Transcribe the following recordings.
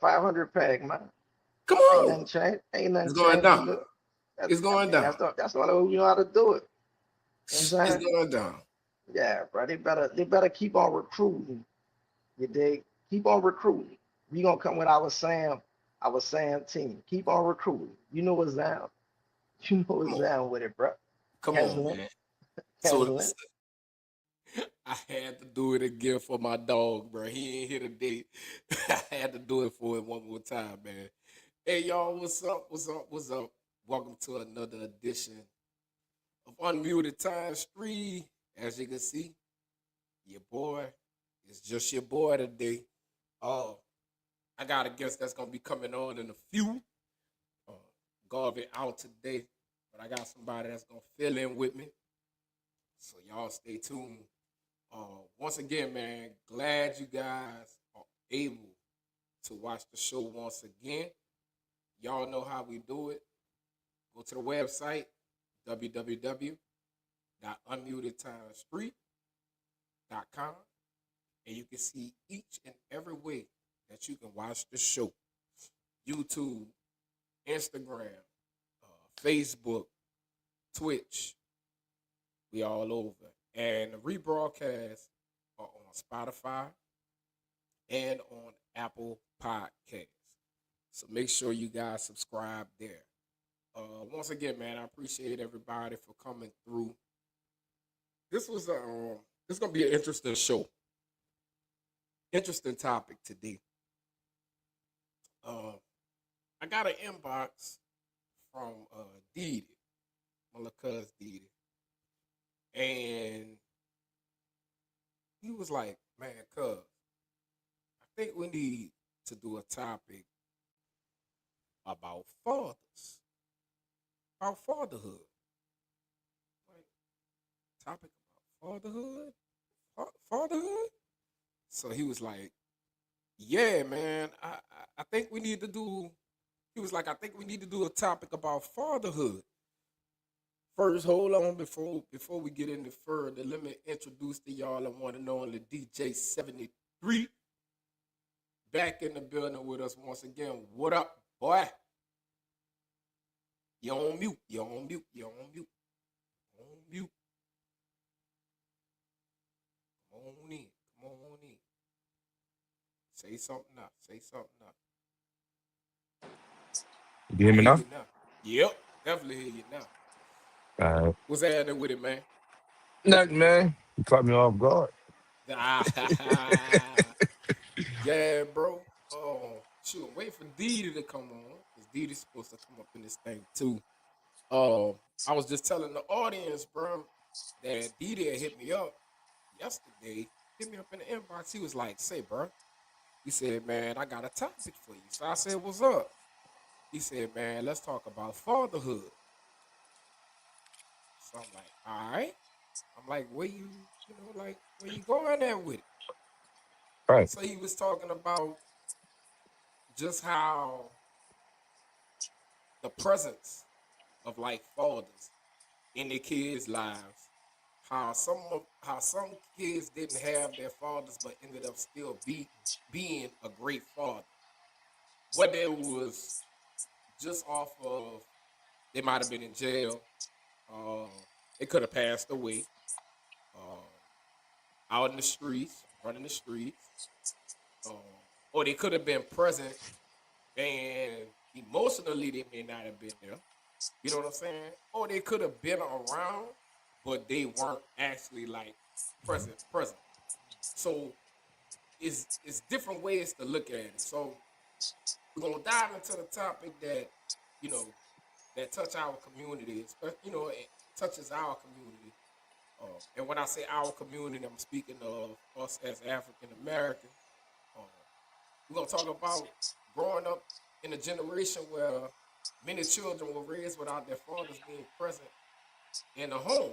that 500 pack, man. Come Ain't on. nothing changed. Ain't nothing It's going changed. You down. look. It's going down. That's the only way you know how to do it. You know what I'm It's saying? going down. Yeah, bro. They better keep on recruiting. You dig? Keep on recruiting. We gonna come with our Sam team. Keep on recruiting. You know what's down. You know Come what's on. down with it, bro. Come on, Hezlin, man. So Hezlin. I had to do it again for my dog, bro. He ain't here today. I had to do it for him one more time, man. Hey, y'all, what's up? What's up? What's up? Welcome to another edition of Unmuted Times 3. As you can see, your boy is just your boy today. Uh, I got a guest that's gonna be coming on in a few. Uh, Garvey out today, but I got somebody that's gonna fill in with me. So y'all stay tuned. Once again, man, glad you guys are able to watch the show once again. Y'all know how we do it. Go to the website, www.unmutedtimes3.com, and you can see each and every way that you can watch the show. YouTube, Instagram, Facebook, Twitch, we all over. And the rebroadcasts are on Spotify and on Apple Podcasts. So make sure you guys subscribe there. Once again, man, I appreciate everybody for coming through. This was this is gonna be an interesting show. Interesting topic today. I got an inbox from Deedy, my little cousin Deedy, and he was like, "Man, cuz, I think we need to do a topic about fathers, about fatherhood. Like, topic about fatherhood, fatherhood." So he was like, "Yeah, man, I think we need to do." He was like, "I think we need to do a topic about fatherhood." First, hold on before we get any further. Let me introduce to y'all the one and only DJ 73 back in the building with us once again. What up, boy? You on mute? You on mute? You on mute? On mute? Come on in. Come on in. Say something up. Say something up. You hear I me hear now? you now. Yep, definitely hear you now. Uh, What's happening with it, man? Nothing, man. You caught me off guard. Yeah, bro. Shoot, I'm waiting for Deedy to come on because Deedy's supposed to come up in this thing too. Um, I was just telling the audience, bro, that Deedy had hit me up yesterday. Hit me up in the inbox. He was like, "Say, bro," he said, "Man, I got a topic for you." So I said, "What's up?" He said, "Man, let's talk about fatherhood." So I'm like, "All right." I'm like, like, where you going at with it?" Right. So he was talking about just how the presence of like fathers in their kids' lives, how some kids didn't have their fathers but ended up still being a great father. Whether it was just off of they might have been in jail, uh, they could have passed away, uh, out in the streets, running the streets, um, or they could have been present and emotionally they may not have been there. You know what I'm saying? Or they could have been around, but they weren't actually like present. So it's different ways to look at it. So we're gonna dive into the topic that you know that touch our communities. It touches our community. And when I say our community, I'm speaking of us as African American. Uh, we're gonna talk about growing up in a generation where many children were raised without their fathers being present in the home.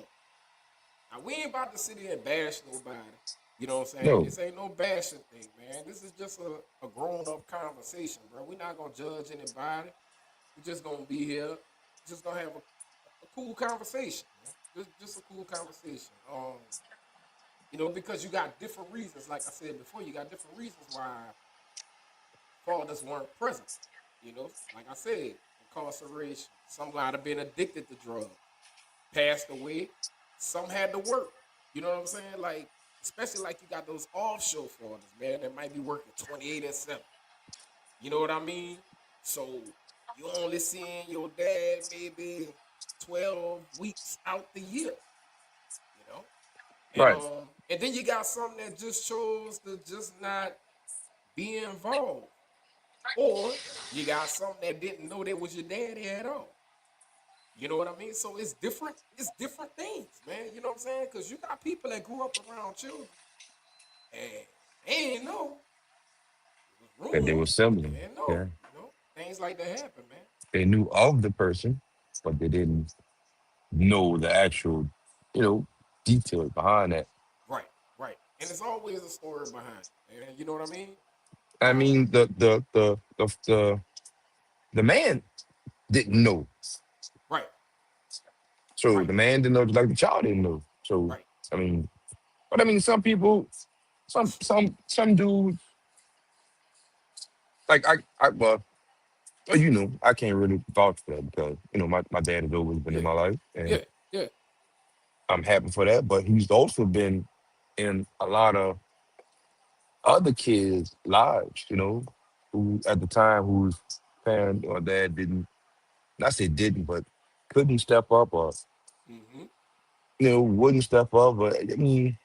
Now we ain't about to sit here and bash nobody. You know what I'm saying? No. This ain't no bashing thing, man. This is just a grown up conversation, bro. We're not gonna judge anybody. We're just gonna be here, just gonna have a cool conversation, man. Just a cool conversation. Because you got different reasons. Like I said before, you got different reasons why fathers weren't present. You know, like I said, incarceration. Some might have been addicted to drugs, passed away. Some had to work. You know what I'm saying? Like, especially like you got those offshore fathers, man, that might be working 28 and 7. You know what I mean? So you only seeing your dad maybe 12 weeks out the year, you know? Right. And then you got some that just chose to just not be involved. Or you got some that didn't know that was your daddy at all. You know what I mean? So it's different things, man. You know what I'm saying? Because you got people that grew up around children and they ain't know. It was That they were rumors, but they similar. didn't know. Yeah. You know, things like that happen, man. They knew of the person, but they didn't know the actual, you know, details behind that. Right, right. And there's always a story behind it, man. You know what I mean? I Um, mean, the man didn't know. right, So right, the man didn't know, just like the child didn't know. So right. I mean, but I mean, some people, some dudes, like well, you know, I can't really vouch for that because you know my dad has always been in Yeah, my life, and yeah, yeah. I'm happy for that. But he's also been in a lot of other kids' lives, you know, who at the time whose parent or dad didn't, not say didn't, but couldn't step up or Mm-hmm. you know wouldn't step up. But I mean,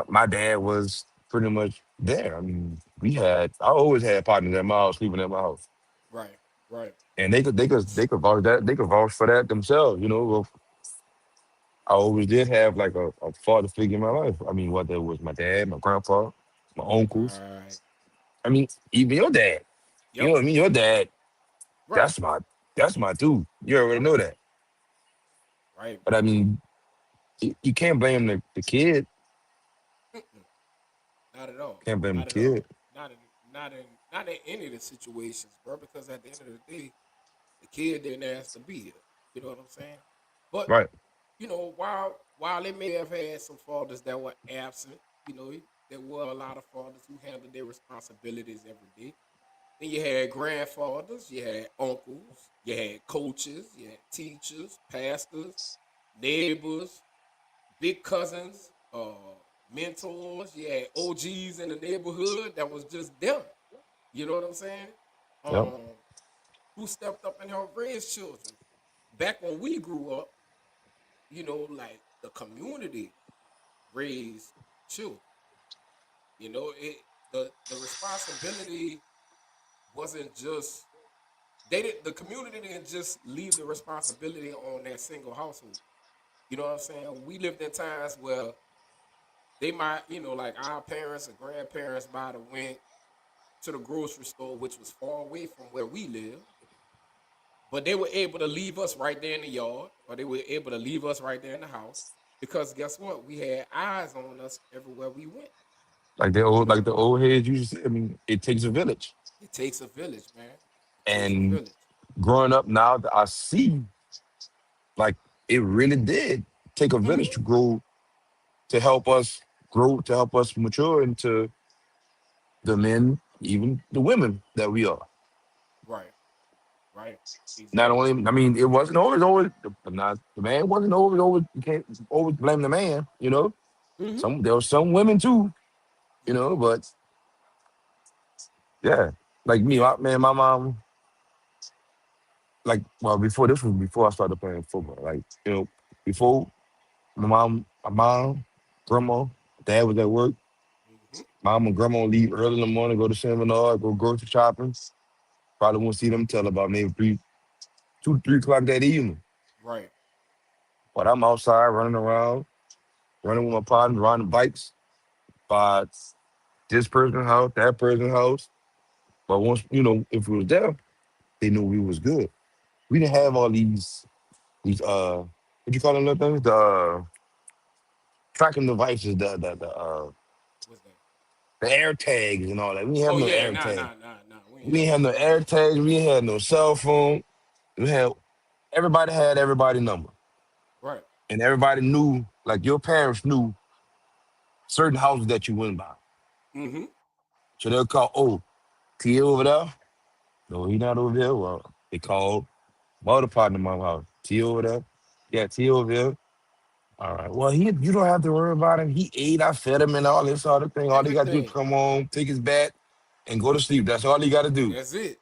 my dad was pretty much there. I mean, I always had partners at my house, sleeping at my house, Right, right. and they could vouch that they could vouch for that themselves. You know, well, I always did have like a father figure in my life. I mean, whether it was my dad, my grandpa, my uncles. Right. I mean, even your dad. You know Yep. what I mean? Your dad, Right, that's my that's my dude. You already right, know that. right, But I bro. mean, you can't blame the kid. Mm-mm. Not at all. Can't blame the Not at kid. all. Not in not in not in any of the situations, bro. Because at the end of the day, the kid didn't ask to be here. You know what I'm saying? But Right. you know, while they may have had some fathers that were absent, you know, there were a lot of fathers who handled their responsibilities every day. Then you had grandfathers, you had uncles, you had coaches, you had teachers, pastors, neighbors, big cousins, mentors. You had OGs in the neighborhood that was just them. You know what I'm saying? Yep. Um, who stepped up and helped raise children. Back when we grew up, you know, like the community raised children. You know, the responsibility wasn't just the community didn't just leave the responsibility on that single household. You know what I'm saying? We lived in times where they might, you know, like our parents or grandparents might have went to the grocery store, which was far away from where we live, but they were able to leave us right there in the yard, or they were able to leave us right there in the house, because guess what? We had eyes on us everywhere we went. You Like know, the old heads used to say. I mean, it takes a village. it takes a village, man. It takes a And village. growing up now, I see like it really did take a village Hmm. to grow, to help us grow, to help us mature into the men, even the women that we are. Right, right, Not exactly. only, I mean, it wasn't always, not the man wasn't always. You can't always blame the man. You know, Hmm. there was some women too. You Yeah, know, but yeah, like me, yeah. my mom, like, well, before I started playing football. Like, you know, before my mom, grandma, dad was at work. Hmm. Mom and grandma leave early in the morning, go to seminar, go grocery shopping. Probably won't see them till about maybe 3 o'clock that evening. Right. But I'm outside running around, running with my partners, riding bikes by this person's house, that person's house. But once, you know, if we was there, they knew we was good. We didn't have Right. all these what you call them little things? The tracking devices, What's that? the air tags and all that. We didn't have Oh no yeah, air nah, tag. nah, nah, nah. We ain't We have didn't have none no of that. air tags. We didn't have no cell phone. We had everybody had everybody number. Right. And everybody knew, like your parents knew certain houses that you went by. Hmm. So they'll call, oh. T over there? No, he not over there. Well, they called my other partner, my house. T over there? Yeah, T over there. All right. Well, you don't have to worry about him. He ate, I fed him and all this other thing. All he got to do is Everything. come home, take his bath, and go to sleep. That's all he got to do. That's it.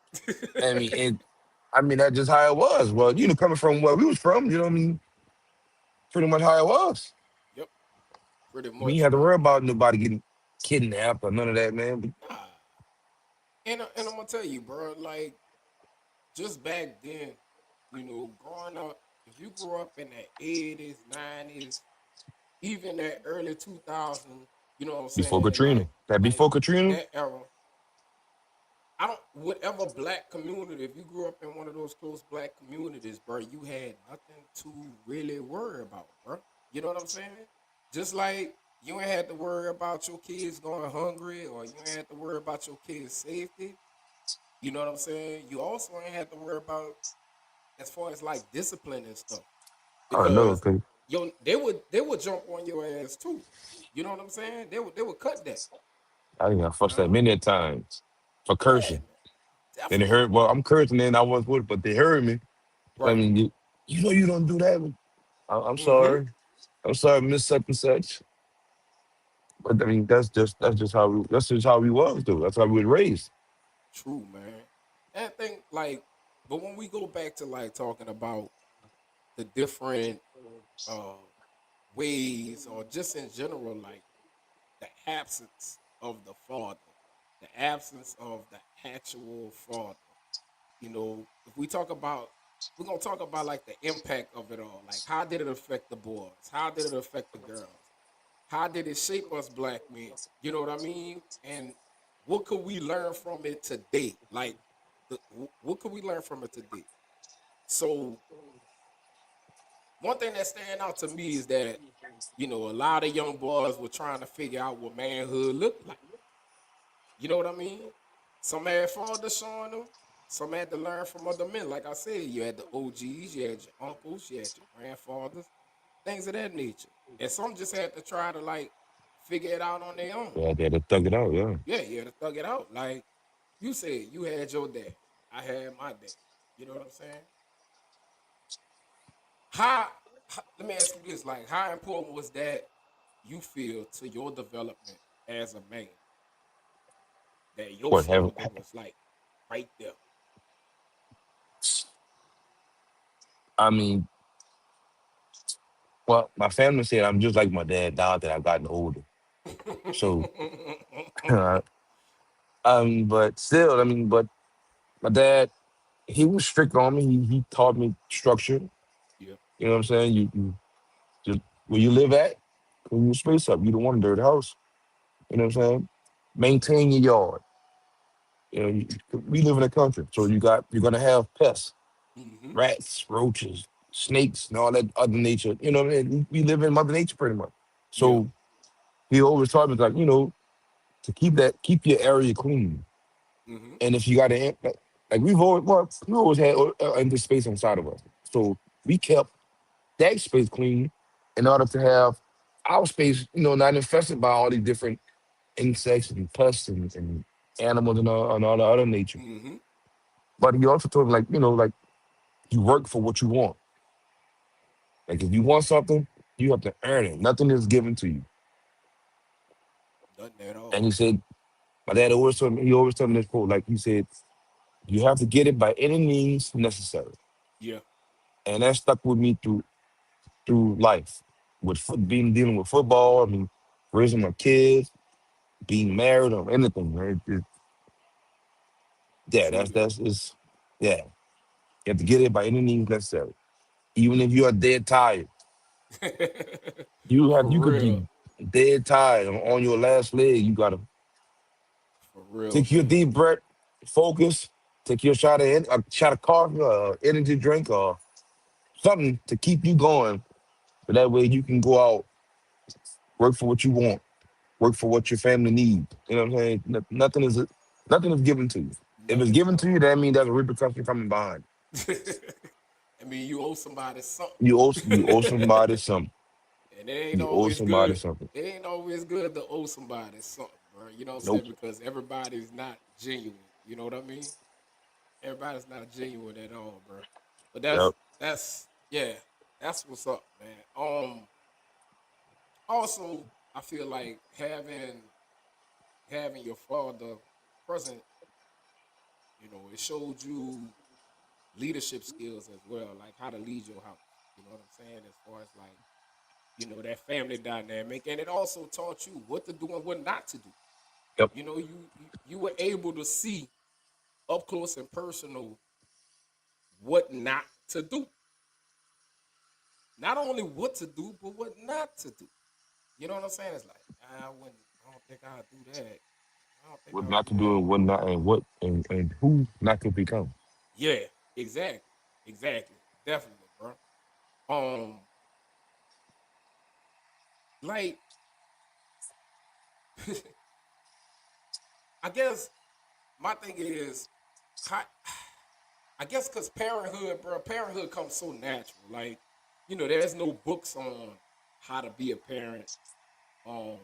I mean, that's just how it was. Well, coming from where we was from, you know what I mean? Pretty much how it was. Yep. Pretty We ain't much, had to man. worry about nobody getting kidnapped or none of that, man. But Nah. And I'm gonna tell you, bro, like just back then, growing up, if you grew up in the 80s, 90s, even that early 2000s, you know what I'm before saying? Katrina, that Like before Katrina, that era, I don't whatever black community, if you grew up in one of those close black communities, bro, you had nothing to really worry about, bro. You know what I'm saying? Just like you ain't had to worry about your kids going hungry or you ain't had to worry about your kids' safety. You know what I'm saying? You also ain't had to worry about as far as like discipline and stuff. I know. Because they would jump on your ass too. You know what I'm saying? They would cut that. I think I fussed that Uh, many a times for yeah, cursing. man. And they heard, Definitely. well, I'm cursing and I was with, but they heard me. I Right. mean, you don't do that. I'm Mm-hmm. sorry. I'm sorry, Miss Such and Such. But I mean, that's just how we was, though. That's how we was raised. True, man. And I think like, but when we go back to like talking about the different uh ways or just in general, like the absence of the father, the absence of the actual father. If we talk about, we're gonna talk about like the impact of it all. Like, how did it affect the boys? How did it affect the girls? How did it shape us black men? You know what I mean? And what could we learn from it today? Like, what could we learn from it today? So, one thing that stand out to me is that a lot of young boys were trying to figure out what manhood looked like. You know what I mean? Some had fathers showing them. Some had to learn from other men. Like I said, you had the OGs, you had your uncles, you had your grandfathers, things of that nature. And some just had to try to like figure it out on their own. Yeah, they had to thug it out, yeah. Yeah, you had to thug it out. Like you said, you had your dad. I had my dad. You know what I'm saying? Let me ask you this: like, how important was that you feel to your development as a man that your What have father was like right there? I mean, well, my family said I'm just like my dad now that I've gotten older. So, but still, I mean, but my dad, he was strict on me. He taught me structure. Yeah. You know what I'm saying? You just where you live at, clean your space up. You don't want a dirty house. You know what I'm saying? Maintain your yard. We live in a country, so you're gonna have pests, Hmm. rats, roaches, snakes, and all that other nature. You know what I mean? We live in Mother Nature pretty much. Yeah. So he always taught me like, to keep your area clean. Hmm. And if you got to, like we always had empty space inside of us. So we kept that space clean in order to have our space, not infested by all these different insects and pests and animals and all the other nature. Hmm. But he also told me like you work for what you want. Like if you want something, you have to earn it. Nothing is given to you. Nothing at And he all. said, my dad always told me this quote, like he said, you have to get it by any means necessary. Yeah. And that stuck with me through life, with dealing with football. I mean, raising my kids, being married, or anything. Man. Yeah, Truly. yeah. You have to get it by any means necessary. Even if you are dead tired, For you could real. be dead tired on your last leg. You gotta For real, take your man. deep breath, focus, take your a shot of coffee, or energy drink, or something to keep you going. So that way you can go out, work for what you want, work for what your family needs. You know what I'm saying? Nothing is given to you. If it's Nothing at given to you, all. that means there's a repercussion coming behind. I mean, you owe somebody something. You owe somebody something. And it ain't You owe always somebody good. something. It ain't always good to owe somebody something, bro. You know what I'm saying? Nope. Because everybody's not genuine. You know what I mean? Everybody's not genuine at all, bro. But Yep. that's yeah, that's what's up, man. Also, I feel like having your father present, it showed you leadership skills as well, like how to lead your house. You know what I'm saying? As far as like, that family dynamic, and it also taught you what to do and what not to do. Yep. You were able to see up close and personal what not to do. Not only what to do, but what not to do. You know what I'm saying? It's like I wouldn't. I don't think I'll do that. I don't think What I'll not do to do that. and what not and what and who not to become. Yeah, exactly, exactly, definitely, bro. Um, like I guess my thing is, how, I guess because parenthood, bro, parenthood comes so natural. Like, there's no books on how to be a parent. Um,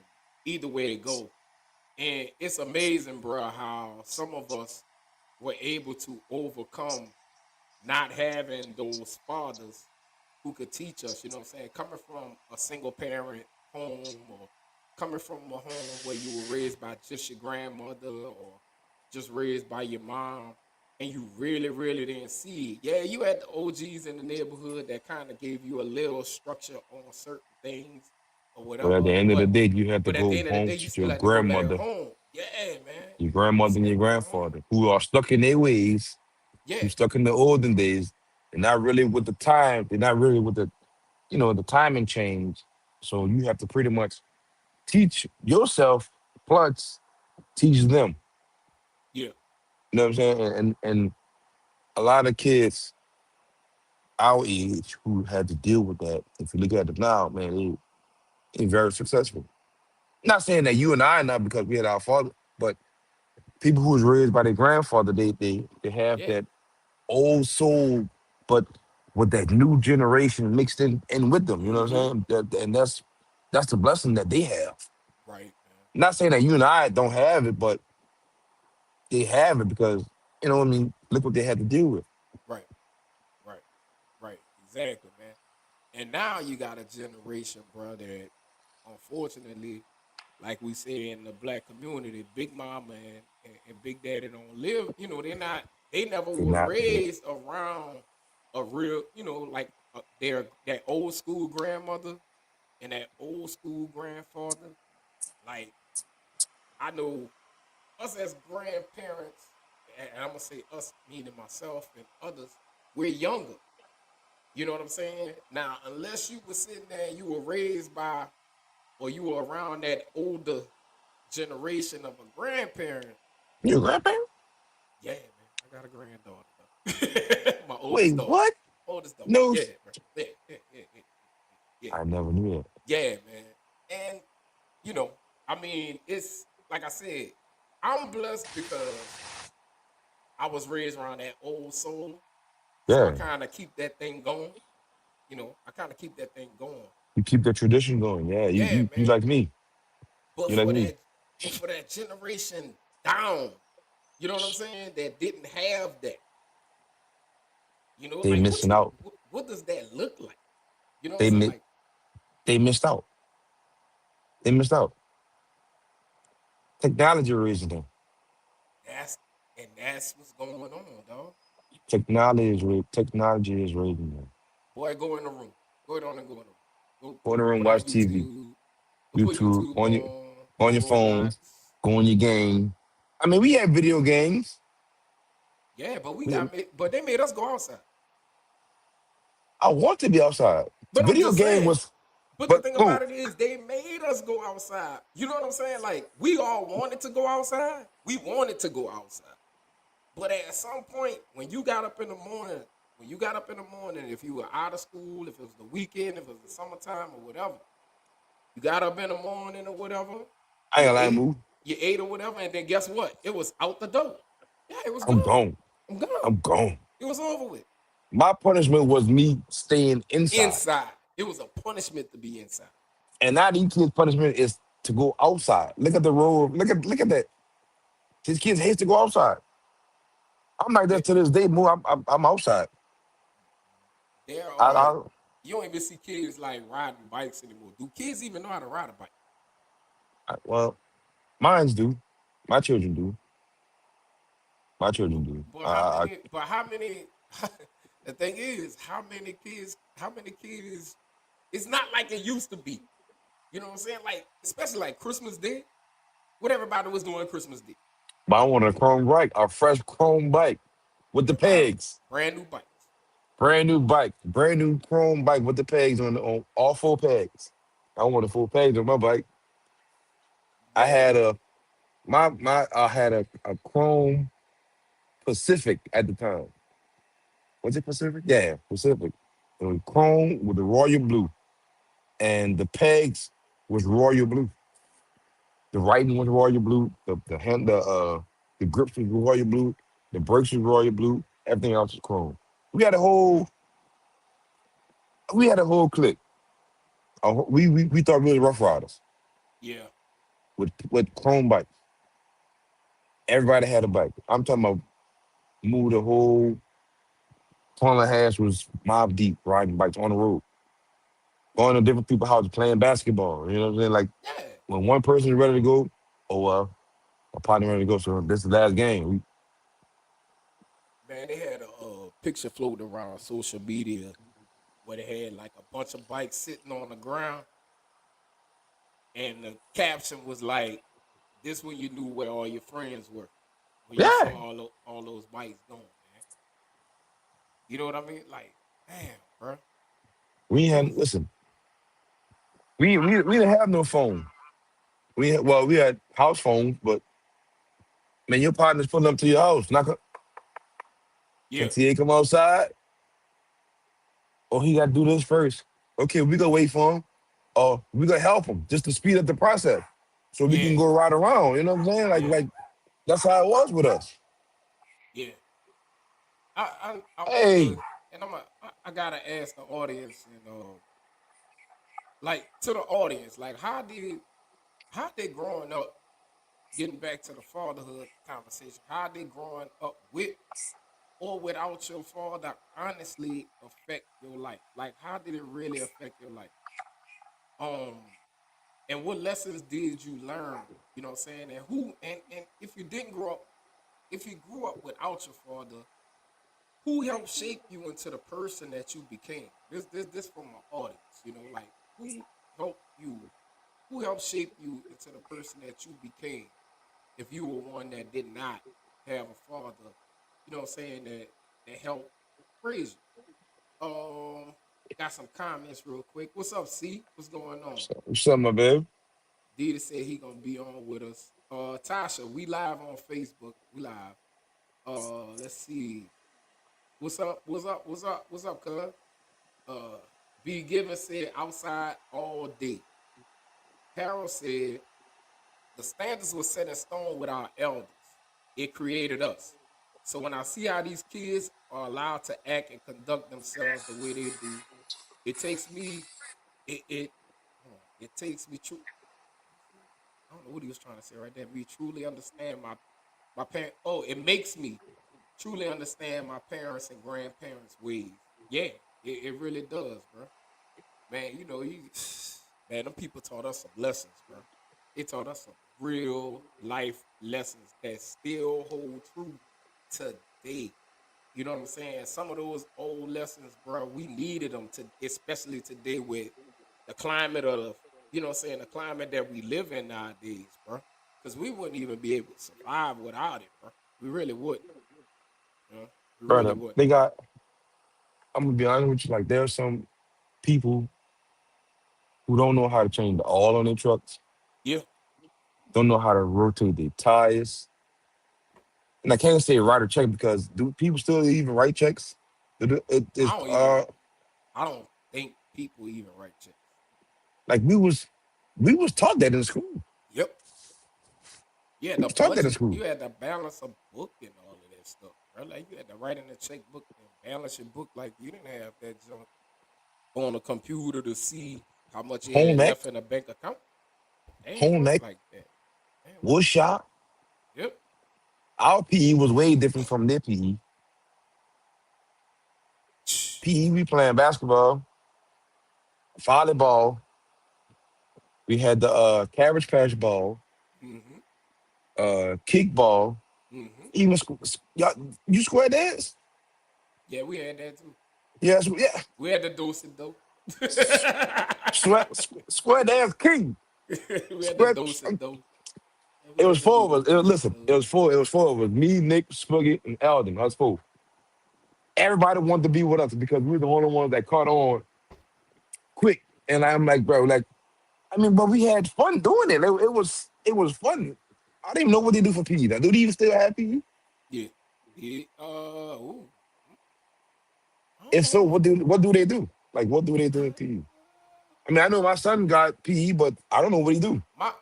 Either way it go, and it's amazing, bro, how some of us were able to overcome not having those fathers who could teach us, you know what I'm saying? Coming from a single parent home, or coming from a home where you were raised by just your grandmother or just raised by your mom, and you really, really didn't see it. Yeah, you had the OGs in the neighborhood that kind of gave you a little structure on certain things or But at the whatever, end of the day, you have to at the go end of the home day, you to still your had to go back grandmother, home. Yeah, man. your You grandmother and still your had to go home. grandfather, who are stuck in their ways, Yeah, who stuck in the olden days. They're not really with the time. They're not really with the timing change. So you have to pretty much teach yourself plus teach them. yeah, You know what I'm saying? And a lot of kids our age who had to deal with that, if you look at them now, man, they very successful. Not saying that you and I are not because we had our father, but people who was raised by their grandfather, they have yeah. that old soul, but with that new generation mixed in with them. You know what Mm-hmm. I'm saying? And that's the blessing that they have. Right, man. Not saying that you and I don't have it, but they have it because what I mean. Look what they had to deal with. Right, right, right. Exactly, man. And now you got a generation, bro, that unfortunately, like we say in the black community, Big Mama and Big Daddy don't live. They never They were not. raised around a real, like their that old school grandmother and that old school grandfather. Like I know us as grandparents, and I'm gonna say us, meaning myself and others, we're younger. You know what I'm saying? Now, unless you were sitting there and you were raised by or you were around that older generation of a grandparent, Your grandparent? yeah, man, I got a granddaughter though. My Wait, oldest daughter. what? Oldest daughter. No, Yeah, bro. Yeah, yeah, yeah, yeah, yeah. I never knew that. Yeah, man. And you know, I mean, it's like I said, I'm blessed because I was raised around that old soul. So I Yeah, kind of keep that thing going. I kind of keep that thing going. you keep the tradition going. Yeah, you Yeah, you you man. like me. But You like for me. that generation down, you know what I'm saying? That didn't have that. They Like missing out. what does that look like? You know what I'm They saying? mi- Like they missed out. They missed out. Technology raising them. that's that's what's going on, dog. Technology is raising them. Boy, go in the room. Go on and go in the room. Go Go in the room, put on watch TV, YouTube. Go put YouTube YouTube on your on. on Play your phone, Roblox. go on your game. I mean, we had video games. Yeah, but We- but they made us go outside. I want to be outside. But I'm Video just game saying. was, But the but thing oh, about it is, they made us go outside. You know what I'm saying? Like we all wanted to go outside. We wanted to go outside. But at some point, when you got up in the morning, if you were out of school, if it was the weekend, if it was the summertime or whatever, you got up in the morning or whatever, I ain't you gonna lie, ate, move. or whatever, and then guess what? It was out the door. Yeah, it was I'm gone. gone. I'm gone. I'm gone. It was over with. My punishment was me staying inside. Inside. It was a punishment to be inside. And now these kids' punishment is to go outside. Look at the road. Look at that. These kids hate to go outside. I'm like There, that to this day. More, I'm outside. there I, are I, you don't even see kids like riding bikes anymore. Do kids even know how to ride a bike? well, mines do. My children do. My But children do. but how many? But how many? The thing is, how many kids? How many kids? It's not like it used to be. You know what I'm saying? Like especially like Christmas Day. What everybody was doing Christmas Day. But I want a chrome bike, a fresh chrome bike with the Right. pegs. Brand new bikes. Brand new bike, brand new chrome bike with the pegs on all four pegs. I want a full pegs on my bike. I had Man, a my I had a chrome Pacific at the time. Was it Pacific? Yeah, Pacific. It was chrome with the royal blue, and the pegs was royal blue. The writing was royal blue. The grips was royal blue. The brakes was royal blue. Everything else was chrome. We had a whole we had a whole clique. We thought we were rough riders yeah. with chrome bikes. Everybody had a bike. I'm talking about moved the whole corner hash was mob deep riding bikes on the road, going to different people's houses playing basketball. You know what I'm saying? Like Yeah. when one person is ready to go, oh well, my partner ready to go. So this is the last game. Man, they had a picture floating around social media where they had like a bunch of bikes sitting on the ground, and the caption was like, "This when you knew where all your friends were when you saw Yeah, all those bikes going, man." You know what I mean? Like, damn, bro, we it had was listen. We didn't have no phone. We had house phones, but man, your partner's pulling up to your house. Not can yeah, TA come outside? Oh, he got to do this first. Okay, we gonna wait for him. Or we gonna help him just to speed up the process, so we yeah, can go right around. You know what I'm saying? yeah, Like that's how it was with us. yeah. I wonder, Hey, and I gotta ask the audience, like to the audience, like how they growing up, getting back to the fatherhood conversation, how they growing up with or without your father honestly affect your life? Like, how did it really affect your life? Um, and what lessons did you learn? You know what I'm saying? And and if you didn't grow up, if you grew up without your father, who helped shape you into the person that you became? This from my audience, like helped you, who helped shape you into the person that you became if you were one that did not have a father, what I'm saying, that helped raise you. Got some comments real quick. What's up, C? What's going on? what's up, my babe? Deedy said he gonna be on with us. Tasha, we live on Facebook. We live. Let's see. What's up? What's up? What's up? What's up, cuz? Uh, B Given said outside all day. Harold said the standards were set in stone with our elders. It created us. So when I see how these kids are allowed to act and conduct themselves the way they do, it takes me it hold on, it takes me true. I don't know what he was trying to say right there. We truly understand my parent. Oh, it makes me truly understand my parents and grandparents' ways. Yeah, it really does, bro. Man, man, them people taught us some lessons, bro. They taught us some real life lessons that still hold true today. You know what I'm saying? Some of those old lessons, bro, we needed them to, especially today with the climate of, what I'm saying, the climate that we live in nowadays, bro. Because we wouldn't even be able to survive without it, bro. We really wouldn't. You know? We really Brother, wouldn't. they got. I'm gonna be honest with you. Like there are some people who don't know how to change the oil on their trucks, Yeah, don't know how to rotate their tires. And I can't say write a check because do people still even write checks? I don't even. I don't think people even write checks. Like we was taught that in school. Yep. Yeah, We the was taught that in budget. school. You had to balance a book and all of that stuff, bro. Like you had to write in a checkbook and balance your book. Like you didn't have that junk on a computer to see how much you had Home ec, left in a bank account. They ain't home work ec, like that. They ain't work wood like that. shop. Yep. Our PE was way different from their PE. PE, we playing basketball, volleyball. We had the carriage pass ball, Mm-hmm. kickball, Mm-hmm. even y'all, you square dance? Yeah, we had that too. Yes, yeah. We had to dose it though. Square dance king. We had to Square. dose it though. And we It was had to do four the of us. dose it Listen, it though. was four. It was four of us. Me, Nick, Spuggy, and Eldon. Us four. Everybody wanted to be with us because we were the only ones that caught on quick. And I'm like, bro, like, I mean, but we had fun doing it. It was fun. I didn't even know what they do for PE. Now, do they even still have PE? Yeah. Yeah. Ooh. I don't If so, know. what do they do? Like, what do they do in PE? I mean, I know my son got PE, but I don't know what he do. My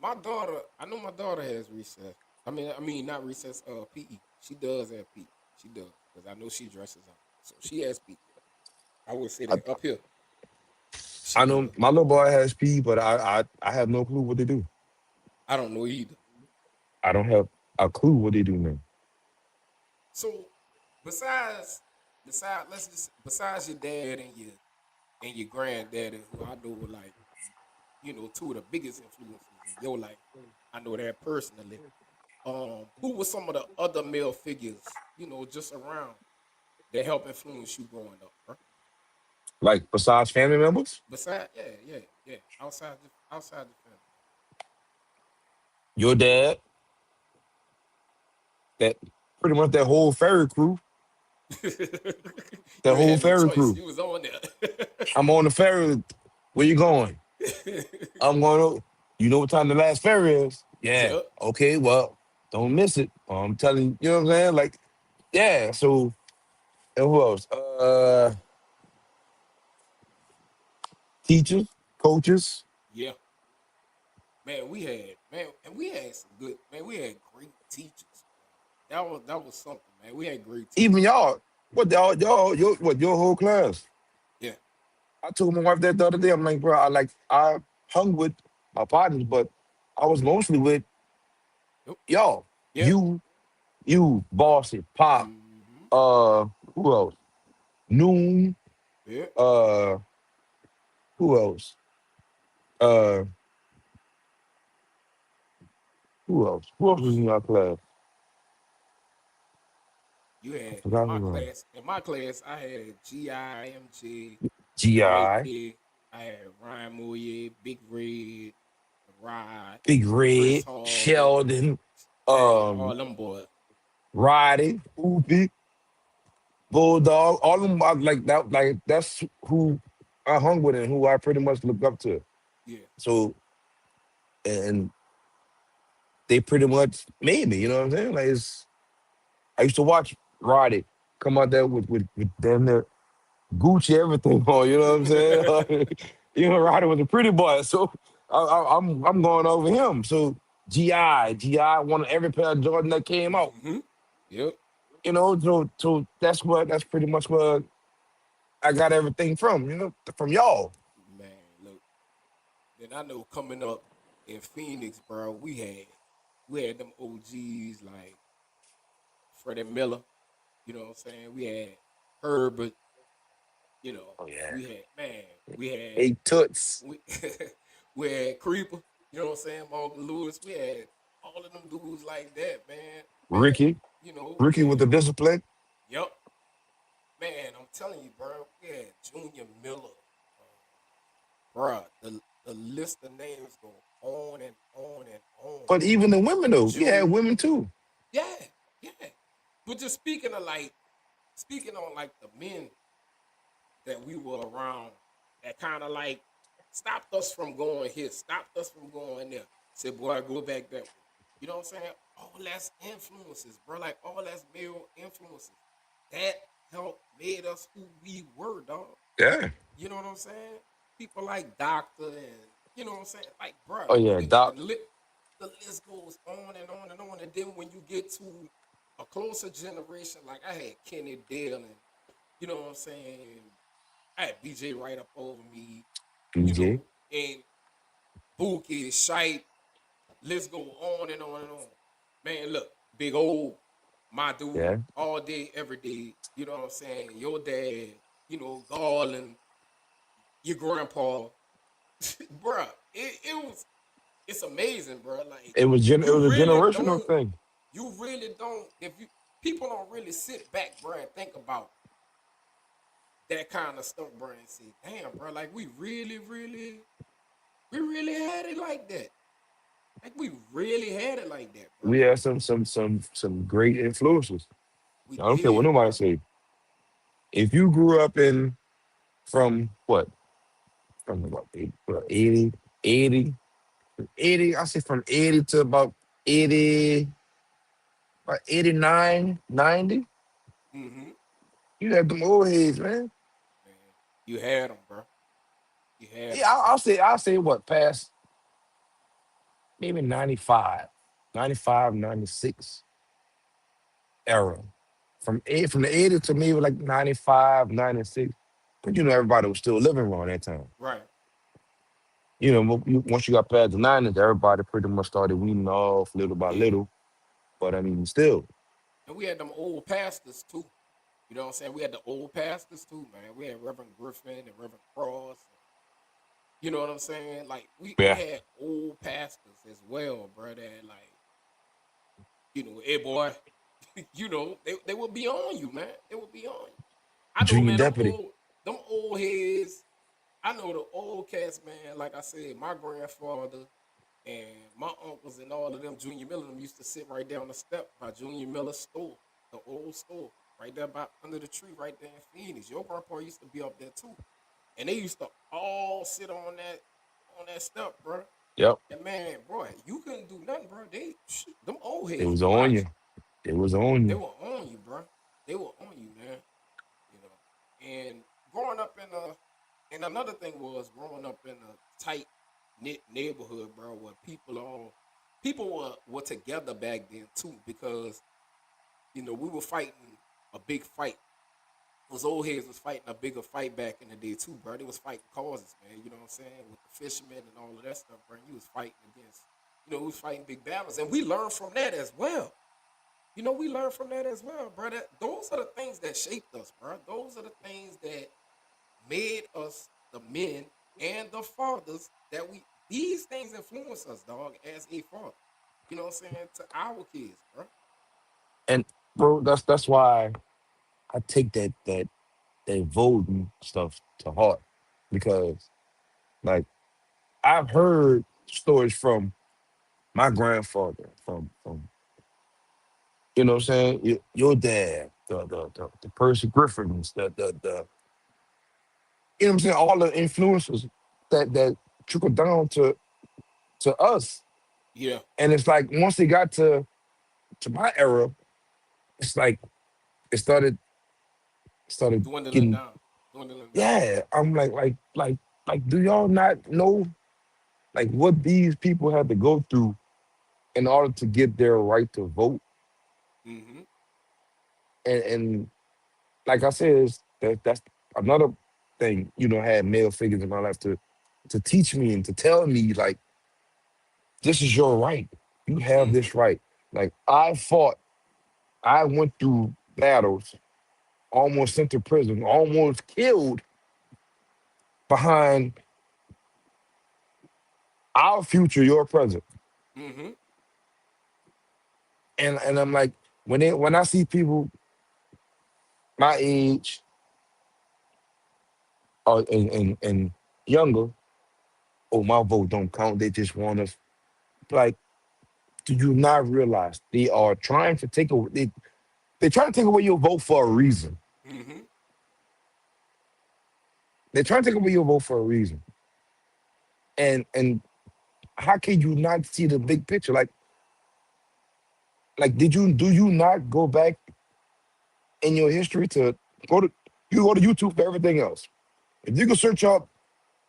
my daughter, I know my daughter has recess. I mean not recess. PE. She does have PE. She does because I know she dresses up, so she has PE. I would say I, that up here. She I know does. my little boy has PE, but I have no clue what they do. I don't know either. I don't have a clue what they do now. So besides let's just besides your dad and your granddaddy, who I know were like, two of the biggest influences in your life. I know that personally. Who were some of the other male figures, just around that helped influence you growing up, bro? Like besides family members, Besides, yeah, yeah, yeah, outside the your dad, that pretty much that whole ferry crew, family. that You ain't whole had no ferry choice. crew. You was on there. I'm on the ferry. Where you going? I'm going to. You know what time the last ferry is? Yeah. Yep. Okay. Well, don't miss it. I'm telling you. You know what I'm saying? Like, yeah. So, and who else? Teachers, coaches. Yeah, man. We had some good man. We had great teachers. That was something, man. We had great Even teachers. y'all. What your whole class? Yeah. I told my wife that the other day. I'm like, bro, I hung with my partners, but I was mostly with Yep. y'all. Yeah. You, Bossy, Pop, Mm-hmm. uh, who else? Noon, Yeah. uh, who else? Uh, who else? Who else was in our class? You I had in forgot my who else. class. In my class, I had GIMG, GI, Mikey. I had Ryan Moyer, Big Red, Rod, Big Chris Red, Harvey. Sheldon, Man, all um, them boys. Roddy, Hoopy, Bulldog, all of them are like that. Like that's who I hung with and who I pretty much looked up to. Yeah. So and they pretty much made me. You know what I'm saying? Like I used to watch Roddy come out there with damn near Gucci everything on. You know what I'm saying? Roddy was a pretty boy, so I'm going over him. So GI wanted every pair of Jordan that came out. Mm-hmm. Yep. So that's pretty much where I got everything from. From y'all. Man, look. Then I know coming up in Phoenix, bro, we had them OGs like Freddie Miller. You know what I'm saying? We had Herbert. You know, Oh yeah. we had man, we had Hey Toots, we, we had Creeper. You know what I'm saying? Morgan Lewis. We had all of them dudes like that, man. Man, Ricky, Ricky with yeah. the discipline. Yep. Man, I'm telling you, bro. We had Junior Miller. Bruh, the list of names go on and on and on, But man. even the women though, we had Junior. women too. Yeah, yeah. But just speaking on like the men that we were around that kind of like stopped us from going here, stopped us from going there. Said, boy, go back that way. You know what I'm saying? All that's influences, bro. Like all that's male influences. That helped made us who we were, dog. Yeah. You know what I'm saying? People like Doctor and you know what I'm saying? Like, bro, Oh you yeah, can Doc, the list goes on and on and on. And then when you get to a closer generation, like I had Kenny Dale and you know what I'm saying? I had BJ right up over me, DJ. and Bookie, Shite, let's go on and on and on. Man, look, big old my dude Yeah. all day, every day. You know what I'm saying? Your dad, Garland, and your grandpa, bruh. It's amazing, bruh. Like It was a generational don't, thing. you really don't. If you people don't really sit back, bruh, and think about that kind of stuff, bruh, and say, damn, bruh, like we really had it like that. Like we really had it like that, bruh. We had some great influences. We I don't care what did, nobody bruh. say. If you grew up in from what from what 80, 80, 80, I say from 80 to about 80, about 89, 90. Mm-hmm. You had them old heads, man. Man, you had them, bruh. You had Yeah, them, bruh. I'll say what past maybe 95, 95, 96 era. From the 80 to maybe like 95, 96. But everybody was still living around that time. Right. Once you got past the 90s, everybody pretty much started weaning off little by Yeah. little. But I mean, still, And we had them old pastors too. You know what I'm saying? We had the old pastors too, man. We had Reverend Griffin and Reverend Cross. You know what I'm saying? Like we yeah, had old pastors as well, bro. That like, hey boy, they would be on you, man. They would be on you. I know, junior man, deputy. them old heads. I know the old cats, man. Like I said, my grandfather and my uncles and all of them, Junior Miller, them used to sit right there on the step by Junior Miller's store, the old store, right there by under the tree, right there in Phoenix. Your grandpa used to be up there too, and they used to all sit on that step, bro. Yep, And man, boy, you couldn't do nothing, bro. Them old it heads was was on you. watching. It was on They you. were on you, bro. They were on you, man. You know. And growing up and another thing was growing up in a tight knit neighborhood, bro, where people were together back then too, because we were fighting a big fight. Those old heads was fighting a bigger fight back in the day too, bro. They was fighting causes, man. You know what I'm saying? With the fishermen and all of that stuff, bro. You was fighting against, we was fighting big battles, and we learned from that as well. We learned from that as well, bro. Those are the things that shaped us, bro. Those are the things that made us the men and the fathers that we. These things influence us, dog, as a father. You know what I'm saying? To our kids, bro. And bro, that's why I take that voting stuff to heart because like I've heard stories from my grandfather, from what I'm saying, your dad, the Percy Griffins, what I'm saying, all the influences that trickle down to us. Yeah, And it's like once they got to my era, it's like it started dwindling getting down, dwindling down. yeah. I'm like, do y'all not know like what these people had to go through in order to get their right to vote? Mm-hmm. And like I said, that's another thing, had male figures in my life to teach me and to tell me like this is your right. You have Mm-hmm. this right. Like I went through battles, almost sent to prison, almost killed behind our future, your present. Mm-hmm. And I'm like, when I see people my age or and younger, oh my vote don't count. They just want us. Like, do you not realize they are trying to take away? They're trying to take away your vote for a reason. Mm-hmm. They're trying to take away your vote for a reason. And how can you not see the big picture? Like do you not go back in your history to go to YouTube for everything else? If you can search up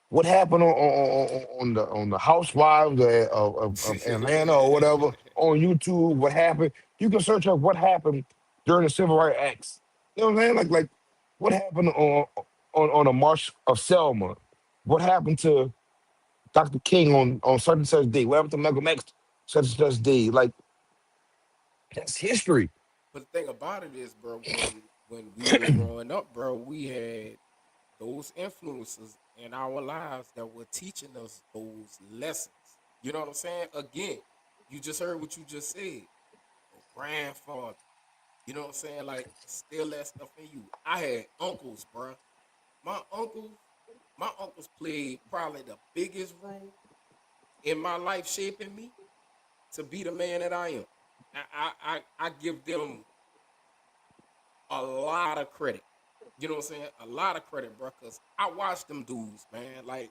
what happened on the Housewives of Atlanta or whatever on YouTube, what happened, you can search up what happened during the Civil Rights Acts. You know what I'm saying? Like what happened on the March of Selma? What happened to Dr. King on such and such day? What happened to Malcolm X such and such day? Like That's history. But the thing about it is, bro, when we were growing up, bro, we had those influences in our lives that were teaching us those lessons. You know what I'm saying? Again, you just heard what you just said. Your grandfather. You know what I'm saying? Like still that stuff in you. I had uncles, bro. My uncles, my uncles played probably the biggest role in my life, shaping me to be the man that I am. I give them a lot of credit. You know what I'm saying? A lot of credit, bro, because I watched them dudes, man. Like,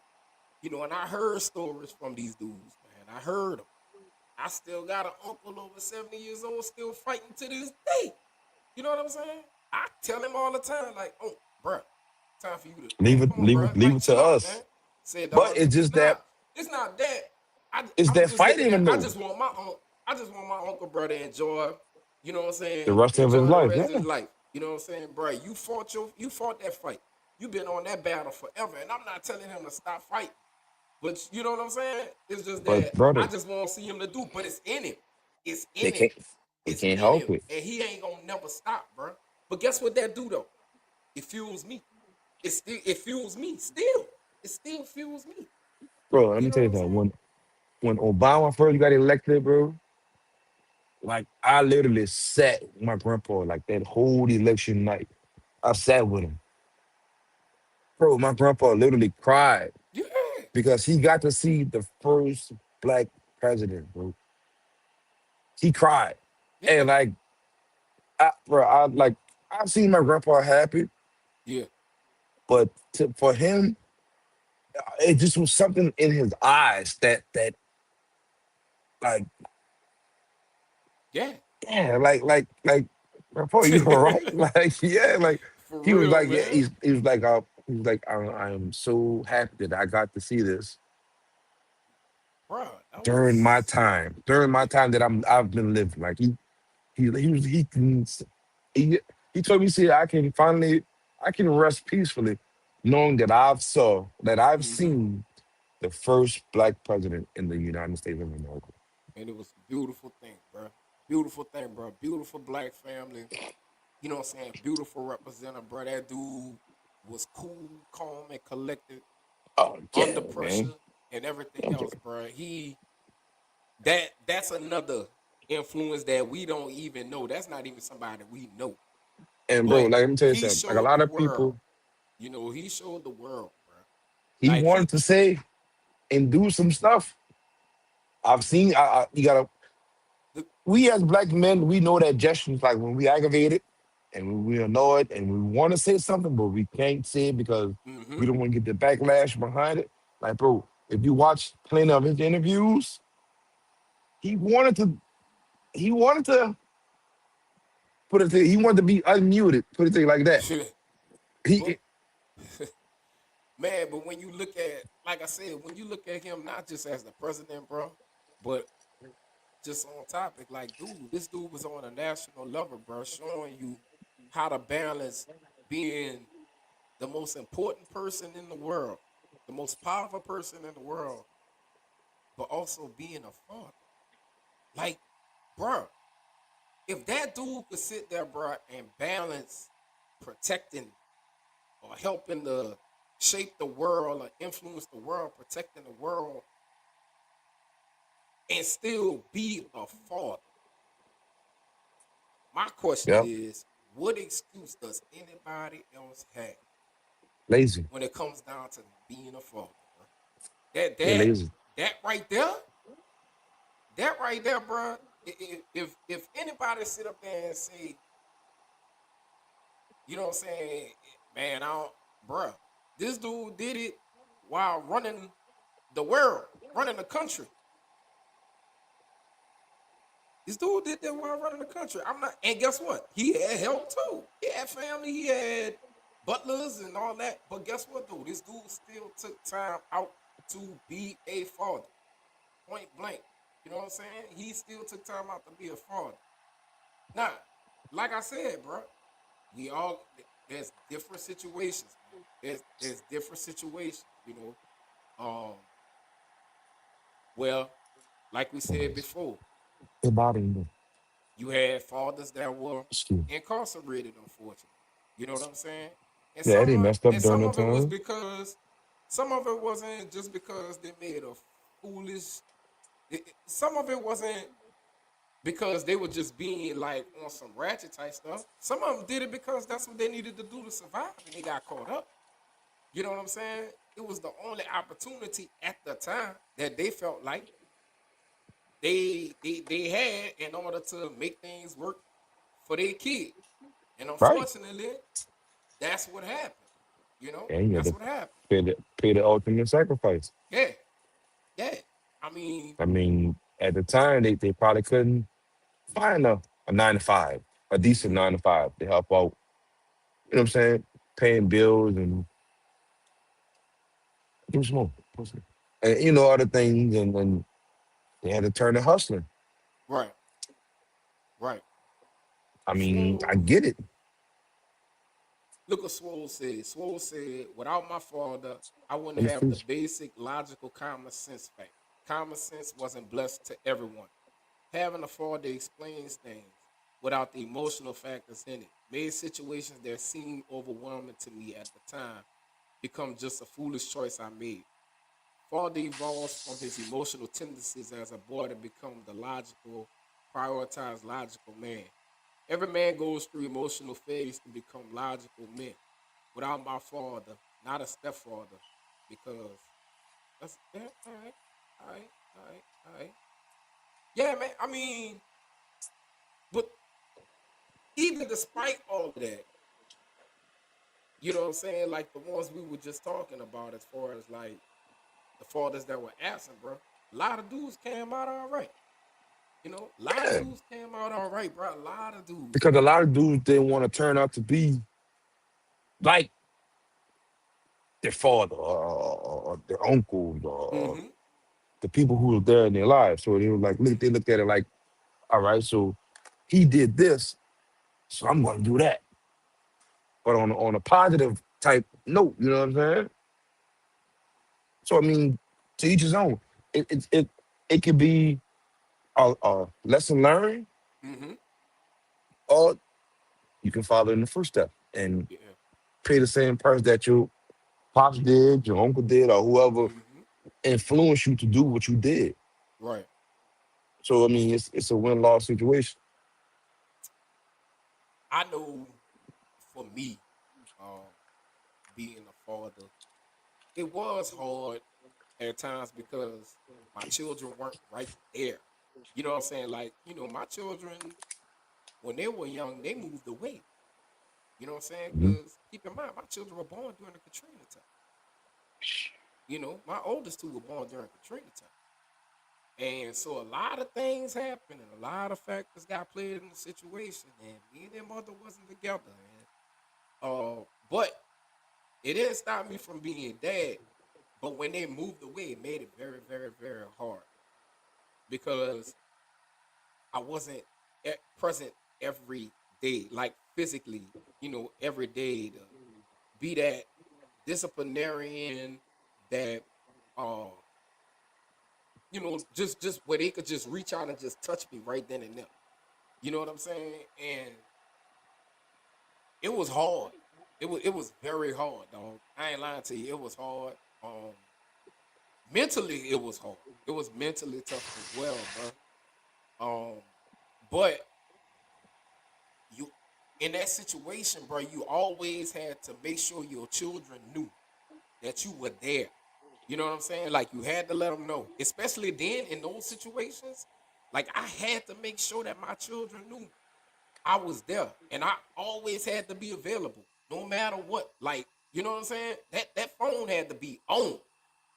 and I heard stories from these dudes, man. I heard them. I still got an uncle over 70 years old still fighting to this day. You know what I'm saying? I tell him all the time, like, oh, bro, time for you to, man, Leave it, come on, bro. leave Like, it to chill out, man. us. Said, But dog, it's just that it's not that. it's I'm that just looking fighting at, him though. I just want my uncle, bro, to enjoy, you know what I'm The saying? rest of his Enjoy the life, rest of yeah. his life. You know what I'm saying, bro? You fought that fight. You've been on that battle forever. And I'm not telling him to stop fighting. But you know what I'm saying? It's just But that I brother, just want to see him to do. But it's in him. It's they in him. can't they It's can't in help him. it. And he ain't gonna never stop, bro. But guess what that do though? It fuels me. It fuels me still. It still fuels me. Bro, let You me know tell what you I'm something. saying? When Obama first got elected, bro, like I literally sat with my grandpa like that whole election night. I sat with him. Bro, my grandpa literally cried Yeah. because he got to see the first black president, bro. He cried. And Yeah. like I've seen my grandpa happy, Yeah. but for him, it just was something in his eyes that like Yeah. yeah, like grandpa, you all right? Like, yeah, like For he was real, like, yeah, man. he was like, I am so happy that I got to see this Bro, that was during my yeah. time that I've been living. Like he can he he told me, see, I can rest peacefully knowing that I've Mm-hmm. seen the first black president in the United States of America. And it was a beautiful thing, bro. Beautiful thing, bro. Beautiful black family. You know what I'm saying? Beautiful representative, bro. That dude was cool, calm, and collected Oh under yeah, man. pressure and everything Okay. else, bro. That's another influence that we don't even know. That's not even somebody we know. And bro, But like let me tell you he something. Like a showed the lot of world, people, he showed the world, bro. he Like wanted to say and do some stuff. I've seen. You gotta. the We as black men, we know that gestures like when we aggravated and when we annoyed and we want to say something, but we can't say it because mm-hmm. we don't want to get the backlash behind it. Like, bro, if you watch plenty of his interviews, he wanted to. He wanted to he wanted to be unmuted. Put it to you like that. but He man, but when you look at, like I said, when you look at him not just as the president, bro, but just on topic, like, dude, this dude was on a national level, bro, showing you how to balance being the most important person in the world, the most powerful person in the world, but also being a father. Like, bro, if that dude could sit there, bro, and balance protecting or helping to shape the world or influence the world, protecting the world, and still be a father, my question yeah, is, what excuse does anybody else have lazy. when it comes down to being a father, bro? That They that lazy. that right there, that right there, bro. If anybody sit up there and say, you know what I'm saying, man, I don't, bro, this dude did it while running the world, running the country. This dude did that while running the country. I'm not, and guess what? He had help too. He had family. He had butlers and all that. But guess what, though? This dude still took time out to be a father. Point blank. You know what I'm saying? He still took time out to be a father. Now, like I said, bro, we all there's different situations, man. There's different situations. Um, well, like we said before, They bothering me. You had fathers that were Excuse me. incarcerated, unfortunately. You know what I'm saying? And Yeah, they messed up during some that of it was time. because some of it wasn't just because they made a foolish. Some of it wasn't because they were just being like on some ratchet type stuff. Some of them did it because that's what they needed to do to survive, and they got caught up. You know what I'm saying? It was the only opportunity at the time that they felt like they had in order to make things work for their kid. And Right. unfortunately, that's what happened. You know, And you had that's to what happened. pay the ultimate sacrifice. Yeah, yeah. I mean, I mean, at the time, they probably couldn't find a 9 to 5, a decent mhm, 9 to 5 to help out, you know what I'm saying? Paying bills and give me some more. And, other things. And they had to turn to hustling. right, right. I mean, I Swole, get it. look what Swole said. Swole said, without my father, I wouldn't They have the feel- basic logical common sense fact. Common sense wasn't blessed to everyone. Having a father explains things without the emotional factors in it. Made situations that seemed overwhelming to me at the time become just a foolish choice I made. Father evolves from his emotional tendencies as a boy to become the logical, prioritized, logical man. Every man goes through emotional phase to become logical men. Without my father, not a stepfather, because that's yeah, all right, all right, all right, all right. Yeah, man. I mean, but even despite all of that, you know what I'm saying? Like the ones we were just talking about, as far as like the fathers that were absent, bro. A lot of dudes came out all right. You know, a lot of Yeah. dudes came out all right, bro. A lot of dudes, Because a man. lot of dudes didn't want to turn out to be like their father or their uncles or Mm-hmm. the people who were there in their lives. So they looked at it like, all right, so he did this, so I'm going to do that. But on a positive type note, you know what I'm saying? So I mean, to each his own. It could be a lesson learned, Mm-hmm. or you can follow in the first step and Yeah. pay the same price that your pops did, your uncle did, or whoever Mm-hmm. influenced you to do what you did. Right. So I mean, it's a win loss situation. I know for me, um, being a father, it was hard at times because my children weren't right there. You know what I'm saying? Like, my children, when they were young, they moved away. You know what I'm saying? Mhm. Because keep in mind, my children were born during the Katrina time. My oldest two were born during Katrina time. And so a lot of things happened and a lot of factors got played in the situation. And me and their mother wasn't together. But it didn't stop me from being dad. But when they moved away, it made it very, very, very hard because I wasn't present every day, like physically, every day to be that disciplinarian that, uh, just where they could just reach out and just touch me right then and there. You know what I'm saying? And it was hard. It was very hard, dog. I ain't lying to you. It was hard. Mentally, it was hard. It was mentally tough as well, bro. Um, but you in that situation, bro, you always had to make sure your children knew that you were there. You know what I'm saying? Like you had to let them know, especially then in those situations. Like I had to make sure that my children knew I was there, and I always had to be available, no matter what. Like you know what I'm saying? That phone had to be on,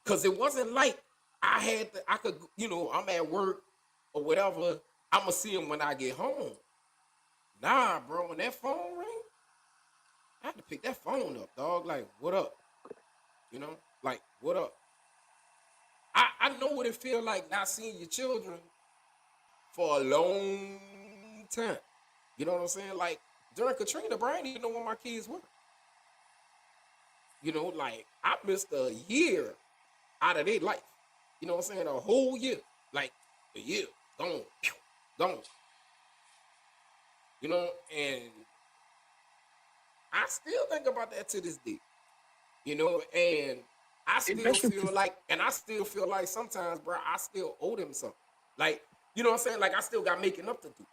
cause it wasn't like I could, I'm at work or whatever. I'ma see him when I get home. Nah, bro, when that phone ring, I had to pick that phone up, dog. Like, what up? Like, what up? I know what it feel like not seeing your children for a long time. You know what I'm saying? Like during Katrina, bro, I didn't even know where my kids were. Like I missed a year out of their life. You know what I'm saying? A whole year. Like a year. Gone. Pew, gone. you know, and I still think about that to this day, you know, and It makes you I still feel like sometimes, bro, I still owe them something. Like, you know what I'm saying? Like I still got making up to do,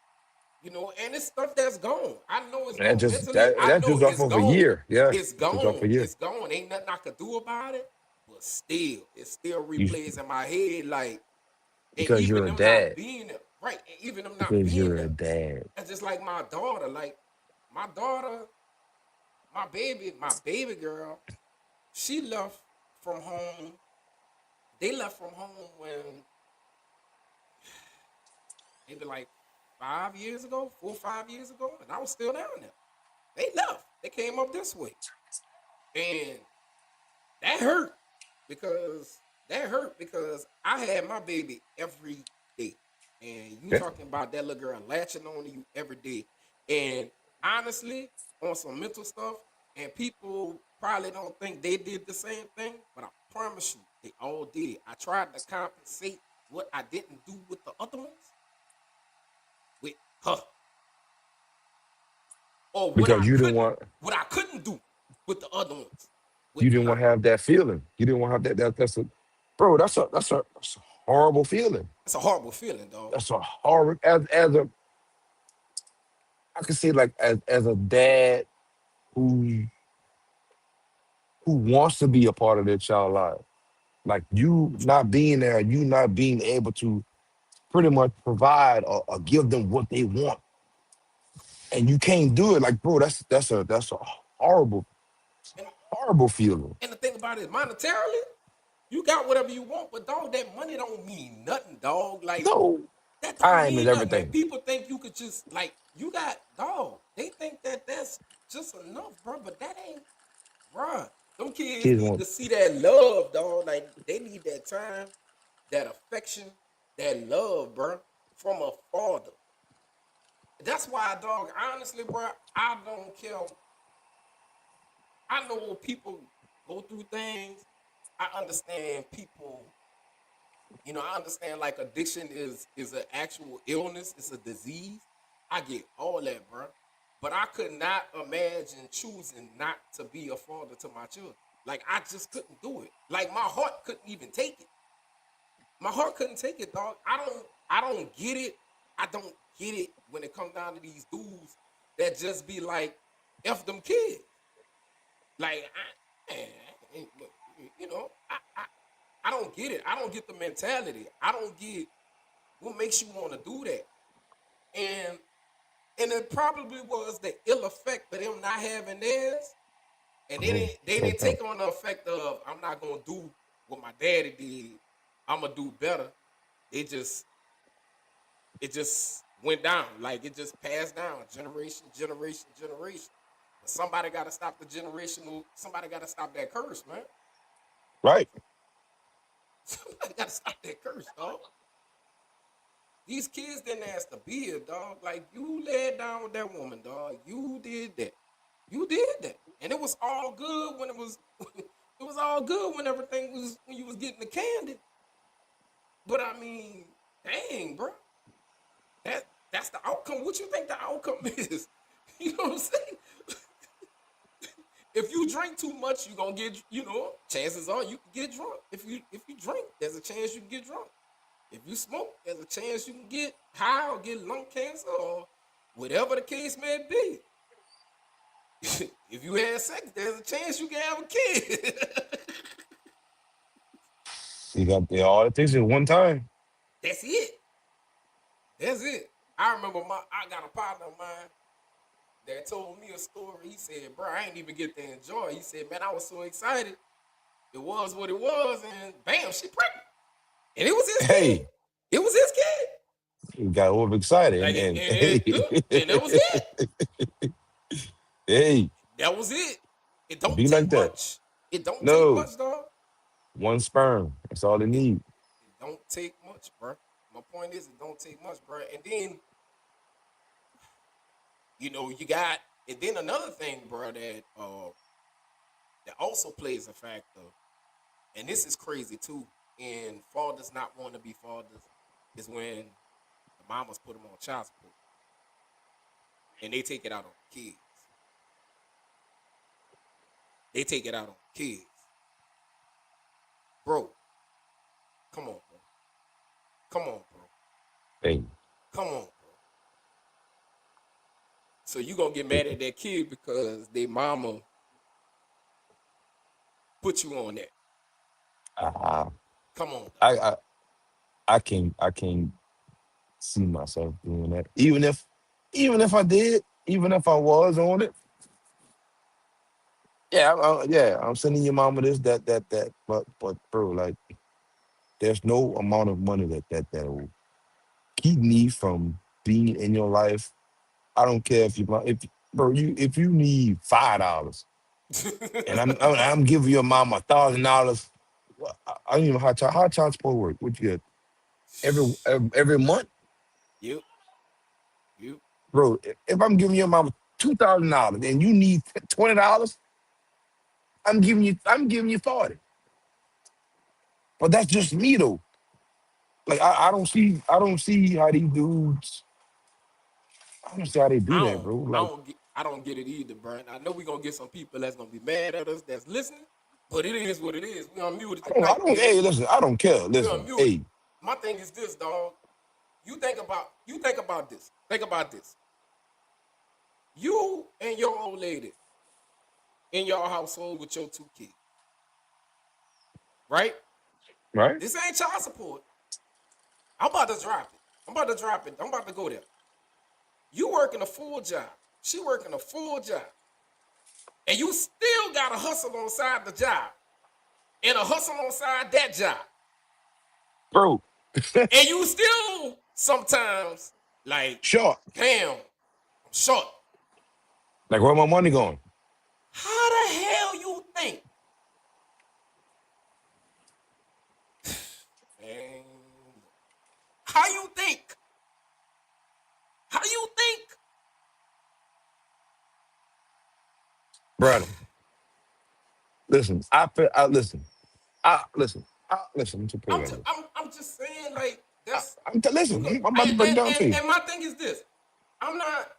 you know, and it's stuff that's gone. I know it's that gone. just Mentally, I that's know just off it's of a gone. year. Yeah, It's just off gone. a year. It's gone. Ain't nothing I could do about it. But still, it still You replays in my head, like, and because even you're a them not dad. being there, right? And even them not Because being you're a there. dad. That's just like my daughter, my baby girl, she left from home. They left from home when maybe like 5 years ago, 4 or 5 years ago, and I was still down there. They left. They came up this way, and that hurt because I had my baby every day, and you Yeah. talking about that little girl latching on to you every day, and honestly, on some mental stuff, and people probably don't think they did the same thing, but I promise you, they all did. I tried to compensate what I didn't do with the other ones with her, or Because what I couldn't do with the other ones with you didn't want her. to have that feeling. You didn't want to have that's a bro, that's a horrible feeling. It's a horrible feeling, dog. That's a horrible as a I can say like as a dad who who wants to be a part of their child life. Like you not being there, you not being able to pretty much provide or give them what they want, and you can't do it. Like, bro, that's a horrible, And horrible feeling. and the thing about it is monetarily, you got whatever you want, but dog, that money don't mean nothing, dog. Like No, that don't time is mean nothing, man. everything. People think you could just like you got dog. They think that that's just enough, bro. But that ain't, bro. Them kids Kids need want to see that love, dog. Like they need that time, that affection, that love, bro, from a father. That's why, dog. Honestly, bro, I don't care. I know when people go through things. I understand people. You know, I understand like addiction is an actual illness, it's a disease. I get all that, bro. But I could not imagine choosing not to be a father to my children. Like I just couldn't do it. Like my heart couldn't even take it. My heart couldn't take it, dog. I don't get it. I don't get it when it comes down to these dudes that just be like, F them kids. Like, you know, I don't get it. I don't get the mentality. I don't get what makes you want to do that. And and it probably was the ill effect of them not having theirs. And mhm, they no didn't time. take on the effect of I'm not gonna do what my daddy did. I'm gonna do better. It just it just went down. Like it just passed down generation, generation, generation. But somebody gotta stop the generational, somebody gotta stop that curse, man. Right. Somebody gotta stop that curse, dog. These kids didn't ask to be here, dog. Like you laid down with that woman, dog. You did that. You did that, and it was all good when it was. It was all good when everything was when you was getting the candy. But I mean, dang, bro, that's the outcome. What you think the outcome is? You know what I'm saying? If you drink too much, you gonna get. You know, chances are you can get drunk. If you drink, there's a chance you can get drunk. If you smoke, there's a chance you can get high or get lung cancer or whatever the case may be. If you had sex, there's a chance you can have a kid. You got all it takes is one time. That's it. That's it. I remember I got a partner of mine that told me a story. He said, bro, I ain't even get to enjoy it. He said, man, I was so excited. It was what it was, and bam, she pregnant. And it was his kid. Hey, It was his kid. you got overexcited Like and hey, and that was it. hey, That was it. It don't be take like that. much. It don't take No, much, dog. one sperm. That's all they It need. it don't take much, bro. My point is, it don't take much, bro. And then you got, and then another thing, bro, that also plays a factor, and this is crazy too. And fathers not wanting to be fathers is when the mamas put them on child support. and they take it out on the kids. They take it out on the kids. Bro, come on, bro. Come on, bro. Hey, Come on, bro. So you gonna get mad at that kid because they mama put you on that. uh, Come on, dog. I, I, I can't see myself doing that. Even if I did, even if I was on it, yeah, yeah, I'm sending your mama this, that. But, bro, like, there's no amount of money that will keep me from being in your life. I don't care if bro, if you need $5 and I'm giving your mom $1,000. I don't even know how child support work. What you get every month, you, you. bro? If I'm giving your mom $2,000 and you need $20, I'm giving you 40. But that's just me though. Like I don't see how these dudes. I don't see how they do that, bro. Like, I don't get it either, Brian. I know we gonna get some people that's gonna be mad at us that's listening, but it is what it is. We unmuted I don't. I tonight, don't. baby. Hey, listen. I don't care. We Listen. unmuted. Hey, My thing is this, dog. You think about this. Think about this. You and your old lady in your household with your 2 kids, right? right, This ain't child support. I'm about to drop it. I'm about to drop it. I'm about to go there. You working a full job. She working a full job. And you still got to hustle on side the job. And a hustle on side that job. bro. And you still sometimes like, Short. damn, I'm short. Like, where my money going? How the hell you think? Man, how you think? How you think? Brother, listen. Listen. Listen to put it like this. I'm just saying, like, that's you Listen. could I'm about to break it down to you. and my thing is this. I'm not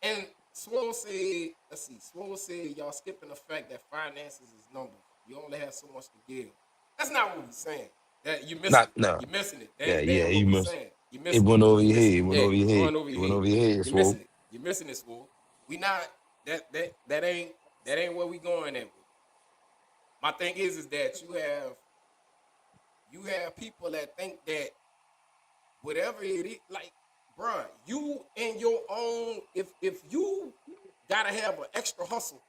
and Swole said, let's see, Swole said y'all skipping the fact that finances is numbers. You only have so much to give. That's not what we're saying. That you missing Not it. no. You're missing it. Yeah, That yeah. ain't what You we're missed. saying. You're It missing it. went over You're your head. missing It it. went Yeah, over your you're head. going over It your went head. over your head, You're Swole. missing it. You're missing it, Swole. We not that ain't where we going at with. My thing is that you have people that think that whatever it is, like, bruh, you in your own, if you gotta have an extra hustle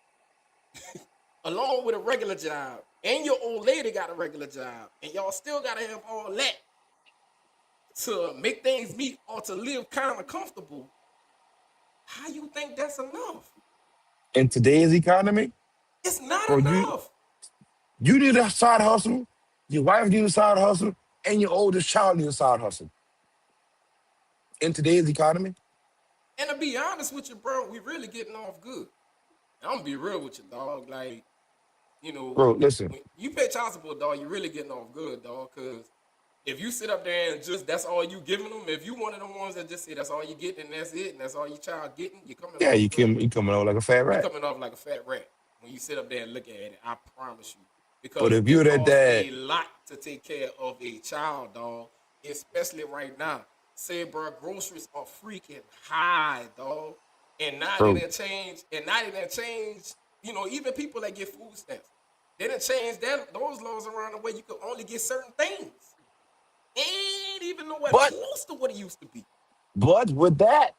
along with a regular job, and your old lady got a regular job, and y'all still gotta have all that to make things meet or to live kind of comfortable, how you think that's enough? In today's economy, It's not bro, you enough. you need a side hustle. Your wife needs a side hustle, and your oldest child needs a side hustle. In today's economy, And to be honest with you, bro, we really getting off good. And I'm gonna be real with you, dog. Like, bro. Listen, when you pay child support, dog, you're really getting off good, dog. Cause if you sit up there and just that's all you giving them, if you one of them ones that just say that's all you getting and that's it, and that's all your child getting, you're coming yeah, off you coming out like a fat you're rat. coming off like a fat rat when you sit up there and look at it. I promise you, But because if you're it that costs dad, a lot to take care of a child, dog. Especially right now. Say, bro, groceries are freaking high, dog. And now they bro. didn't change. And now they didn't change. Even people that get food stamps, they didn't change those laws around the way you could only get certain things. Ain't even nowhere But close to what it used to be. but with that,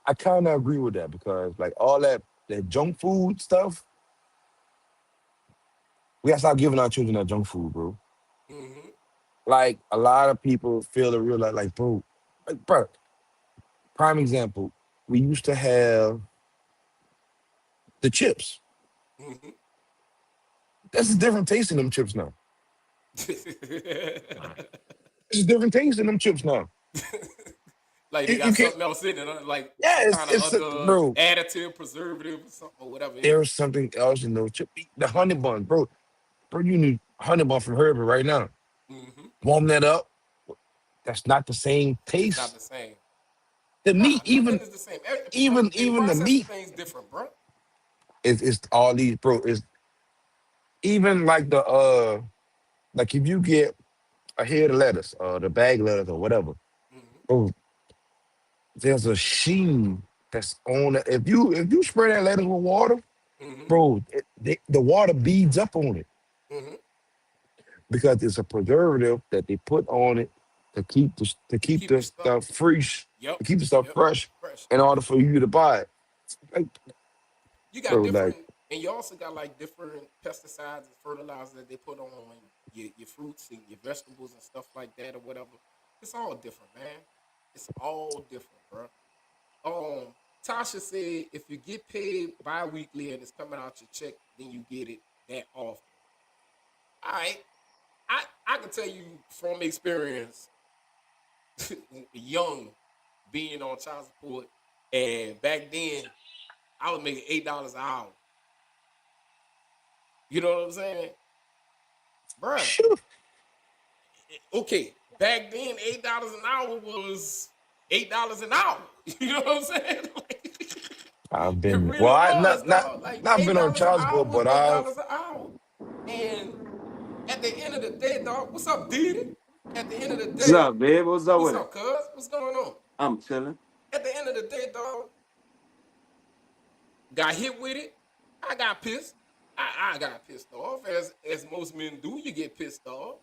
I kind of agree with that because like all that junk food stuff, we gotta stop giving our children that junk food, bro. Mm-hmm. Like a lot of people feel to realize, bro, prime example, we used to have the chips. Mm-hmm. That's a different taste in them chips now. It's a different taste in them chips now. Like they You got can't. something else in it, like Yeah, some kind of other bro. additive, preservative, or something, or whatever in it. There's something else in those chips. The honey bun, bro. Bro, you need honey bun from Herbert right now. Mm-hmm. Warm that up. That's not the same It's not taste. the same. The Nah, meat, nothing even is the same. And even the processing meat things different, bro. is all these, bro. Is even like the like if you get a head of lettuce or the bag lettuce or whatever, Mm-hmm. bro, there's a sheen that's on it. If you spray that lettuce with water, Mm-hmm. bro, the water beads up on it Mm-hmm. because it's a preservative that they put on it to To keep keep the the stuff. stuff fresh, Yep. to keep the stuff Yep. fresh Fresh. in order for you to buy it. Like, You got bro, like different, and you also got like different pesticides and fertilizers that they put on your fruits and your vegetables and stuff like that or whatever. It's all different, man. It's all different, bro. Tasha said if you get paid bi-weekly and it's coming out your check, then you get it that often. All right. I can tell you from experience, young, being on child support, and back then I was making $8 an hour. You know what I'm saying? Bruh, phew, okay, back then $8 an hour was $8 an hour. You know what I'm saying? I've It been really well, I was, not dog. Like not eight been on dollars an child hour support, was but eight I've dollars an hour. And at the end of the day, dog, what's up, Deedy? At the end of the What's day, up, babe? What's up what's with it? up, cuz? What's going on? I'm chilling. At the end of the day, dog, got hit with it. I got pissed. I got pissed off, as most men do. You get pissed off.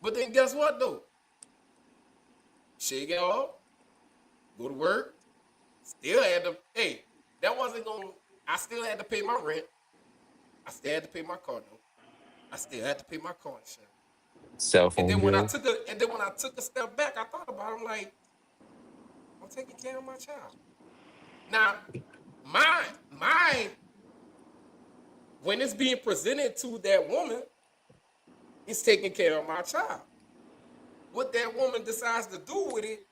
But then guess what though? Shake it off, go to work, still had to hey, that wasn't gonna I still had to pay my rent. I still had to pay my car note. I still had to pay my car insurance. cell And phone then when I bill. took a and then when I took a step back, I thought about it, I'm like, I'm taking care of my child. Now, my when it's being presented to that woman, it's taking care of my child. What that woman decides to do with it,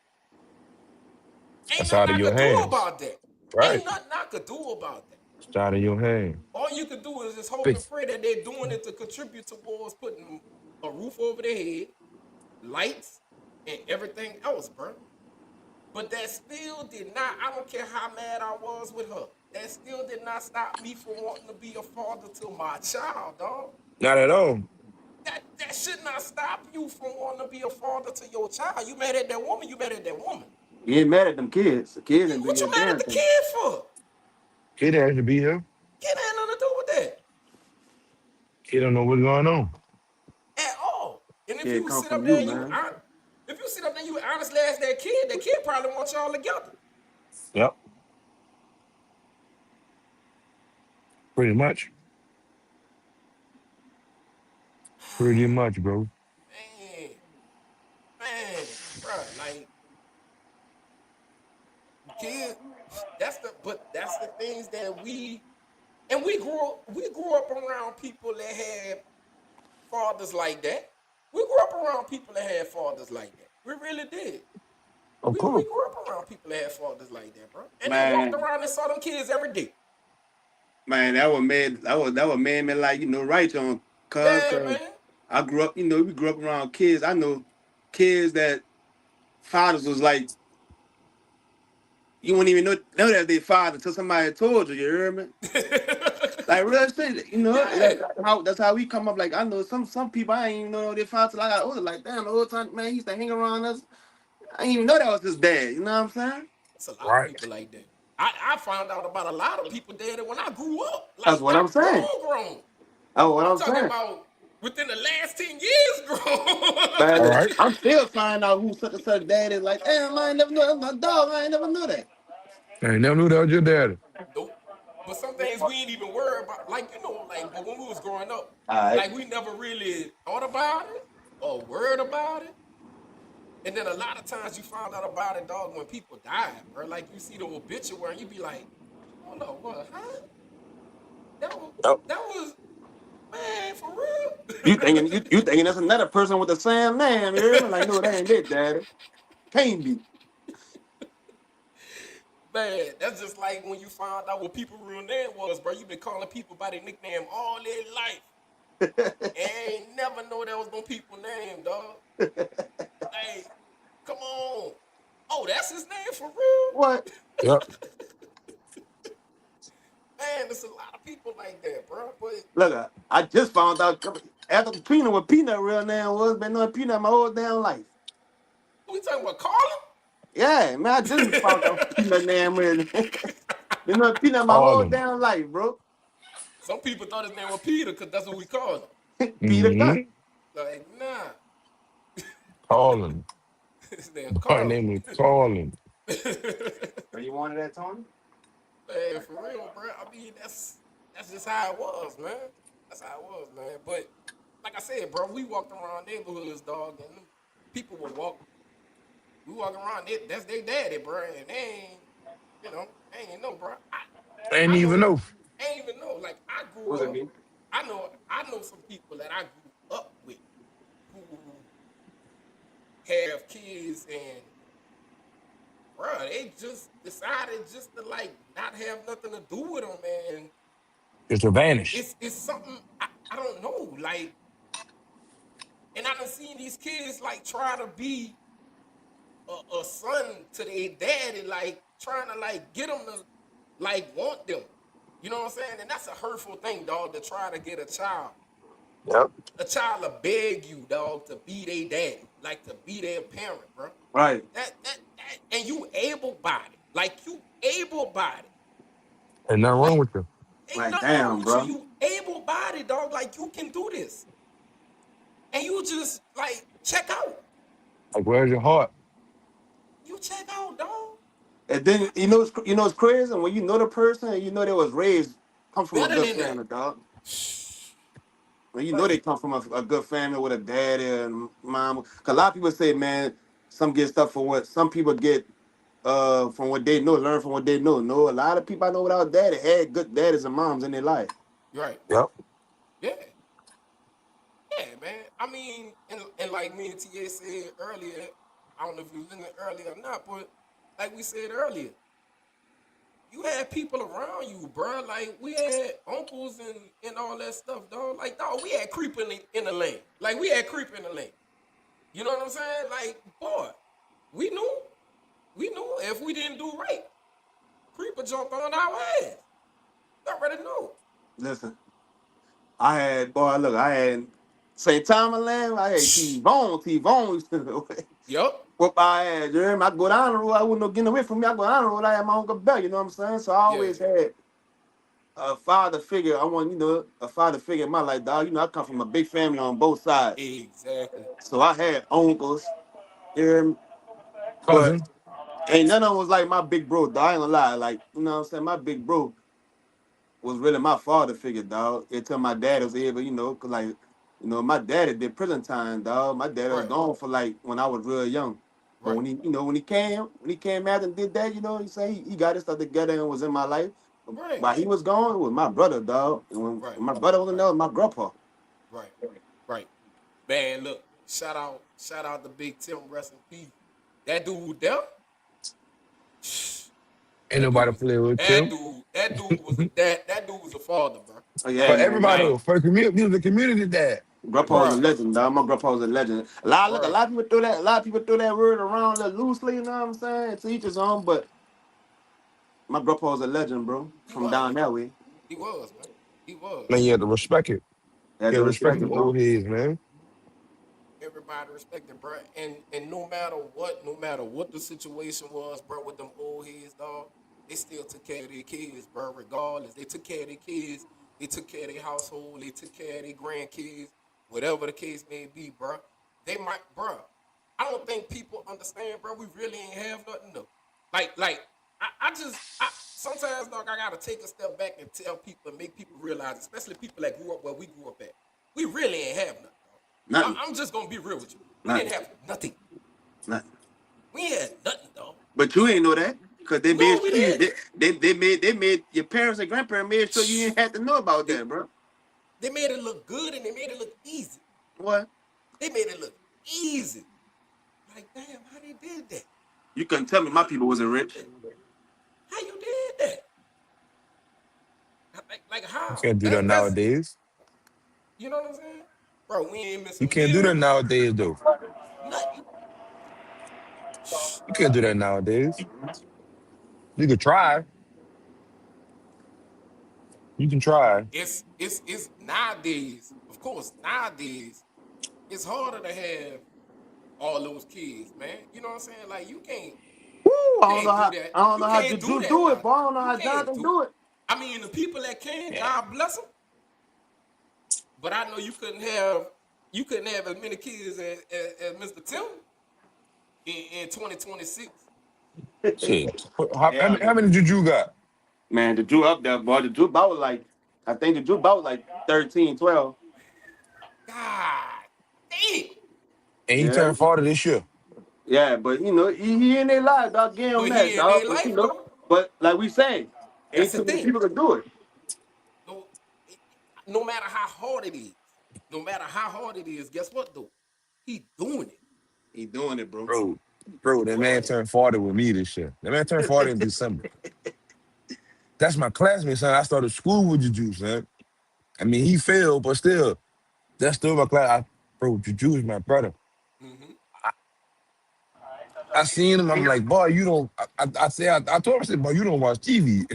ain't That's nothing out of I your could do hands, about that. right? Ain't nothing I could do about that. It's out of your hands. All you can do is just hope Big, and pray that they're doing it to contribute towards putting a roof over their head, lights, and everything else, bro. But that still did not, I don't care how mad I was with her. That still did not stop me from wanting to be a father to my child, dog. not at all. That should not stop you from wanting to be a father to your child. You mad at that woman, you mad at that woman. You ain't mad at them kids. The kids didn't do What your you mad at damn the thing. kid for? Kid has to be here. Kid ain't nothing to do with that Kid don't know what's going on. at all. And if Kid you come sit from up you, there and man. if you sit up there and you honestly ask that kid probably wants y'all together. Yep, pretty much, pretty much, bro. Man, man, bro, like kid, that's the things that we grew up around people that had fathers like that. We grew up around people that had fathers like that. We really did. Of We course, grew up around people that had fathers like that, bro. And they walked Man, around and saw them kids every day. man, that would made me like, right on Yeah, cause man. I grew up, we grew up around kids. I know kids that fathers was like, you wouldn't even know that they father until somebody told you, you hear me? Like real shit, Yeah. that's how we come up. Like I know some people I ain't even know their father till I got older. Like damn, the whole time man he used to hang around us. I didn't even know that was his dad. You know what I'm saying? It's a lot of right? people like that. I found out about a lot of people dead when I grew up. That's Like what I'm not saying. grown. That's what I'm I'm talking saying. about within the last 10 years All grown. Man, right. I'm still finding out who such and such dad is. Like damn, I ain't never know that's my dog. I ain't never knew that. I ain't never knew that was your daddy. Nope. But some things we ain't even worried about. Like, like, but when we was growing up, All right. like we never really thought about it or worried about it. And then a lot of times you find out about it, dog, when people die, bro. Like you see the obituary and you be like, hold up, what, huh? That was Yep. that was man, for real? You thinking you thinking that's another person with the same name? You hear me? Like no, that ain't it, daddy. Can't be. Man, that's just like when you found out what people real name was, bro. You been calling people by their nickname all their life. And ain't never know that was no people name, dog. Like, come on. Oh, that's his name for real? What? Yep. Man, there's a lot of people like that, bro. But Look, I just found out after Peanut what Peanut real name was. Been knowing Peanut my whole damn life. we talking about Carlin? Yeah, man, I just found out Peanut name is. Been knowing Peanut my whole Harlem. damn life, bro. Some people thought his name was Peter because that's what we called him. Peter Mm-hmm. Gunn. Like, nah, Harlem. his name My Carlin. name is Harlem. Are you wanted that, Tony? Man, for real, bro. I mean, that's just how it was, man. That's how it was, man. But like I said, bro, we walked around neighborhoods, dog, and people would walk. We walk around, that's their daddy, bro, and they ain't, they ain't know, bro. I ain't I even know, know. I ain't even know. Like I grew What's it up, mean? I know some people that I grew up with who have kids and bro, they just decided just to like not have nothing to do with them, man. It's a vanish. It's something I don't know, like, and I done seen these kids like try to be a son to their daddy, like trying to like get them to like want them. You know what I'm saying? And that's a hurtful thing, dog. To try to get Yep. a child to beg you, dog, to be their daddy, like to be their parent, bro. Right. And you able bodied, like you able bodied, Ain't nothing wrong like with them. ain't Like, nothing wrong damn, with you. bro. You able bodied, dog. Like you can do this, and you just like check out. Like, where's your heart? You check out, dog. And then it's crazy when you know the person and you know they was raised come from a Better good than that, family, dog. When you know right? they come from a good family with a daddy and mom. Cause a lot of people say, man, some get stuff from what some people get from what they know, learn from what they know. No, a lot of people I know without daddy had good daddies and moms in their life. Right. Yep. Yeah. Yeah, man. I mean, and like me and TA said earlier, I don't know if you listened earlier or not, but like we said earlier, you had people around you, bro. Like we had uncles and all that stuff, dog. Like, dog, we had creep in the lane. Like we had creep in the lane. You know what I'm saying? Like, boy, we knew if we didn't do right, creeper jump on our ass. You already know. Listen, I had St. Thomas Land, I had T-Bone used to Yup. whoop our ass. You hear me? I go down the road, I wouldn't no getting away from me. I go down the road, I had my Uncle Bell, you know what I'm saying? So I Yeah. always had a father figure. I want, a father figure in my life, dog. I come from a big family on both sides. Exactly. So I had uncles, you hear me? But Cousin. ain't none of them was like my big bro, dog. I ain't gonna lie. Like, you know what I'm saying? My big bro was really my father figure, dog. Until my dad was able, cause like, my daddy did prison time, dog. My dad was Right. gone for like when I was real young. But Right. when he came out and did that, he said he got his stuff together and was in my life. Right. While he was gone, it was my brother, dog. And Right. when my brother wasn't Right. there, it was my grandpa. Right. Right. Man, look, shout out to Big Tim, rest in peace. That dude there, Ain't nobody play with Tim. that dude was a dad, that dude was a father, bro. Oh yeah, For Like, man. everybody, like, though. For the community, he was a community dad. Grandpa was a bruh, legend, dog. My grandpa was a legend. A bruh, lot of people throw that. A lot of people throw that word around loosely. You know what I'm saying? To each his own. But my grandpa was a legend, bro. he From was, down that way. he was, man, he was. Man, you have to respect it. Had You to have to respect respect them it, bro. old heads, man. Everybody respected, bro. And no matter what the situation was, bro, with them old heads, dog, they still took care of their kids, bro. Regardless, they took care of their kids. They took care of their household. They took care of their grandkids, whatever the case may be, bro. They might, bro. I don't think people understand, bro. We really ain't have nothing though. I sometimes, dog, I gotta take a step back and tell people and make people realize, especially people that grew up where we grew up at. We really ain't have nothing, dog. Nothing. I'm just gonna be real with you. We didn't Nothing. have nothing. Nothing. We had nothing, dog. But you ain't know that. Cause they No, made we sure you didn't. they made your parents and grandparents made sure you didn't have to know about They that, bro. they made it look good and they made it look easy. What? They made it look easy. Like, damn, how they did that? You couldn't tell me my How people wasn't rich. how you did that? Like You how? can't do that That's nowadays. you know what I'm saying, bro. We ain't You missing can't do that meals, nowadays, though. nothing. You can't do that nowadays. You could try. You can try. It's nowadays, of course, nowadays, it's harder to have all those kids, man. You know what I'm saying? Like Woo, you can't do that. I don't You know how can't do Juju that do it, now. boy. I don't know You how can't Jonathan do. do it. I mean, the people that can, Yeah. God bless them. But I know you couldn't have as many kids as Mr. Tim in 2026. Shit. Hell How no. many did you got? Man, the Drew up there, boy. The Drew about like, I think the Drew about like 13, 12. God damn. And he Yeah. turned 40 this year. Yeah, but you know, he in their lives, dog. Give him But that, he in dog. their But you life know, though. but like we say, That's ain't the too many thing. people can do it. No, no matter how hard it is, no matter how hard it is, guess what though? He doing it. He doing it, bro. Bro, He that man doing it. turned 40 with me this year. That man turned 40 in December. That's my classmate, son. I started school with Juju, son. I mean, he failed, but still, that's still my class. Bro, Juju is my brother. Hmm. I seen him. I'm like, boy, you don't. I told him, I said, boy, you don't watch TV.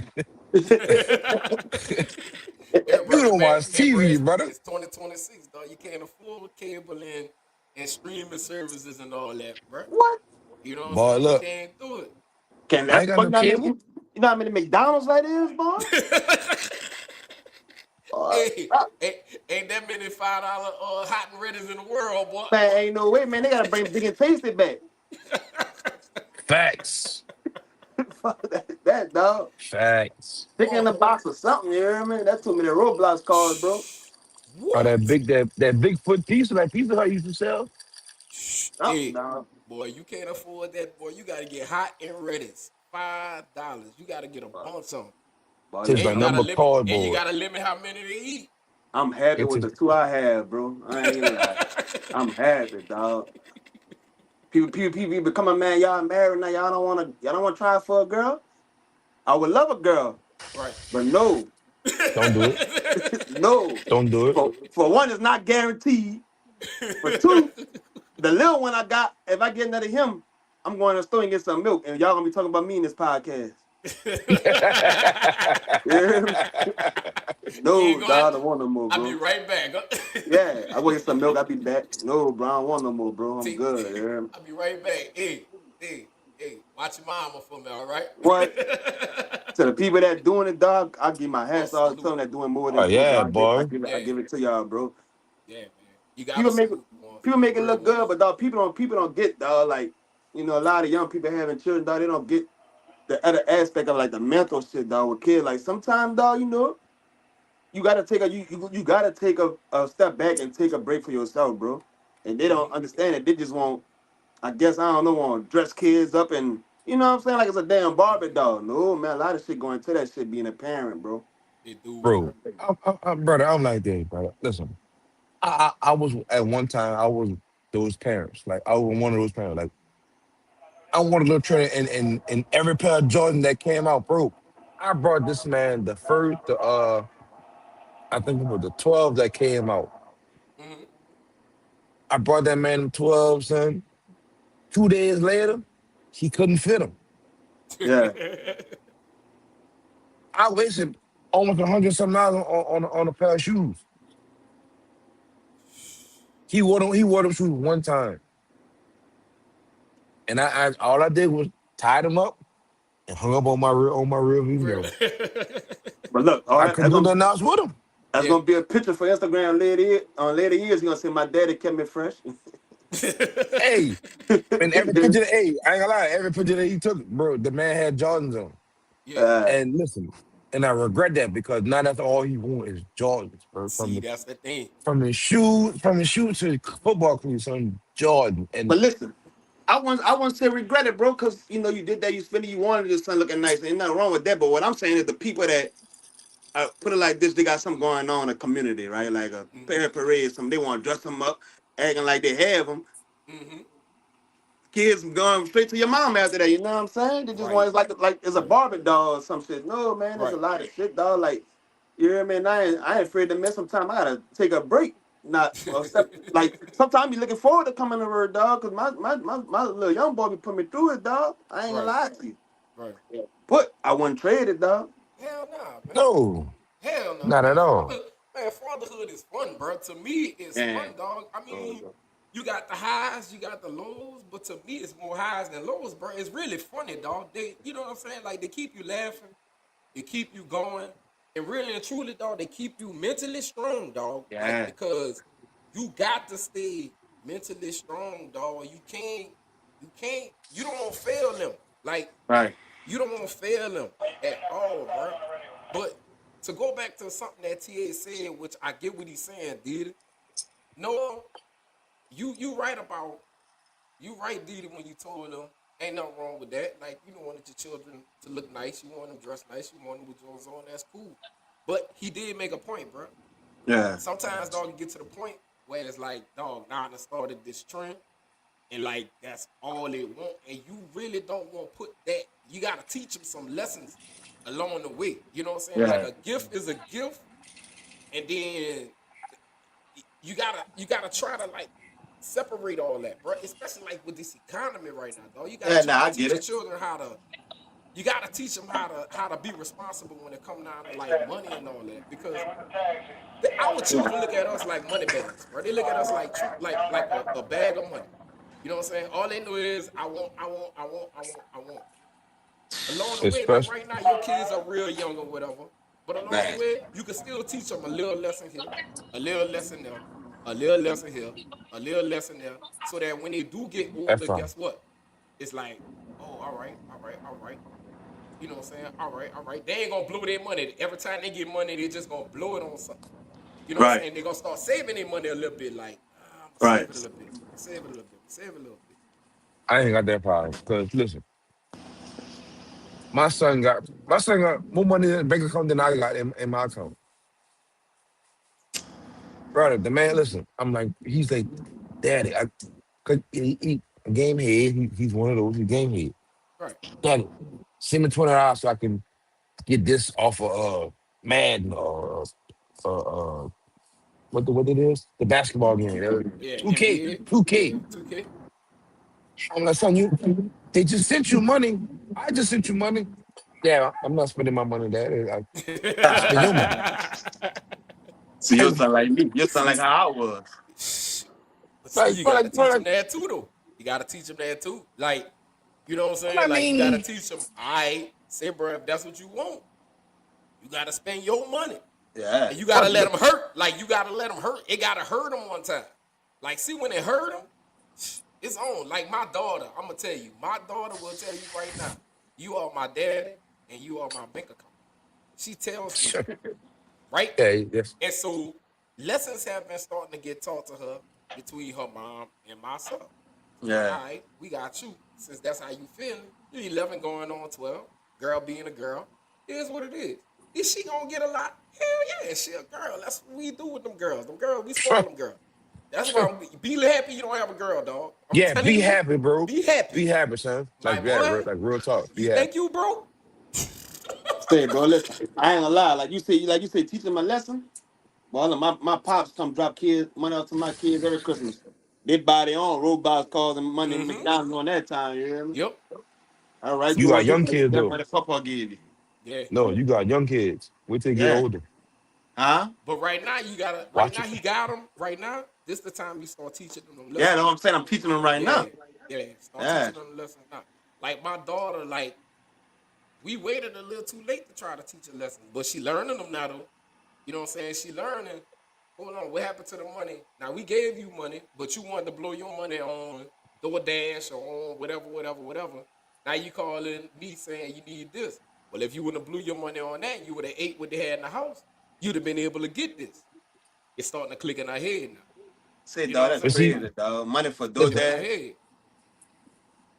Yeah, You brother, don't man, watch man, bro, TV, brother. it's 2026, dog. You can't afford cable and streaming services and all that, bro. What? You know what I'm Boy, saying? You look, can't do it. Can I that's ain't got but no cable. you know how many McDonald's that is, boy? Hey, Stop. ain't that many $5 hot and readies in the world, boy. Man, ain't no way, man. They gotta bring Big and Tasty back. Facts. Fuck that, dog. Facts. Chicken in the box or something, you hear me? That's too many Roblox cards, bro. Or What? that Bigfoot pizza, that pizza Hut used to sell. Something, Hey, dog. boy, you can't afford that, boy. You gotta get hot and readies. $5. You gotta get a bunch of them. Boy, Tastes And listen, like you I'm, gotta number limit and you cardboard. gotta limit how many they eat. I'm happy It with tastes the two I have, bro. I ain't lie. I'm happy, dog. People becoming man. Y'all married now. Y'all don't wanna try for a girl. I would love a girl, Right. but no, don't do it. no. Don't do it. For one, it's not guaranteed. For two, the little one I got, if I get another him, I'm going to the store and get some milk, and y'all gonna be talking about me in this podcast. Yeah. You ain't No, gonna dog, I don't want no more, I'll be bro. right back. Yeah, I go get some milk. I'll be back. No, bro, I don't want no more, bro. I'm See, good. Yeah. I'll be right back. Hey, watch your mama for me, all right? What? To the people that doing it, dog, I give my Oh, hats off to salute. them that doing more Oh than me, yeah, dog. boy. I Yeah, give it to y'all, bro. yeah, man. You gotta People make it, salute the ones, people man. make The it real look good, ones. but dog, people don't get, dog. Like, you know, a lot of young people having children, dog. They don't get the other aspect of like the mental shit, dog. With kids, like sometimes, dog, you know, you gotta take you gotta take a step back and take a break for yourself, bro. And they don't Hmm. understand it. They just want, I guess, I don't know, want to dress kids up and you know what I'm saying, like it's a damn Barbie doll. No, man, a lot of shit going to that shit being a parent, bro. They do, bro. Bro. Brother, I'm like this, brother. Listen, I was at one time. I was those parents. Like I was one of those parents. Like I wanted a little trainer, and every pair of Jordan that came out, bro. I brought this man the I think it was the 12 that came out. Hmm. I brought that man the 12, son. 2 days later, he couldn't fit them. Yeah, I wasted almost 100 some dollars on a pair of shoes. He wore them shoes one time, and I all I did was tie them up and hung up on my rear view Real. mirror. but look, all I that couldn't do nothing else with them. that's Yeah. gonna be a picture for Instagram later years. You gonna say my daddy kept me fresh. Hey, and every picture, hey, I ain't gonna lie, every picture that he took, bro, the man had Jordans on. Yeah. uh, And listen, and I regret that because now that's all he wants is Jordans, bro. See, that's the thing. From his shoes to his football cleats, son, Jordan. And but listen, I want to regret it, bro, because you know you did that. You spent it. You wanted your son looking nice. Ain't nothing wrong with that. But what I'm saying is the people that put it like this, they got something going on in the community, right? Like a Hmm. parade, something they want to dress them up, acting like they have them. Hmm. Kids going straight to your mom after that. You know what I'm saying? They just want Right. it's like it's a Right. Barbie doll or some shit. No, man, there's a Right. lot of shit, dog. Like you hear me? And I ain't afraid to miss some time. I gotta take a break. not like sometimes be looking forward to coming to work, dog. Cause my little young boy be putting me through it, dog. I ain't gonna Right, lie to you. right. But I wouldn't trade it, dog. Hell nah, man. No, Hell no, not at man. all. Fatherhood is fun, bro. To me, it's Man. fun, dog. I Oh, mean, you got the highs, you got the lows, but to me, it's more highs than lows, bro. It's really funny, dog. You know what I'm saying? Like they keep you laughing, they keep you going, and really and truly, dog, they keep you mentally strong, dog. Like yeah. because you got to stay mentally strong, dog. You don't want to fail them. Like Right. you don't want to fail them at all, bro. But to go back to something that TA said, which I get what he's saying, did no, you right about you right, Deedy, when you told them ain't nothing wrong with that. Like you don't want your children to look nice, you want them dressed nice, you want them with Jones on. That's cool. But he did make a point, bro. Yeah. Sometimes, dog, you get to the point where it's like, dog, now I started this trend, and like that's all they want, and you really don't want to put that. You got to teach them some lessons along the way. You know what I'm saying? Like Yeah. a gift is a gift, and then you gotta try to like separate all that, bro. Especially like with this economy right now, dog. You gotta Yeah, try nah, to I teach get your it. children how to. You gotta teach them how to be responsible when it comes down to like money and all that, because our children look at us like money bags, bro. They look at us like like a bag of money. You know what I'm saying? All they know is I want, I want, I want, I want, I want. Along the way, like Especially, right now, your kids are real young or whatever. But along the Man. way, you can still teach them a little lesson here, a little lesson there, a little lesson here, a little lesson there, so that when they do get that's older, fine. guess what? It's like, oh, all right, all right, all right. You know what I'm saying? All right, all right. They ain't gonna blow their money. Every time they get money, they just gonna blow it on something. You know what I'm Right. saying? They're gonna start saving their money a little bit. Like, I'm gonna Right. save it a little bit. I'm gonna save it a little bit. Save it a little bit. I ain't got that problem. Cause listen, my son got more money in the bank account than I got in my account. Brother, the man, listen, I'm like, he's like, Daddy, cause he game head. He's one of those. He game head. Right. Daddy, send me $20 so I can get this off of Madden or what it is? The basketball game. Yeah. 2K, NBA. 2K. Yeah. 2K. I'm like, son, they just sent you money. I just sent you money. Yeah, I'm not spending my money there. I spend your money. So you Like, sound like me. You sound like See, how I was. but see, like, you but gotta like, but teach them like, that too, though. You gotta teach them that too. Like, you know what I'm but I saying? Like, you gotta mean, teach them. I say, bro, if that's what you want, you gotta spend your money. Yeah. And you gotta but, let but them hurt. Like you gotta let them hurt. It gotta hurt them one time. Like see when it hurt them, it's on. Like my daughter, I'm gonna tell you, my daughter will tell you right now, you are my daddy and you are my bank account. She tells me that, right? yeah, yes. And so lessons have been starting to get taught to her between her mom and myself. Like, Yeah. all right, we got you. Since that's how you feeling, you 11 going on 12. Girl being a girl, here's what it is. Is she gonna get a lot? Hell yeah, she a girl. That's what we do with them girls. Them girls, we spoil them girls. That's why be happy you don't have a girl, dog. I'm Yeah, telling be you, happy, bro. be happy. Be happy, son. Like Like that, boy, like real talk. Be you happy. think you broke? Say, bro, listen. I ain't gonna lie. Like you say, teach them a lesson. Well, my pops come drop kids money out to my kids every Christmas. They buy their own robots, cars, and money in Mm-hmm. McDonald's on that time. You hear me? Yep. All right, You you got want this young kids that though. money Papa gave you? Yeah. No, you got young kids. Wait till they get Yeah. older. Huh? But right now you gotta. Right Watch now it. he got them. Right now, this the time you start teaching them Yeah, lessons. that's what I'm saying. I'm teaching them right Yeah, now. yeah. Start Yeah. teaching them the lessons now. Like my daughter, like we waited a little too late to try to teach her lessons, but she learning them now though. You know what I'm saying? She learning. Hold on, what happened to the money? Now we gave you money, but you wanted to blow your money on DoorDash or on whatever, whatever, whatever. Now you calling me saying you need this. Well, if you wouldn't have blew your money on that, you would have ate what they had in the house. You'd have been able to get this. It's starting to click in our head now. Say, You know dog, what I'm that's But saying? see, crazy, dog. Money for Clicking listen, in our DoorDash. head.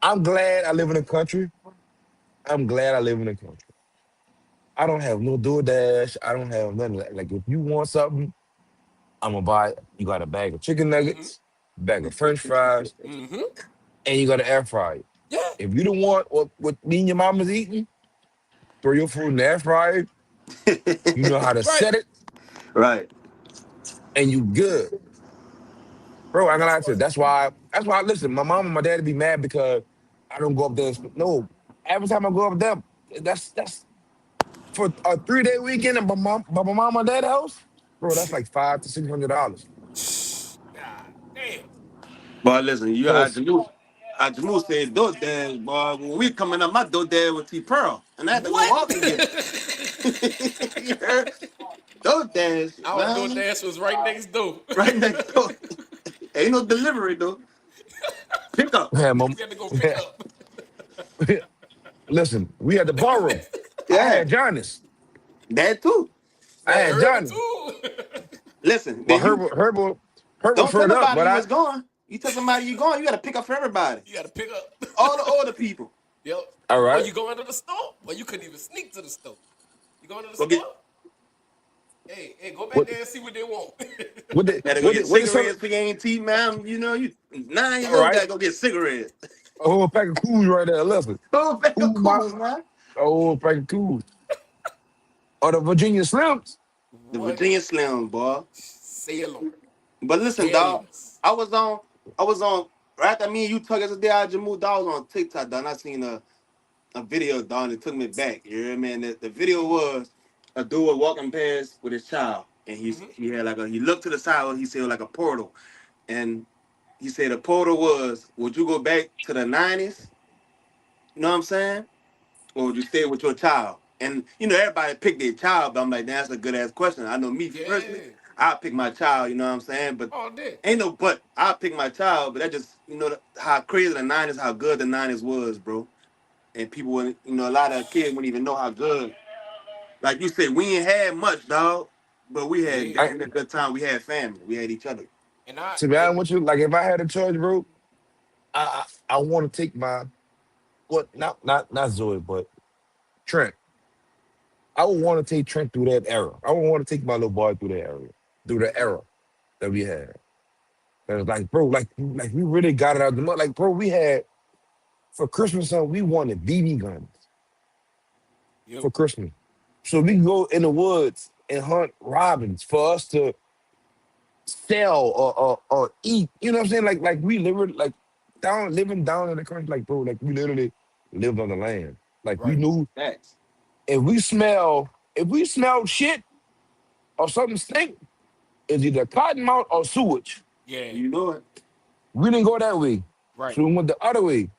I'm glad I live in the country. I'm glad I live in the country. I don't have no DoorDash. I don't have nothing. Like if you want something, I'm gonna buy it. You got a bag of chicken Mm-hmm. nuggets, bag of French fries, Mm-hmm. and you got an air fryer. Yeah. If you don't want what me and your mama's eating, throw your food in the air fryer. You know how to Right. set it, Right. and you good. Bro, I gotta That's lie to you. what. That's why listen, my mom and my dad be mad because I don't go up there. No. Every time I go up there, that's for a 3-day weekend at my mom and dad house, bro, that's like $500 to $600. God damn. But listen, you Cause Jamu said those days, boy. When we coming up, my dope dad with T Pearl, and I had to go What? walk and get it. You heard? Those days, Our man, DoorDash was right next door. right next door. Ain't no delivery though. Pick up. we had We had to go pick up. listen, we had to borrow. I Yeah, had Johnny's. that too. I Yeah, had Herbert Johnny. too. Listen, Well, then you Herbert don't tell furred up, nobody but you I was going. You tell somebody you going, you got to pick up for everybody. You got to pick up. All the older people. Yep. all Or right. you go into the store. Or you couldn't even sneak to the store. You go into the Go get store. Hey, go back What there and see what they want. what did Gotta go what get did what did some cigarettes for your auntie, man. You know, you 9 years all old, right? gotta go get cigarettes. A whole pack of cools right there. Listen. Oh, back of Cool my cool, man. a whole pack of cools. Or the Virginia Slims. The What? Virginia Slim, boy. Salem. But listen, dog, Hellions. I was on, I was on, right after me and you talk yesterday, I just moved, I was on TikTok, dog, and I seen a video, dog, and it took me back. You know what I mean? The video was a dude walking past with his child, and Mm-hmm. he had like he looked to the side, he said like a portal, and he said the portal was, would you go back to the 90s? You know what I'm saying? Or would you stay with your child? And you know, everybody pick their child, but I'm like, that's a good ass question. I know me personally, Yeah. I pick my child, you know what I'm saying? But All day. ain't no but. I pick my child, but that just how crazy the 90s, how good the 90s was, bro. And people wouldn't, a lot of kids wouldn't even know how good. Like you said, we ain't had much, dog, but we had Yeah. I damn near good time. We had family. We had each other. And I to be and honest with you, like if I had a choice, bro, I want to take my what not Zoe, but Trent. I would want to take Trent through that era. I would want to take my little boy through that area, through the mm-hmm. era that we had. And it's like, bro, like we really got it out the mud. Like, bro, we had for Christmas, son, we wanted BB guns Yep. for Christmas. So we can go in the woods and hunt robins for us to sell or eat. You know what I'm saying? Like we literally like living down in the country, like bro, like we literally lived on the land. Like we Right. knew Facts. if we smell shit or something stink, it's either cottonmouth or sewage. Yeah. You know it. We didn't go that way. Right. So we went the other way.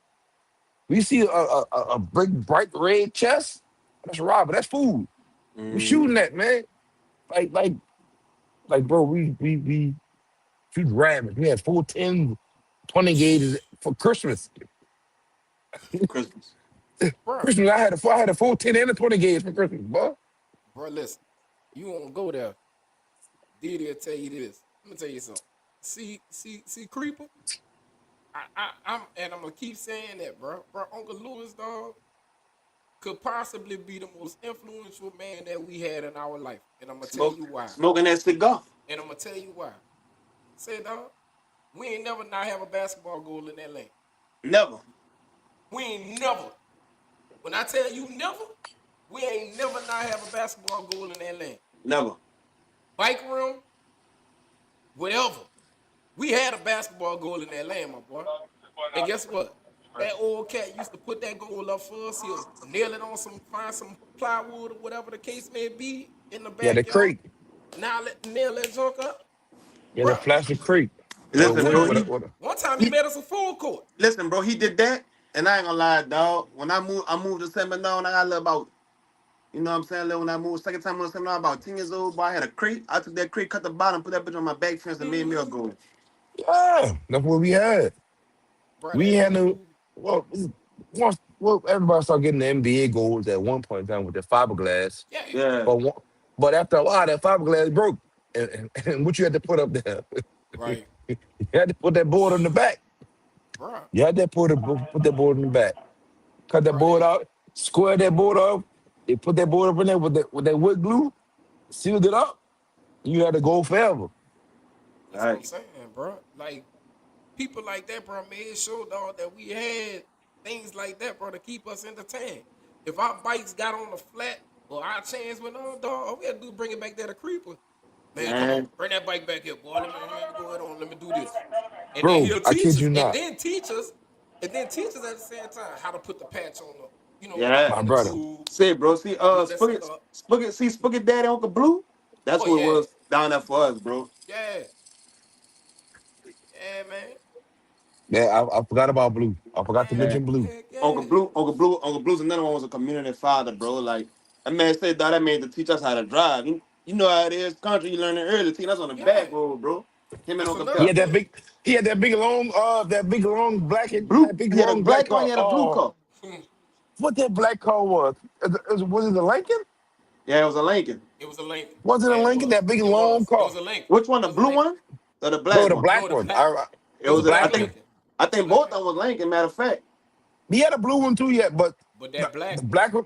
We see a big bright red chest. That's a robber. That's food. We Mm, shooting that, man. Like like like bro, we shoot rabbits. We had 410, 20 gauges for Christmas. for Christmas. Bruh. Christmas, I had a 410 and a 20 gauge for Christmas, boy. Bruh, listen. You won't go there. Deedy will tell you this. Let me tell you something. See, Creeper. I'm gonna keep saying that, bro. Bro, Uncle Lewis, dog, could possibly be the most influential man that we had in our life, and I'm gonna tell you why. Smoking that cigar. And I'm gonna tell you why. Say, dog, we ain't never not have a basketball goal in that lane. Never. We ain't never. When I tell you never, we ain't never not have a basketball goal in that lane. Never. Bike room, whatever. We had a basketball goal in that lane, my boy. And guess what? That old cat used to put that goal up for us. He'll nail it on find some plywood or whatever the case may be in the Yeah, the backyard. crate. Now let nail that junk up. Yeah, the Bruh, plastic crate. Or Listen, bro. one time he He made us a full court. listen, bro. He did that, and I ain't gonna lie, dog. When I moved to Seminole, and I got a little about, what I'm saying, little when I moved second time I was Seminole, about 10 years old, boy, I had a crate. I took that crate, cut the bottom, put that bitch on my back fence, and made me a Mm-hmm. goal. yeah, that's what we had. Bruh, We that had no dude. well, everybody started getting the NBA goals at one point in time with the fiberglass. Yeah, Yeah. But but after a while, that fiberglass broke, and what you had to put up there, right. you had to put that board on the back. Bruh. You had to put that board on the back, cut that Bruh, board out, square that board off. They put that board up in there with that wood glue, sealed it up. You had to go forever. that's All what I'm right. saying, bro. Like people like that, bro, made sure, dog, that we had things like that, bro, to keep us entertained. If our bikes got on the flat or our chains went on, dog, all we had to do is bring it back there to Creeper. Man, come on, Man, bring that bike back here, boy. Let me go ahead on. Let me do this. And then Bro, he'll I teach kid us, you and not. then teach us, and then teach us at the same time how to put the patch on the, yeah. on My the brother. tube, Say, bro. See, glue that sucker up. Spooky Daddy, Uncle Blue. That's Oh what it yeah, was down there for us, bro. yeah, yeah, man. Yeah, I forgot about Blue. I forgot to Man, Yeah. mention Blue. heck yeah. Uncle Blue's another one was a community father, bro. Like that man said, dog, that man to teach us how to drive. You know how it is, country. You learn it early. Teach us on the Yeah. back road, bro. Him and That's Uncle He another had Pep. that thing. big. He had Blue. that big He had a long black black car. car. He had a blue car. Hmm. What that black car was? Was it a Lincoln? Yeah, it was a Lincoln. It was a Lincoln. Was it a Yeah, it Lincoln? was. That big It long was. It car. was a Lincoln. Which one, It the was a blue Lincoln. one or the No, black the one? black No, the one. black. It It was The a was. black black one. Lincoln. I It was a think black both of them Lincoln. was Lincoln. Matter of fact, He had a blue one too yet, but But the, that black the one. black one,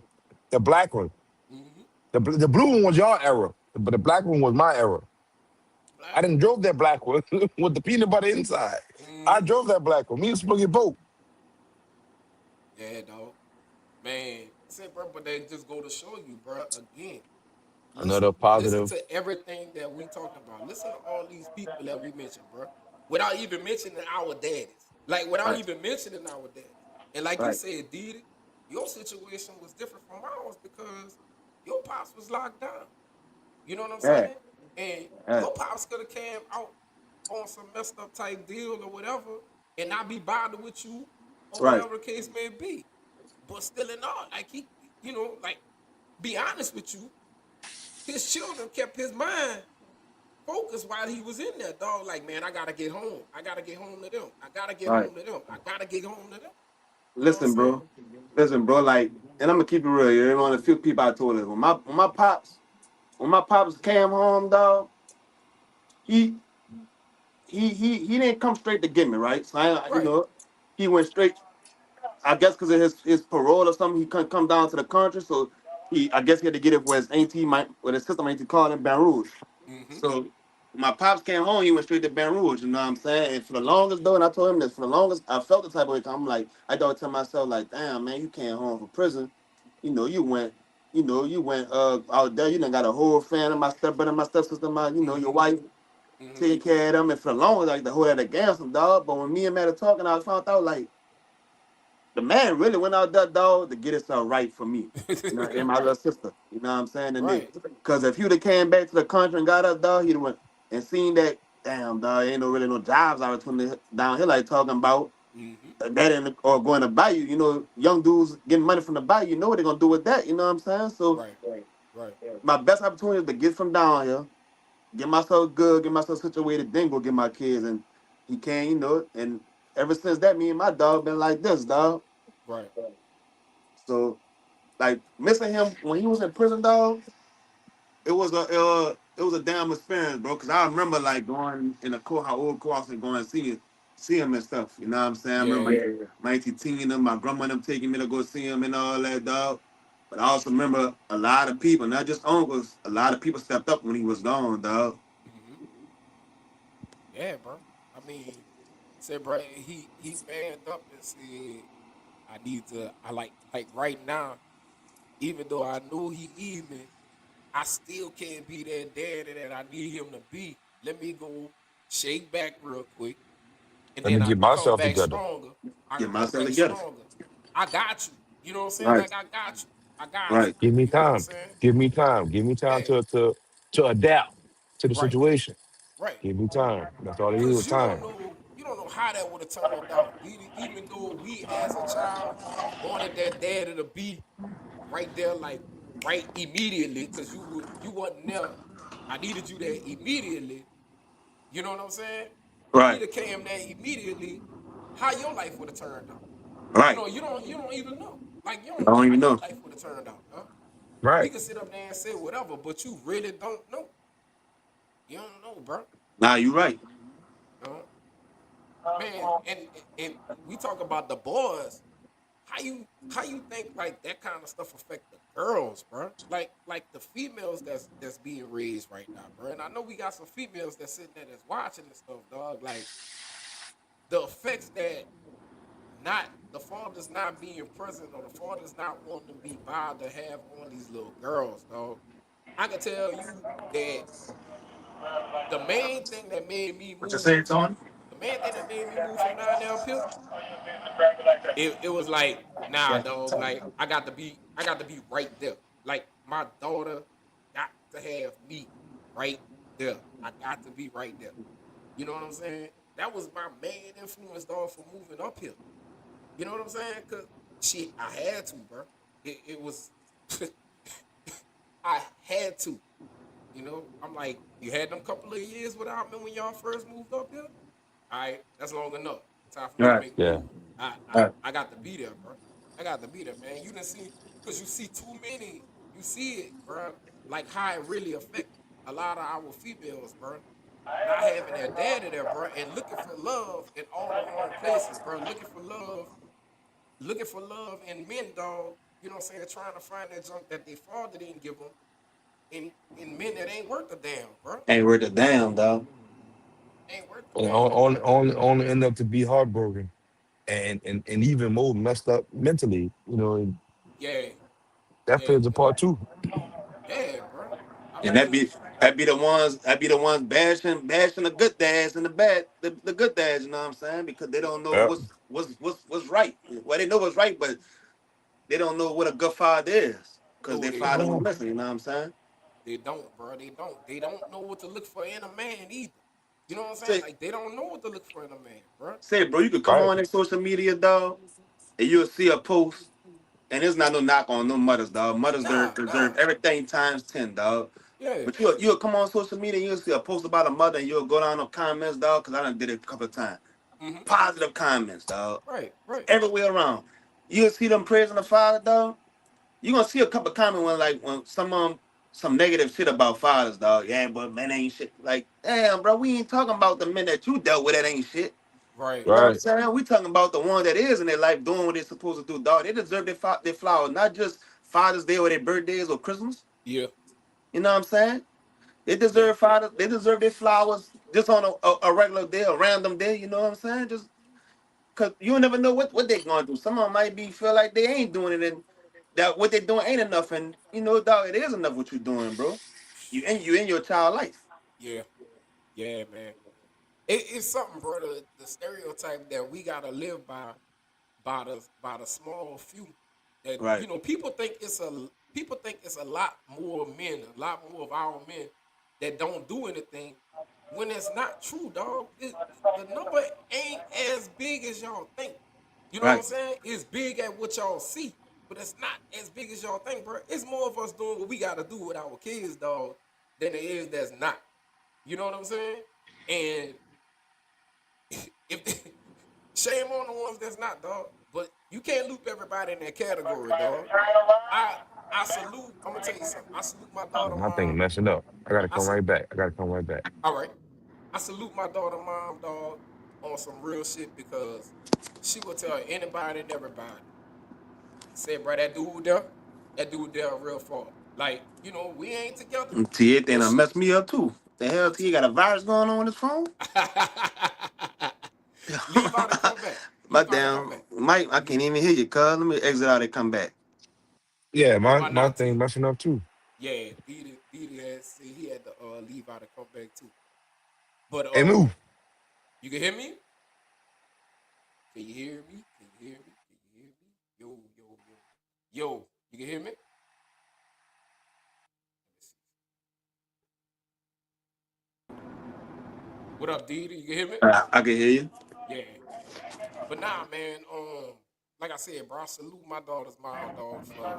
the black one, Mm-hmm. the blue one was your era, but the black one was my era. I Black didn't one. drove that black one with the peanut butter inside. I Mm-hmm. drove that black one. Me and Spooky both. Yeah, dog. Man, said, bro, but they just go to show you, bro. Again, Another listen positive. to everything that we talked about. Listen to all these people that we mentioned, bro. Without even mentioning our daddies. Like without right, even mentioning our daddies. And like you right, said, Deedy, your situation was different from ours because your pops was locked down. You know what I'm yeah, saying? And yeah, your pops could have came out on some messed up type deal or whatever and not be bothered with you or right, whatever the case may be. But still in all, like like be honest with you, his children kept his mind focused while he was in there, dog. Like, man, I gotta get home. I gotta get home to them. I gotta get right. home to them. I gotta get home to them. You know what I'm Listen, saying? bro. Listen, bro. Like, and I'm gonna keep it real. You're one of the few people I told this. When my pops came home, dog, he he didn't come straight to get me, right? So Right. he went straight. I guess because of his parole or something, he couldn't come down to the country. So I guess he had to get it where his auntie, with his sister auntie called him Baton Rouge. Mm-hmm. So when my pops came home, he went straight to Baton Rouge. You know what I'm saying? And for the longest though, and I told him this, for the longest, I felt the type of way. I'm like, I thought to myself, like, damn man, you came home from prison. You know, you went out there. You done got a whole family, my stepbrother, my stepsister, your Mm-hmm. wife. Mm-hmm. Take care of them, and for the longest, like the whole had a gamble, dog. But when me and Matt are talking, I found out like the man really went out there, dog, to get himself right for me. And my little Right. sister. You know what I'm saying? And Right. because if he'd have came back to the country and got us, dog, he'd have went and seen that, damn, dog, ain't no really no jobs opportunity down here like talking about Mm-hmm. that or going to bayou. You know, young dudes getting money from the bayou. You know what they're gonna do with that? You know what I'm saying? So Right. Right. my best opportunity is to get from down here, get myself good, get myself situated, then go get my kids. And he can, and ever since that, me and my dog been like this, dog. Right. So like missing him when he was in prison, dog, it was a damn experience, bro. Cause I remember like going in the courthouse, old courthouse, and going and see him and stuff. You know what I'm saying? I remember Yeah. my auntie Tina, them, my grandma, them taking me to go see him and all that, dog. But I also remember a lot of people, not just uncles, a lot of people stepped up when he was gone, dog. Mm-hmm. Yeah, bro. I mean, said, bro, he manned up and said, I need to. I like right now. Even though I know he need me, I still can't be that daddy that I need him to be. Let me go shake back real quick, and Let me then I get can come myself back together. stronger. I Get can come myself back together. stronger. I got you. You know what I'm saying? Right, Like I got you. I got right, you. Give me You know what I'm time. saying? Give me time. Give me time Yeah. to adapt to the Right. situation. Right. Give me time. That's all it is. Cause you don't Time. know. You don't know how that would have turned out. Even though we as a child wanted that daddy to be right there, like right immediately, because you wasn't there. I needed you there immediately. You know what I'm saying? If right, he'd have came there immediately, how your life would have turned out. right. You don't even know. Like you I don't know don't how even your know. life would have turned out, huh? We Right. can sit up there and say whatever, but you really don't know. You don't know, bro. Nah, you right. Uh, man, and we talk about the boys. How you think like that kind of stuff affect the girls, bro? Like the females that's being raised right now, bro. And I know we got some females that's sitting there that's watching this stuff, dog. Like the effects that not the fathers not being present or the fathers not wanting to be bothered to have on these little girls, dog. I can tell you that main thing that made me What you say, move, Tony? the main thing that made me move from down there up here, it was like, nah, Yeah. dog, like I got to be right there. Like my daughter got to have me right there. I got to be right there. You know what I'm saying? That was my main influence, dog, for moving up here. You know what I'm saying? Cause I had to, bro. It was, I had to. You know, I'm like, you had them couple of years without me when y'all first moved up here. All right, that's long enough. Time for me to Right. make a Yeah. move. I I, Right. I got to be there, bro. I got to be there, man. You didn't see because you see too many. You see it, bro. Like how it really affect a lot of our females, bro. Not having their daddy there, bro, and looking for love in all the wrong places, bro. Looking for love in men, dog. You know what I'm saying? Trying to find that junk that their father didn't give them in men that ain't worth a damn, bro. Ain't worth a damn, dog. Ain't worth a And damn, bro. only end up to be heartbroken and even more messed up mentally. And Yeah, that yeah, plays a man. part too. Yeah, bro. I And mean, that be the ones bashing the good dads and the good dads, you know what I'm saying? Because they don't know Yeah. what's right. Well, they know what's right, but they don't know what a good father is. Because no, their they father don't. won't listen, you know what I'm saying? They don't, bro. They don't. They don't know what to look for in a man either. You know what I'm saying? Say, Like they don't know what to look for in a man, bro. bro, you could come Right. on their social media, dog, and you'll see a post. And it's not no knock on no mothers, dog. Mothers Nah, deserve nah. everything times 10, dog. Yeah. But you'll come on social media and you'll see a post about a mother and you'll go down the comments, dog, because I done did it a couple of times. Mm-hmm. Positive comments, dog. Right. Right. Everywhere around. You'll see them praising the father, dog. You're gonna see a couple of comments when some negative shit about fathers, dog. Yeah, but men ain't shit. Like, damn, bro, we ain't talking about the men that you dealt with that ain't shit. Right. You know what I'm Right. saying? We talking about the one that is in their life doing what they're supposed to do, dog. They deserve their flowers, not just Father's Day or their birthdays or Christmas. Yeah. You know what I'm saying? They Yeah. deserve fathers. They deserve their flowers just on a regular day, a random day. You know what I'm saying? Just because you never know what they going through. Some of them might be feel like they ain't doing it, and that what they doing ain't enough. And dog, it is enough what you doing, bro. You in your child life. Yeah. Yeah, man. It's something, bro. The stereotype that we gotta live by the small few. That Right. people think it's a lot more men, a lot more of our men that don't do anything. When it's not true, dog. The number ain't as big as y'all think. You know what I'm Right. saying? It's big at what y'all see, but it's not as big as y'all think, bro. It's more of us doing what we gotta do with our kids, dog, than it is that's not. You know what I'm saying? And if shame on the ones that's not, dog. But you can't loop everybody in that category, dog. I I salute. I'm gonna tell you something. I salute my daughter, My thing mom. messing up. I gotta I come said, right back. I gotta come right back. all right. I salute my daughter, mom, dog, on some real shit because she will tell anybody and everybody. Say, bro, that dude there, a real father. Like, we ain't together, And T but done messed me up too. The hell, but T got a virus going on his phone? leave out and come back. My Leave out and come damn back. Mike, I Mhm. can't even hear you, cuz. Let me exit out and come back. Yeah, How my about my now, thing T? messing up too. Yeah, Deedy had say he had to leave out and come back too. But Hey, move. you can hear me? Can you hear me? Can you hear me? Can you hear me? Yo, yo, yo. Yo, you can hear me? Let me see. What up, Deedy? You can hear me? I can hear you. Yeah. But nah, man, like I said, bro, I salute my daughter's mom, dog, for,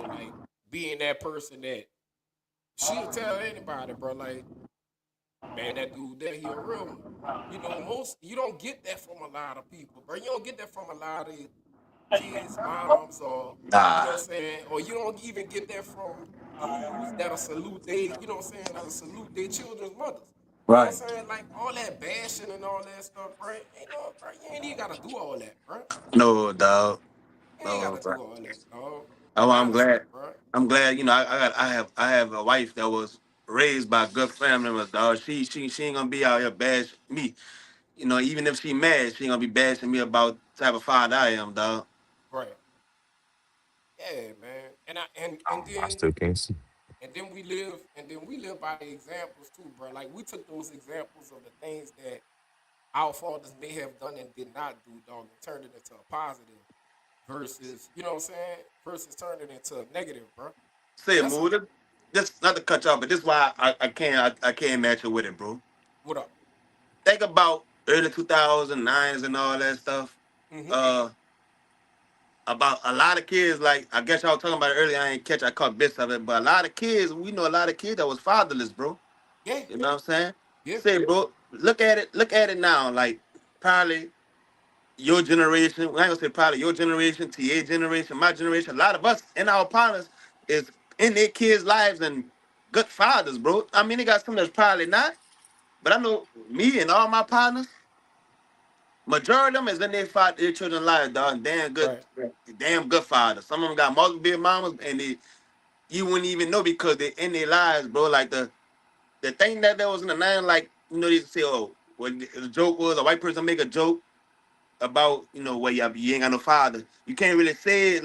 like being that person that she'll tell anybody, bro, like, man, that dude there, he a real one. You don't get that from a lot of people, bro. You don't get that from a lot of kids, moms, or you know Nah. what I'm saying, or you don't even get that from dudes that'll salute they, you know what I'm saying, that'll salute their children's mothers. You know what Right. I'm saying? Like all that bashing and all that stuff, bro. Ain't no, bro. You ain't even gotta do all that, bro. No, dog. You ain't No, gotta bro. do all that, dog. Oh, I'm Honestly, glad. bro. I'm glad. I have a wife that was raised by good family members, dog. She ain't gonna be out here bash me. Even if she mad, she ain't gonna be bashing me about the type of father I am, dog. Right. Yeah, man. And I then still can't see. and then we live by the examples too, bro. Like we took those examples of the things that our fathers may have done and did not do, dog, and turned it into a positive versus, you know what I'm saying, versus turning it into a negative, bro. Say it, That's a Mood. Just not to cut you off, but this is why I can't match you with it, bro. what up? Think about early 2009s and all that stuff. Mm-hmm. Uh, about a lot of kids, like I guess y'all talking about it earlier. I caught bits of it, but a lot of kids, we know a lot of kids that was fatherless, bro. Yeah, You know what I'm saying? yeah, Say, bro, look at it now. Like probably your generation, well, I ain't gonna say probably your generation, TA generation, my generation, a lot of us in our partners is in their kids' lives and good fathers, bro. I mean, they got some that's probably not, but I know me and all my partners, majority of them is in their children's lives, dog. right, Damn good fathers. Some of them got multiple big mamas, and you wouldn't even know because they're in their lives, bro. Like the thing that was in the nine, like they used to say, oh, what the joke was a white person make a joke about well you ain't got no father. You can't really say it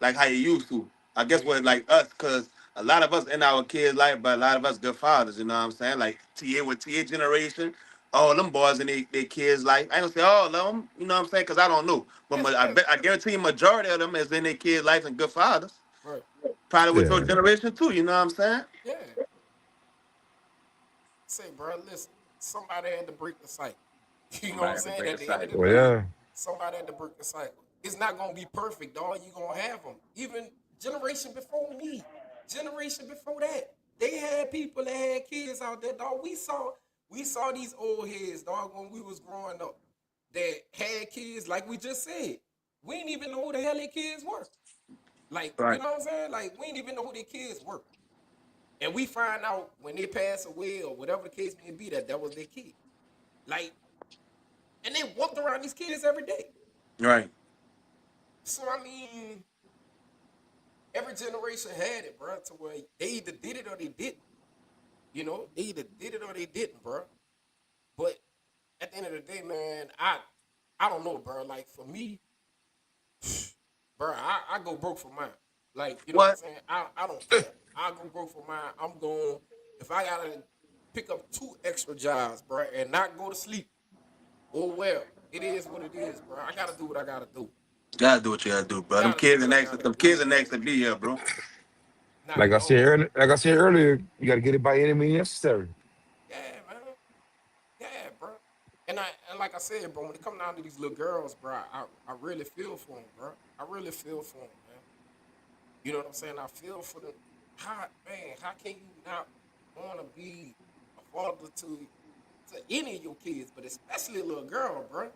like how you used to. I guess mm-hmm. what like us, cause a lot of us in our kids' life, but a lot of us good fathers. You know what I'm saying? Like TA with TA generation, all them boys in their kids' life. I ain't gonna say all of them. You know what I'm saying? Cause I don't know, but Yeah, yeah, I guarantee you, majority of them is in their kids' life and good fathers. right, Probably with your Yeah. generation too. You know what I'm saying? yeah. Say, bro, listen, somebody had to break the cycle. You know what I'm Somebody had to saying? break At a the end of the cycle, Well, day, dog. yeah. somebody had to break the cycle. It's not gonna be perfect, dog. You gonna have them. Even generation before me, generation before that, they had people that had kids out there, dog. We saw these old heads, dog, when we was growing up that had kids, like we just said. We didn't even know who the hell their kids were. Like, you Right, know what I'm saying? Like, we didn't even know who their kids were. And we find out when they pass away or whatever the case may be that was their kid. Like, and they walked around these kids every day. right. So I mean, every generation had it, bro. To where they either did it or they didn't. You know, they either did it or they didn't, bro. But at the end of the day, man, I don't know, bro. Like for me, bro, I go broke for mine. Like, you know what I'm What? saying? I don't care. I go broke for mine. I'm going if I gotta pick up 2 extra jobs, bro, and not go to sleep. Oh well, it is what it is, bro. I gotta do what I gotta do. Gotta do what you gotta do, bro. Gotta do what I gotta Them do, kids are man. next to be here, bro. Not you know, Like I said earlier, you got to get it by any means necessary. yeah, man. Yeah, bro. And like I said, bro, when it come down to these little girls, bro, I really feel for them, bro. I really feel for them, man. You know what I'm saying? I feel for them. How can you not want to be a father to any of your kids, but especially a little girl, bro?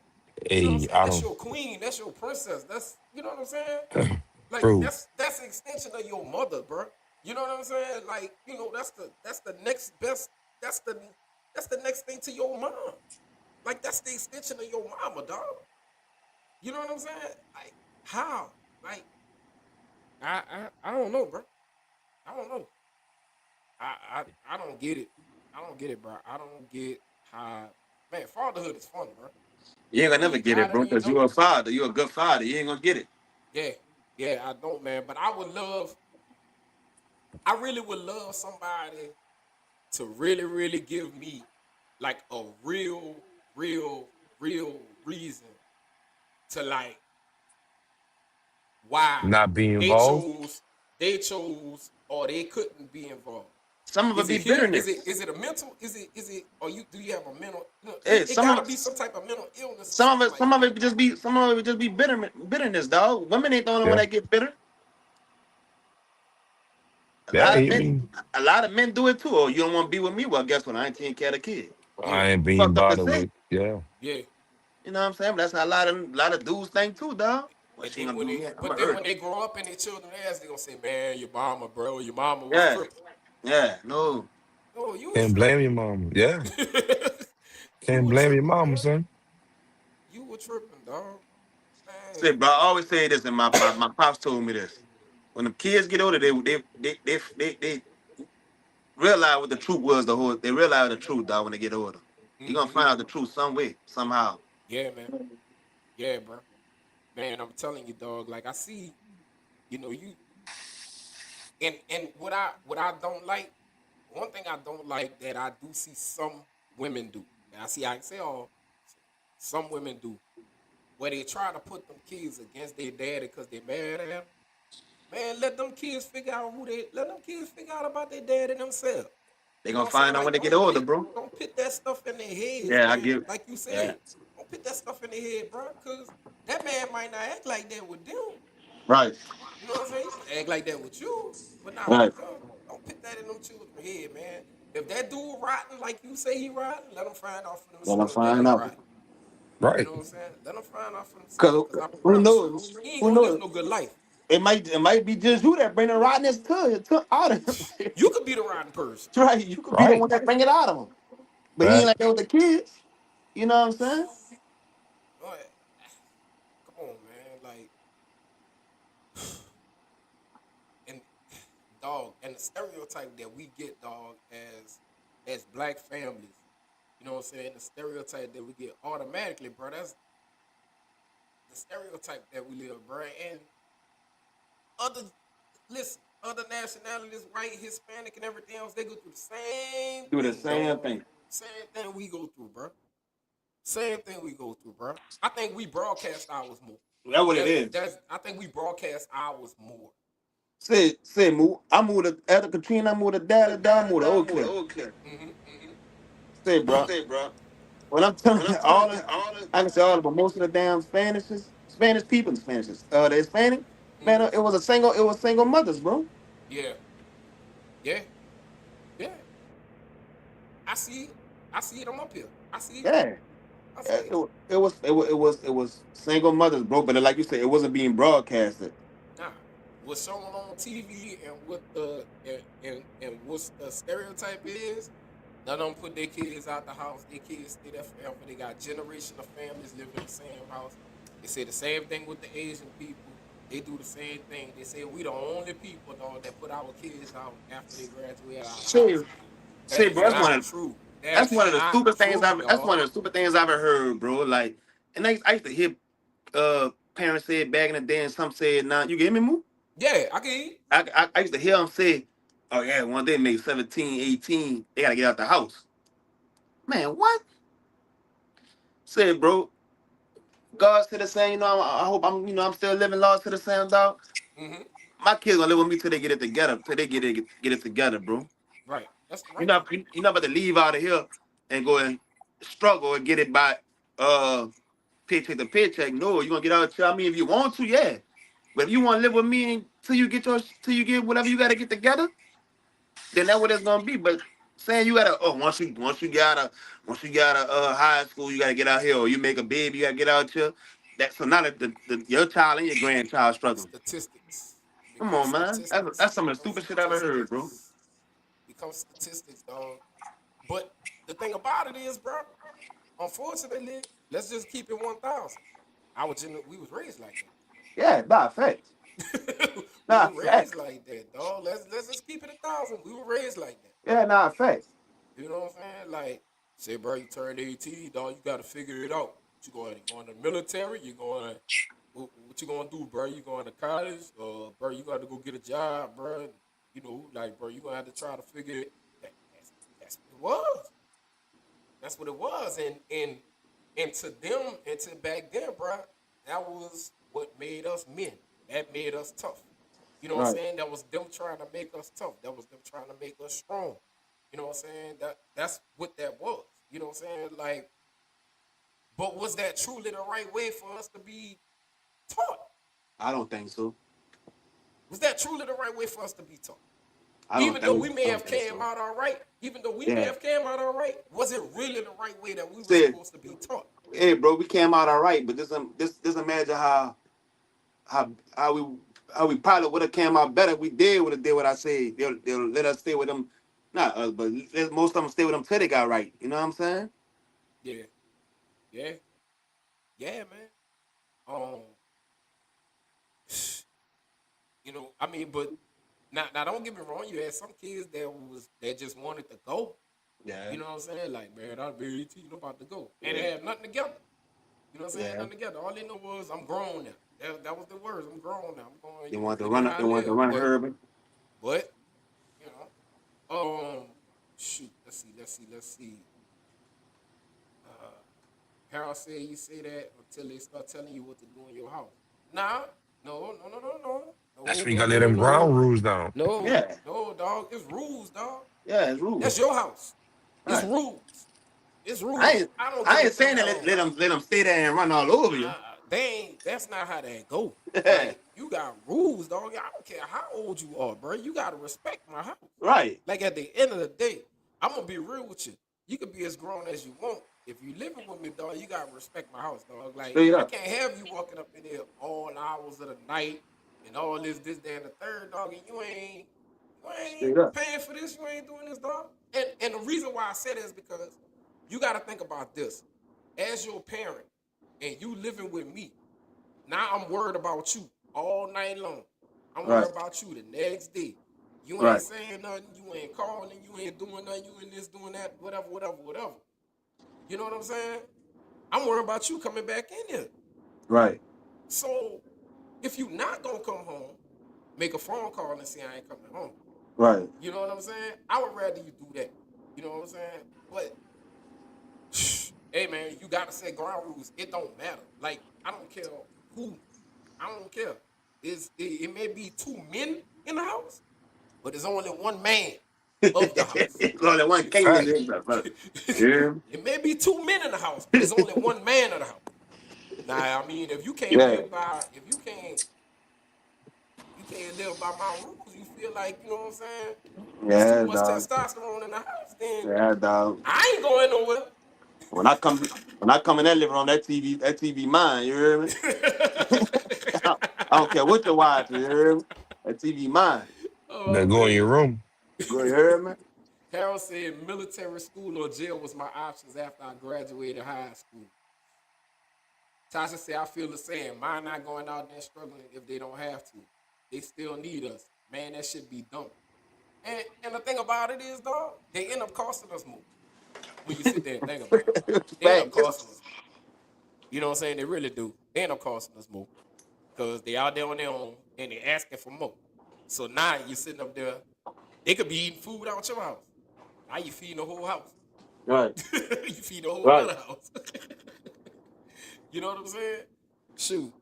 You know what I'm Hey, saying? I That's don't, your queen. That's your princess. That's you know what I'm saying? Like bro. that's an extension of your mother, bro. You know what I'm saying? Like that's the next best. That's the that's the next thing to your mom. Like that's the extension of your mama, dog. You know what I'm saying? Like how? Like I don't know, bro. I don't know. I don't get it. I don't get it, bro. I don't get how. Man, fatherhood is fun, bro. You ain't gonna Whether never you get got it, it or bro, you because don't. you're a father. You're a good father. You ain't gonna get it. Yeah, yeah, I don't, man. But I would love. I really would love somebody to really, really give me like a real, real reason to like why Not being they involved. chose they chose or they couldn't be involved. Some of it Is be it here? Is bitterness. it a mental? Is it or you do you have a mental? You know, Hey, it gotta be some type of mental illness or something like some of that. it just be bitterness, dog. Women ain't the only one Yeah. that get bitter. A Yeah. lot of I men, mean, a lot of men do it too. Oh, you don't want to be with me? Well, guess what? I ain't taking care of the kid. Yeah, I ain't being Fucked up to bothered say. with. Yeah. yeah. You know what I'm saying? But that's how a lot of dudes think too, dog. What And she then ain't gonna when do they me? I'm but gonna then hurt when her. they grow up in their children's ass, they gonna say, man, your mama, bro, your mama was Yeah, tripping. yeah, no. Oh, you was Can't blame your tripping. mama. Yeah. You Can't were blame your tripping, mama, man. son. You were tripping, dog. Say, Man. bro, I always say this, and my pops told me this. When the kids get older, they realize what the truth was. They realize the truth, dog. When they get older, you're gonna Mm-hmm. find out the truth some way, somehow. Yeah, man. Yeah, bro. Man, I'm telling you, dog. Like I see, you know, And what I don't like, one thing I don't like that I do see some women do. And I say all, some women do, where they try to put them kids against their daddy because they mad at him. Man, let them kids figure out about their daddy themselves. They You know gonna what I'm saying? find out when Like, they get older, bro. don't put that stuff in their heads, Yeah, I man. give. Like you Yeah. said, don't put that stuff in their head, bro. Cause that man might not act like that with them. Right. You know what I'm saying? He might act like that with you, but not Right. with them. Don't put that in them children's head, man. If that dude rotten like you say he rotten, let them find out for Gonna themselves that find he out. rotten. You Right. know what I'm saying? Let them find out for themselves. Cause Cause I who promise you, knows? he ain't Who gonna live knows? no good life. It might be just you that bring the rottenness to out of him. You could be the rotten person. That's right. You could be the Right. one that bring it out of him. But he ain't Fact. like that with the kids. You know what I'm saying? But, come on, man. Like, and dog, and the stereotype that we get, dog, as black families. You know what I'm saying? The stereotype that we get automatically, bro. That's the stereotype that we live, bro. And other, listen, other nationalities, white, Hispanic, and everything else, they go through the same Do the thing, dog. same thing. Same thing we go through, bro. Same thing we go through, bro. I think we broadcast ours more. That's what it That's is. that's. I think we broadcast ours more. Say, move. I moved to after Katrina. I moved to Dallas. Down, I moved to Oak Cliff. Mm-hmm. Say, bro. When I'm telling you, I can say all of them, but most of the damn Spanish people, the Hispanic, man, Mm-hmm. it was single mothers, bro. Yeah, yeah, yeah. I see it. I see it. I'm up here. I see it. Yeah. I see It, it. it was single mothers, bro. But like you said, it wasn't being broadcasted. Nah, what's shown on TV and what and what's the stereotype is. None of them put their kids out the house. Their kids stay there forever. They got generation of families living in the same house. They say the same thing with the Asian people. They do the same thing. They say we the only people, dog, that put our kids out after they graduate out of high See, school. That see, is bro, not true. that's That's one of the not stupid things true, that's one dog. of the stupid things I've ever heard, bro. Like, and I used to hear parents say it back in the day, and some said, "Nah, you get me, Moo?" Yeah, I can eat. I used to hear them say, "Oh yeah, one day make 17, 18, they gotta get out the house." Man, what? Said, bro, God said the same. You know, I hope I'm still living lost to the same dog. Mm-hmm. My kids gonna live with me till they get it together, till they get it together, bro. Right. That's the You're right not thing. you're not about to leave out of here and go and struggle and get it by uh paycheck to paycheck. No, you're gonna get out here. I mean, if you want to, yeah. But if you want to live with me till you get whatever you gotta get together, then that's what it's gonna be. But saying you gotta once you got a high school, you gotta get out here, or you make a baby, you gotta get out here. That's so now that your child and your grandchild struggling. Statistics. Come Become on, man. statistics. That's some of the Become stupid shit I've ever heard, bro. statistics. Become statistics, dog. But the thing about it is, bro, unfortunately, let's just keep it 1,000. We was raised like Yeah, nah, facts. that. We Nah, were raised facts. like that, dog. Let's just keep it 1,000. We were raised like that. Yeah, nah, facts. You know what I'm saying? Like, say, bro, you turned 18, dog. You got to figure it out. You going to the military? You going? What you gonna do, bro? You going to college? Bro, you got to go get a job, bro. You know, like, bro, you gonna have to try to figure it. That's what it was. That's what it was, and to them, and to back then, bro, that was what made us men. That made us tough. You know what I'm Right. saying? That was them trying to make us tough. That was them trying to make us strong. You know what I'm saying? That's what that was. You know what I'm saying? Like, but was that truly the right way for us to be taught? I don't think so. Was that truly the right way for us to be taught? I don't Even though think we may I don't have think came so. out all right, even though we may Yeah. have came out all right, was it really the right way that we were Said, supposed to be taught? hey, bro, we came out all right, but just imagine how how we how we probably would have came out better if we would have did what I said. They'll let us stay with them, not us, but let most of them stay with them till they got right. You know what I'm saying? Yeah, yeah, yeah, man. Um, I mean, but now don't get me wrong. You had some kids that just wanted to go. Yeah. You know what I'm saying? Like, man, I'm 18, I'm about to go, and they had nothing together. You know what I'm saying? Yeah. Nothing together. All they know was I'm grown now. That was the words. I'm grown now. I'm going. They You know, want to living run. how I They want to live. run But urban. But you shoot, let's see. Uh, Harold said you say that until they start telling you what to do in your house. Nah, That's no, when you no, gotta no, lay no, them no, ground rules down. no, Yeah, no, dog. It's rules, dog. yeah, it's rules. That's your house. It's Right. rules. It's I rules. ain't, I don't give I a ain't saying that damn. let them stay there and run all over you. That's not how that go. Like you got rules, dog. I don't care how old you are, bro. You gotta respect my house. Right. Like at the end of the day, I'm gonna be real with you. You can be as grown as you want. If you living with me, dog, you gotta respect my house, dog. Like Straight I up. can't have you walking up in there all hours of the night and all this, that, and the third, dog, and you ain't Straight up. paying for this. You ain't doing this, dog. And the reason why I said it is because you gotta think about this. As your parent, and you living with me, now I'm worried about you all night long. I'm Right. worried about you the next day. You ain't Right. saying nothing. You ain't calling. You ain't doing nothing. You in this, doing that, whatever. You know what I'm saying? I'm worried about you coming back in here. Right. So if you not gonna come home, make a phone call and say I ain't coming home. Right. You know what I'm saying? I would rather you do that. You know what I'm saying? But hey man, you gotta set ground rules. It don't matter. Like I don't care who. I don't care. It may be two men in the house, but there's only one man of the house. It's only one king in Fact. this, brother. Yeah. It may be two men in the house, but there's only one man of the house. Now, I mean, if you can't Yeah. live by, you can't live by my rules. You feel like you know what I'm saying? It's too Yeah, much dog. testosterone in the house. Then Yeah, dog. I ain't going nowhere. When I come in that living room, that TV mine, you hear me? I don't care what your wife, you hear me? That TV mine. They Oh go in your man. room. Go, you hear me? Harold said military school or jail was my options after I graduated high school. Tasha said, I feel the same. Mine not going out there struggling if they don't have to. They still need us. Man, that should be dumb. And the thing about it is, dog, they end up costing us more when you sit there and think about it. They end up Facts. costing us more. You know what I'm saying? They really do. They end up costing us more because they out there on their own and they asking for more. So now you're sitting up there. They could be eating food out your house. Now you feeding the whole house. Right. You feed the whole Right. other house. You know what I'm saying? Shoot,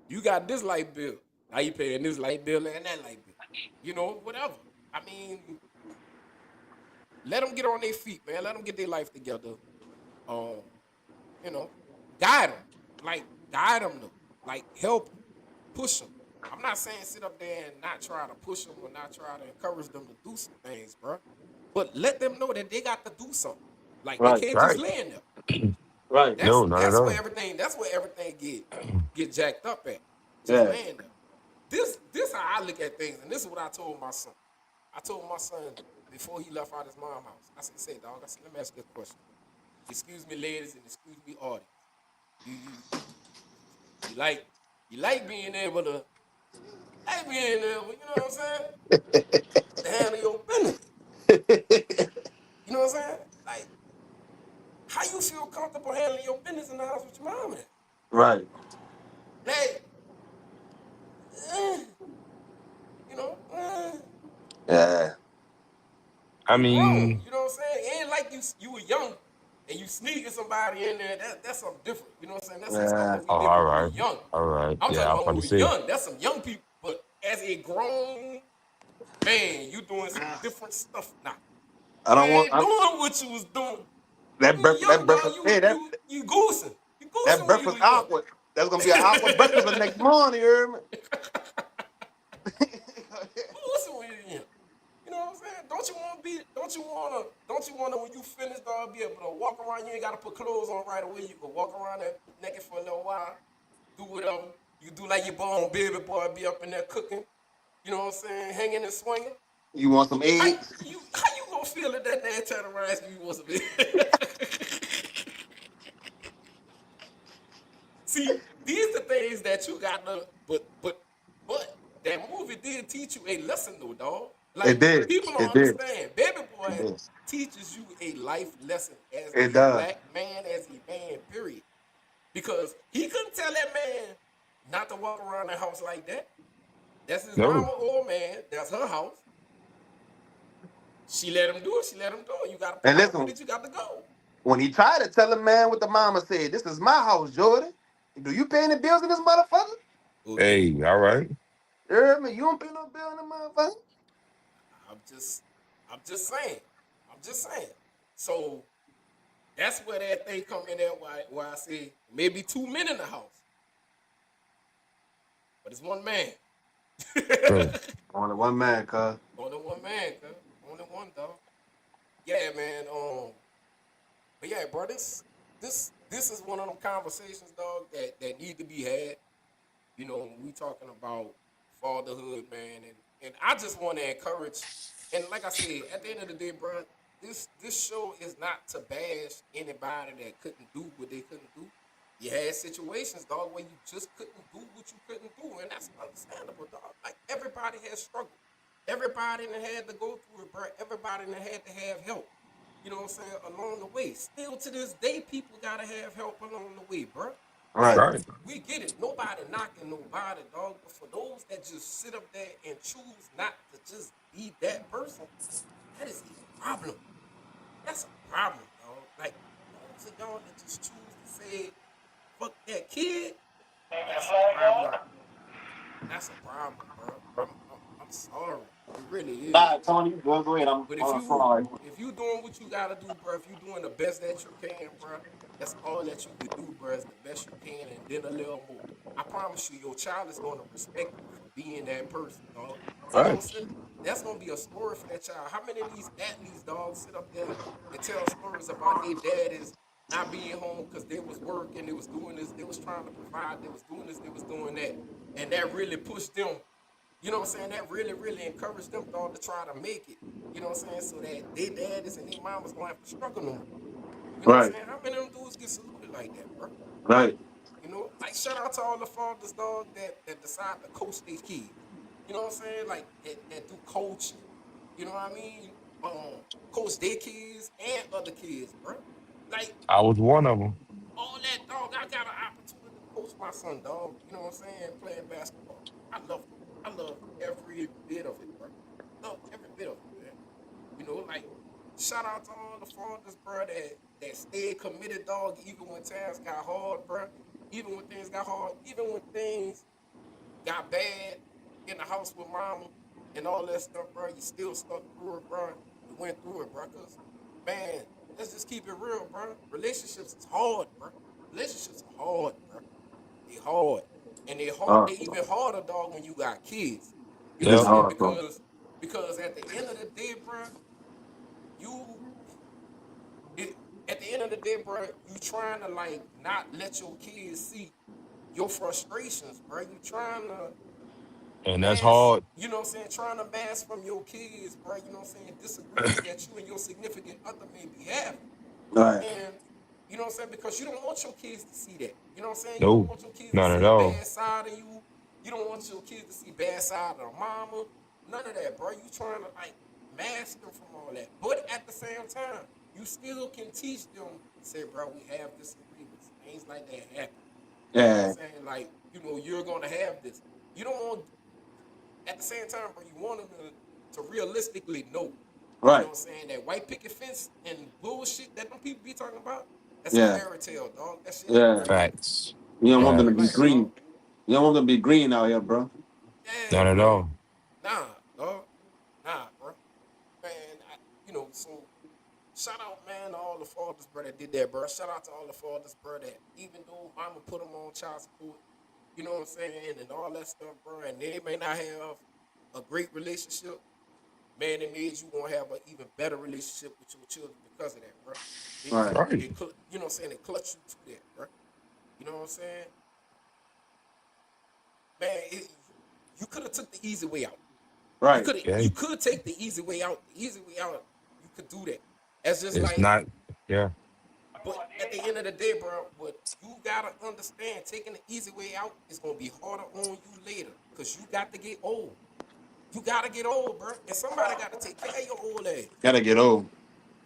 you got this light bill. Now you paying this light bill and that light bill. You know, whatever. I mean, let them get on their feet, man. Let them get their life together. Um, you know, guide them. Like, guide them, though. Like, help them. Push them. I'm not saying sit up there and not try to push them or not try to encourage them to do some things, bro. But let them know that they got to do something. Like, they Right. can't just Right. lay in there. Right. No, not at all. That's where everything get jacked up at. Just Yeah. laying there. This how I look at things, and this is what I told my son. I told my son before he left out his mom's house. I said, "Say, dog." I said, "Let me ask you a question. Excuse me, ladies, and excuse me, audience. You like being able to you know what I'm saying? To handle your business. You know what I'm saying? Like, how you feel comfortable handling your business in the house with your mom at? Right. Like, eh, you know, Yeah. I you grown. mean, You know what I'm saying? It ain't like you were young and you sneaking somebody in there. That's something different. You know what I'm saying? That's some stuff Yeah. that we oh, did all when we were right. young. All right. I'm Yeah, talking I was about about when to we were say. young. That's some young people. But as a grown man, you doing some different stuff now. I You don't want ain't doing what you was doing. that You were breakfast. That young, dog. breakfast. Hey, You goosing. You that goosing when you breakfast were young. awkward. That's gonna be an awkward breakfast the next morning. You hear me? Goosing when you were young. You know what I'm saying? Don't you wanna when you finish, dog, be able to walk around, you ain't gotta put clothes on right away. You can walk around there naked for a little while, do whatever. You do like your born baby boy, be up in there cooking, you know what I'm saying, hanging and swinging. You want some How eggs? you gonna feel that man turn around and ask you want some See, these are things that you got to, but that movie did teach you a lesson though, dog. It Like did. people don't It did. understand. Baby It Boy did. teaches you a life lesson as It a does. black man, as a man, period. Because he couldn't tell that man not to walk around the house like that. That's his No. mama or man. That's her house. She let him do it. She let him do it. You got to And part with listen, it. You got to go. when he tried to tell him, man, what the mama said, this is my house, Jordan. Do you pay any bills in this motherfucker? Oh yeah. Hey, all right. You heard me? You don't pay no bill in this motherfucker? I'm just, I'm just saying. I'm just saying. So that's where that thing come in at. Why I say maybe two men in the house, but it's one man. True. Only one man, cuz. Only one man, cuz. Only one dog. Yeah, man. But yeah, bro, this is one of them conversations, dog, that need to be had. You know, when we talking about fatherhood, man, and I just want to encourage, and like I said, at the end of the day, bro, this show is not to bash anybody that couldn't do what they couldn't do. You had situations, dog, where you just couldn't do what you couldn't do, and that's understandable, dog. Like everybody has struggled. Everybody that had to go through it, bro. Everybody that had to have help. You know what I'm saying? Along the way. Still to this day, people gotta have help along the way, bro. Like, Right. Right. we get it. Nobody knocking nobody, dog. But for those that just sit up there and choose not to just be that person, that is a problem. That's a problem, dog. Like, those of y'all that just choose to say, fuck that kid, that's a problem. That's a problem, bro. I'm sorry. It really is. Nah, Tony, go ahead. I'm But on the phone. if you doing what you gotta do, bro, if you doing the best that you can, bro, that's all that you could do, bro, is the best you can, and then a little more. I promise you, your child is gonna respect you for being that person, dog. You know what I'm Right. saying? That's gonna be a story for that child. How many of these athletes, dog, sit up there and tell stories about their daddies not being home because they was working, they was doing this, they was trying to provide, they was doing this, they was doing that, and that really pushed them, you know what I'm saying? That really, really encouraged them, dog, to try to make it. You know what I'm saying? So that their daddies and their mamas gonna have to struggle no more. You know what Right, I'm saying? How many of them dudes get saluted like that, bro? right, You know, like shout out to all the fathers, dog, that decide to coach their kids. You know what I'm saying? Like that do coaching. You know what I mean? Coach their kids and other kids, bro. Like I was one of them. all that, dog. I got an opportunity to coach my son, dog. You know what I'm saying? Playing basketball. I loved it. I love every bit of it, bro. Love every bit of it, man. You know, like shout out to all the fathers, bro, that stayed committed, dog, even when times got hard, bro. Even when things got hard, even when things got bad in the house with mama and all that stuff, bro. You still stuck through it, bro. You went through it, bro. Cause man, let's just keep it real, bro. Relationships is hard, bro. Relationships are hard, bro. They hard. And they hard, uh, they even harder, dog, when you got kids. You know what it's I'm Yep. saying? hard, bro. Because at the end of the day, bro, you it, at the end of the day, bro, you trying to like not let your kids see your frustrations, bro. You trying to And that's mask, hard. you know what I'm saying, trying to mask from your kids, bro, you know what I'm saying, disagreements that you and your significant other may be having. Right, And you know what I'm saying? Because you don't want your kids to see that. You know what I'm saying? You don't No, want your kids to not at see a all. bad side of you. You don't want your kids to see bad side of the mama. None of that, bro. You trying to like mask them from all that. But at the same time, you still can teach them, say, bro, we have disagreements. Things like that happen. You know what I'm yeah, saying? Like, you know, you're gonna have this. You don't want at the same time, bro, you want them to realistically know, you know right, what I'm saying, that white picket fence and bullshit that them people be talking about, that's a yeah, fairy tale, dog. That shit ain't yeah. real. Facts. You It don't ain't want them to real be Facts. life, dog. green. You don't want them to be green out here, bro. Yeah, Not at man. all. Nah, dog. Nah, bro. Man, you know, so shout out, man, to all the fathers, bro, that did that, bro. Shout out to all the fathers, bro, that even though mama put them on child support, you know what I'm saying, and all that stuff, bro, and they may not have a great relationship, man, it made you gonna have an even better relationship with your children because of that, bro. Right, Right. You know what I'm saying? It clutch you to that, bro. You know what I'm saying? Man, you could have took the easy way out. right, You Okay. could take the easy way out. The easy way out, you could do that. That's just It's like, not. Yeah. but at the end of the day, bro, what you gotta understand, taking the easy way out is gonna be harder on you later, cause you got to get old. You gotta get old, bro, and somebody got to take care of your old age. gotta get old.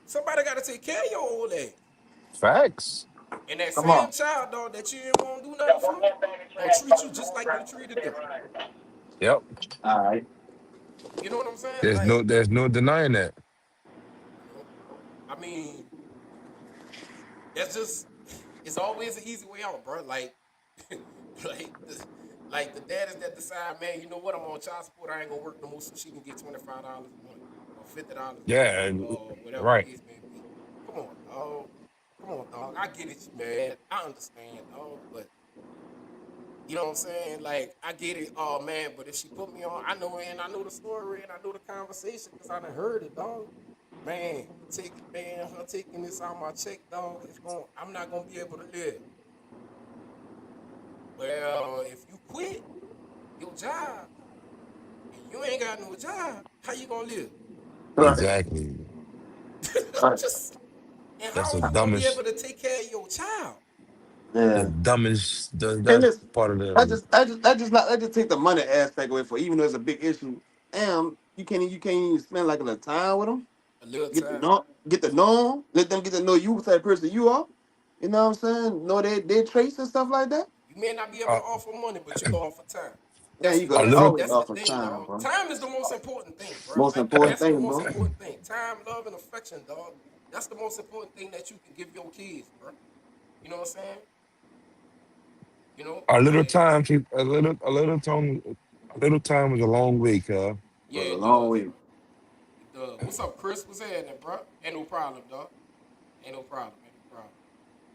Somebody got to take care of your old age. Facts. And that Come on. same child, dog, that you ain't want to do nothing for, gonna treat you just like you treated them. Yep. All right. You know what I'm saying? There's Like, no. There's no denying that. I mean, that's just it's always an easy way out, bro. Like, like the dad is that decide, man. You know what? I'm on child support. I ain't gonna work no more, so she can get $25 a month or $50 a month, Yeah, and- or whatever the right. case may be. Come on, dog. Come on, dog. I get it, you mad. I understand, dog. But you know what I'm saying? Like, I get it. Oh man, but if she put me on, I know, and I know the story, and I know the conversation because I done heard it, dog. Man, her taking this out my check, dog. I'm not gonna be able to live. Well, if you quit your job and you ain't got no job, how you gonna live? Right. Exactly. Right. Just and That's how the are you gonna be able dumbest. to take care of your child? The Yeah. dumbest. And That's listen, part of the. I just take the money aspect away for even though it's a big issue. Damn, you can't even spend like a little time with them. A little time. Get to know 'em, let them get to know you, what type of person you are. You know what I'm saying? Know their traits and stuff like that. You may not be able Uh, to offer money, but you can offer time. Yeah, you go. a They little. always That's the offer thing, time, dog. bro. Time is the most important thing, bro. Most Like important that's the thing, most bro. important thing. Time, love, and affection, dog. That's the most important thing that you can give your kids, bro. You know what I'm saying? You know, A little like time. A little time is a long way, cuz. yeah, Goes a it long does, way. bro. It does. What's up, Chris? What's happening, bro? Ain't no problem, dog. Ain't no problem. Ain't no problem.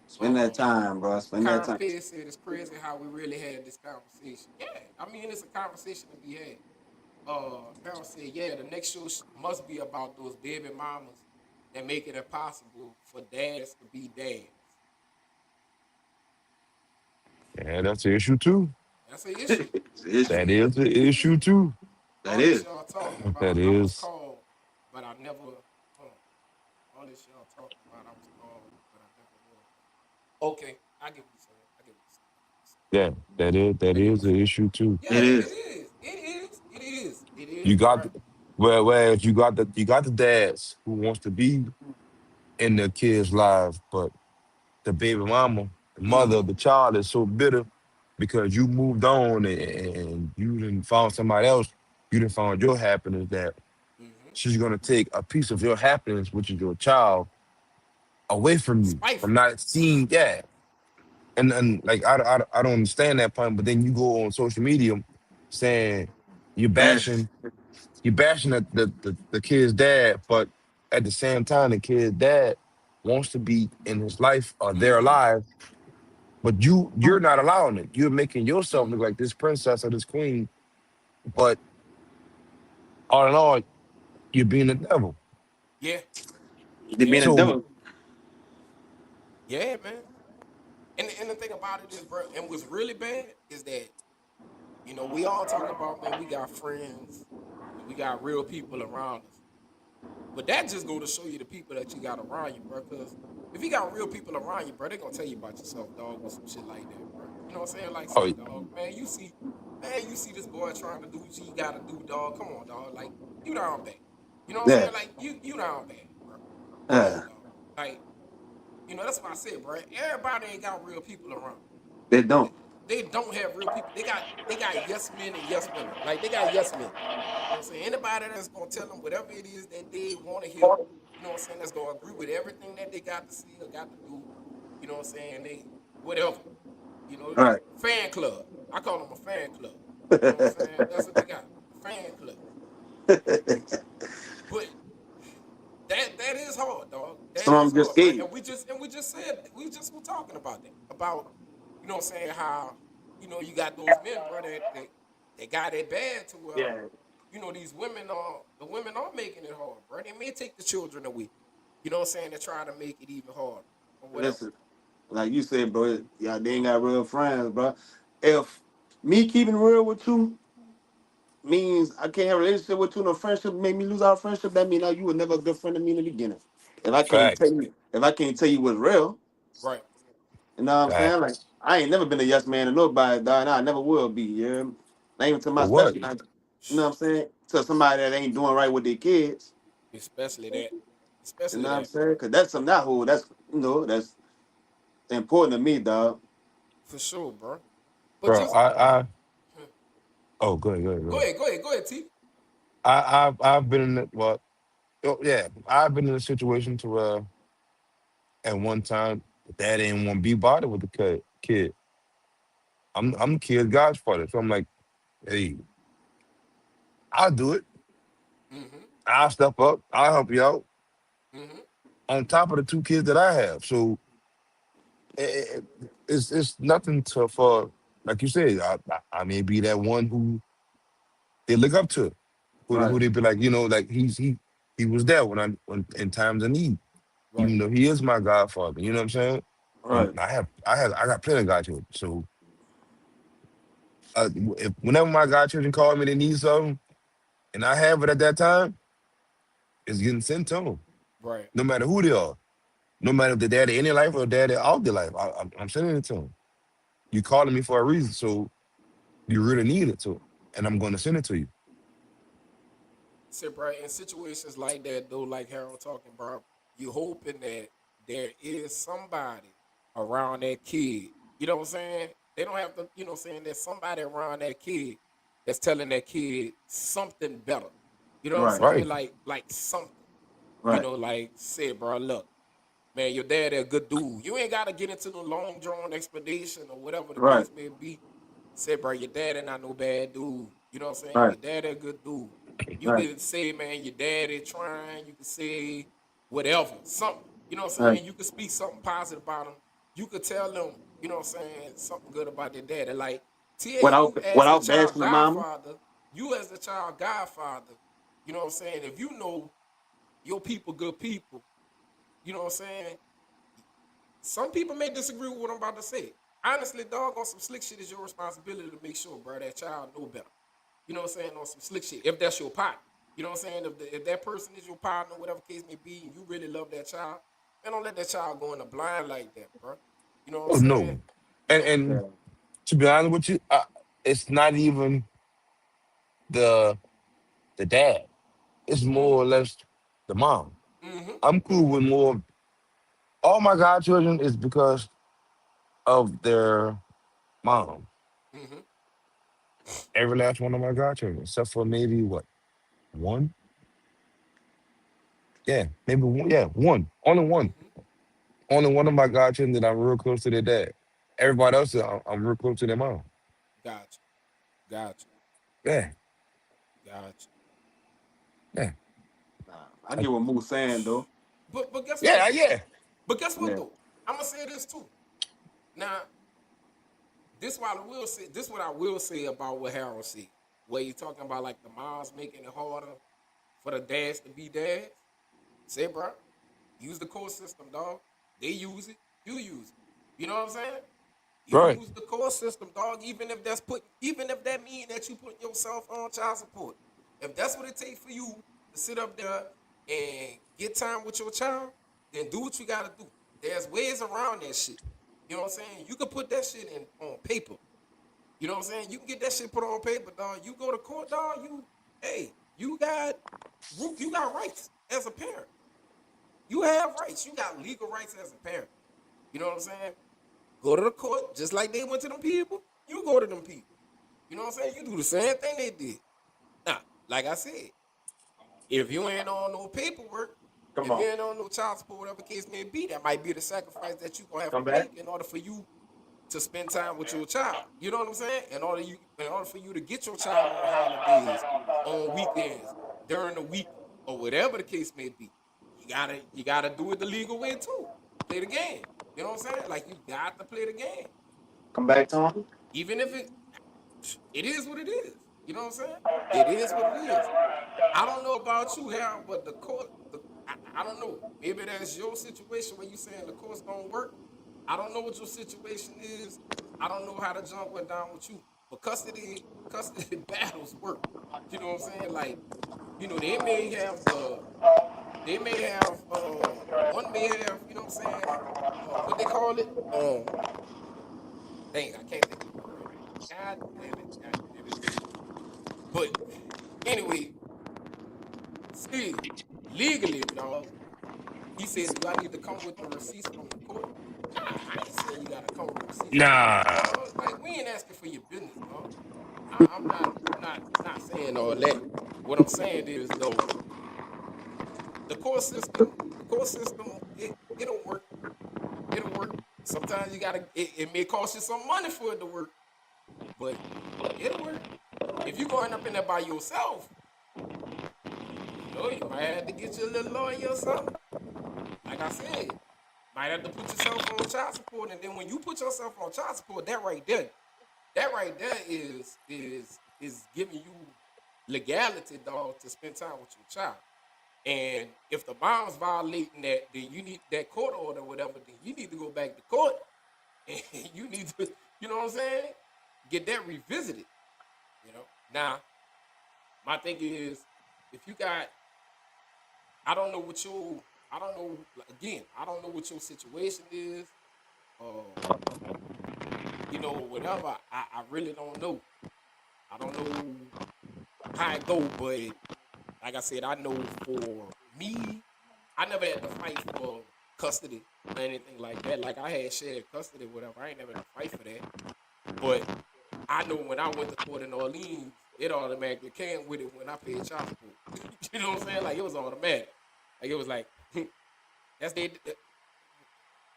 Spend that time, bro. Spend that Karen time. Pierce said it's crazy how we really had this conversation. Yeah, I mean it's a conversation to be had. Karen said, yeah, the next show must be about those baby mamas that make it impossible for dads to be dads. Yeah, that's the issue too. That's an issue. It's an That's issue. an That is the issue. issue too. That All this is. y'all talking about, That I was is. called, but I never. All this y'all talking about, I was called, but I never was. Okay, I get what you're saying. I get what you're saying. Yeah, that is. That I get is what you're the saying. issue too. Yeah, It it is. is. It is. It is. It You is, got bro. the, whereas you got the dads who wants to be in their kids' lives, but the baby mama, the mother Mm-hmm. of the child, is so bitter because you moved on and you didn't found somebody else. You didn't find your happiness that Mm-hmm. she's gonna take a piece of your happiness, which is your child, away from you, from Spiteful. not seeing that. And like I don't understand that point, but then you go on social media saying you're Bash. bashing you're bashing the kid's dad, but at the same time the kid's dad wants to be in his life or their Mm-hmm. life, but you're not allowing it. You're making yourself look Mm-hmm. like this princess or this queen, but all in all, you're being the devil. Yeah. They being Yeah. a So devil. Yeah, man. And the thing about it is, bro, and what's really bad is that, we all talk about, man, we got friends and we got real people around us. But that just go to show you the people that you got around you, bro. Because if you got real people around you, bro, they gonna tell you about yourself, dog, with some shit like that, bro. You know what I'm saying? Like, oh say, dog, man, you see this boy trying to do what you gotta do, dog. Come on, dog. Like, you down bad. You know what I'm Yeah. saying? Like, you down bad, bro. Come on, Yeah. dog. Like, that's what I said, bro. Everybody ain't got real people around. They don't. They don't have real people. They got yes men and yes women. Like, they got yes men. You know what I'm saying? Anybody that's gonna tell them whatever it is that they want to hear, you know what I'm saying, that's gonna agree with everything that they got to see or got to do, you know what I'm saying? They whatever, you know, All right. fan club. I call them a fan club. You know what I'm saying? That's what they got. A fan club. But that is hard, dog. That Some of is them just hard, bro. scared. We just were talking about that. About, you know what I'm saying, how, you got those men, bro, that they got it bad to where, Yeah. these women are making it hard, bro. They may take the children away. You know what I'm saying? They're trying to make it even harder or whatever. Listen, like you said, bro, yeah, they ain't got real friends, bro. If me keeping real with you means I can't have a relationship with you, no friendship, make me lose our friendship, that means like you were never a good friend to me in the beginning. facts, If I can't tell you what's real, Right. you know what I'm saying? Like facts. I ain't never been a yes man to nobody, dog, and I never will be, yeah. Not even to my For what? special, you know what I'm saying? To somebody that ain't doing right with their kids. Especially that. You Especially know what I'm that, saying? bro. Cause that's something that whole that's that's important to me, dog. For sure, bro. But Bro, just I oh go ahead, go ahead, go go ahead. ahead, go ahead, go ahead, T. I've been in it, what? Oh, yeah, I've been in a situation to where at one time dad didn't want to be bothered with the kid. I'm the kid's godfather, so I'm like, hey, I'll do it. Mm-hmm. I'll step up. I'll help you out. Mm-hmm. On top of the two kids that I have, so it's nothing to for like you said. I may be that one who they look up to, Right, who they be like, like he was there when in times of need, Right. even though he is my godfather. You know what I'm saying? And right. I got plenty of godchildren. So if whenever my godchildren call me, they need something, and I have it at that time, it's getting sent to them, Right. no matter who they are, no matter if they're daddy in their life or daddy out their life. I'm sending it to them. You calling me for a reason, so you really need it to, and I'm going to send it to you. See, bro, in situations like that, though, like Harold talking about, you hoping that there is somebody around that kid. You know what I'm saying? They don't have to, you know what I'm saying? There's somebody around that kid that's telling that kid something better. You know what I'm Right, saying? Right. Like something. You right, know, like say, bro, look, man, your dad a good dude. You ain't gotta get into the long drawn explanation or whatever the right, case may be. Say, bro, your dad ain't not no bad dude. You know what I'm saying? right, Your dad a good dude. You right, can say, man, your dad is trying. You can say whatever, something. You know what I'm right. saying? You could speak something positive about them. You could tell them, you know what I'm saying, something good about their dad. And like, TA, Without you as the without child bashing the mama. godfather, you know what I'm saying? If you know your people good people, you know what I'm saying? Some people may disagree with what I'm about to say. Honestly, dog, on some slick shit is your responsibility to make sure, bro, that child know better. You know what I'm saying? On some slick shit. If that's your partner. You know what I'm saying? If that person is your partner, whatever case may be, and you really love that child, man, don't let that child go in the blind like that, bro. You know what I'm Oh saying? no, You and know, and Yeah. to be honest with you, it's not even the the dad. It's more mm-hmm, or less the mom. mm-hmm, I'm cool mm-hmm, with more. All my godchildren is because of their mom. mm-hmm. Every last one of my godchildren, except for maybe what, one? Yeah, maybe one. Yeah, one. Only one. Mm-hmm. Only one of my godchildren that I'm real close to their dad. Everybody else, I'm real close to their mom. Gotcha. Gotcha. Yeah, Gotcha. yeah, Nah, I I- get what Moose saying though. But guess what yeah, though? yeah. But guess what Yeah. though? I'm gonna say this too. Now, this what I will say about what Harold said. Where you talking about like the moms making it harder for the dads to be dads. Say, bro, use the core system, dog. They use it, you use it. You know what I'm saying? Right. Use the core system, dog. Even if that means that you put yourself on child support. If that's what it takes for you to sit up there and get time with your child, then do what you gotta do. There's ways around that shit. You know what I'm saying? You can put that shit in on paper. You know what I'm saying? You can get that shit put on paper, dog. You go to court, dog. Hey, you got rights as a parent. You have rights. You got legal rights as a parent. You know what I'm saying? Go to the court just like they went to them people. You go to them people. You know what I'm saying? You do the same thing they did. Now, like I said, if you ain't on no paperwork, Come if you on. ain't on no child support, whatever case may be, that might be the sacrifice that you gonna have to Come back. make in order for you to spend time with your child. You know what I'm saying? In order for you to get your child on holidays, on weekends, during the week, or whatever the case may be, you gotta do it the legal way too. Play the game. You know what I'm saying? Like you got to play the game, Come back, Tom. even if it is what it is. You know what I'm saying? It is what it is. I don't know about you, Harold, but I don't know. Maybe that's your situation where you saying the courts don't work. I don't know what your situation is. I don't know how the jump went down with you. But custody battles work. You know what I'm saying? Like, they may have one may have, you know what I'm saying, what they call it? Dang, I can't think of the word right now. God damn it. God damn it. But anyway, still, legally, dog, he said, do I need to come with the receipts from the court? Nah, I ain't saying you gotta come with receipts from the court, Nah. dog. Like we ain't asking for your business, dog. I'm not saying all that. What I'm saying is though, the court system, it'll work. It'll work. Sometimes you gotta. It may cost you some money for it to work, but it'll work. If you're going up in there by yourself, you might have to get you a little lawyer or something. Like I said, might have to put yourself on child support, and then when you put yourself on child support, that right there is giving you legality, dog, to spend time with your child. And if the mom's violating that, then you need that court order or whatever, then you need to go back to court and you need to, you know what I'm saying? Get that revisited. You know. Now, my thing is, if you got, I don't know what your, I don't know. Again, I don't know what your situation is. Uh, whatever. I really don't know. I don't know how it go, but like I said, I know for me, I never had to fight for custody or anything like that. Like I had shared custody, whatever. I ain't never had to fight for that. But I know when I went to court in Orleans, it automatically came with it when I paid child support. You know what I'm saying? Like it was automatic. Like it was like, that's the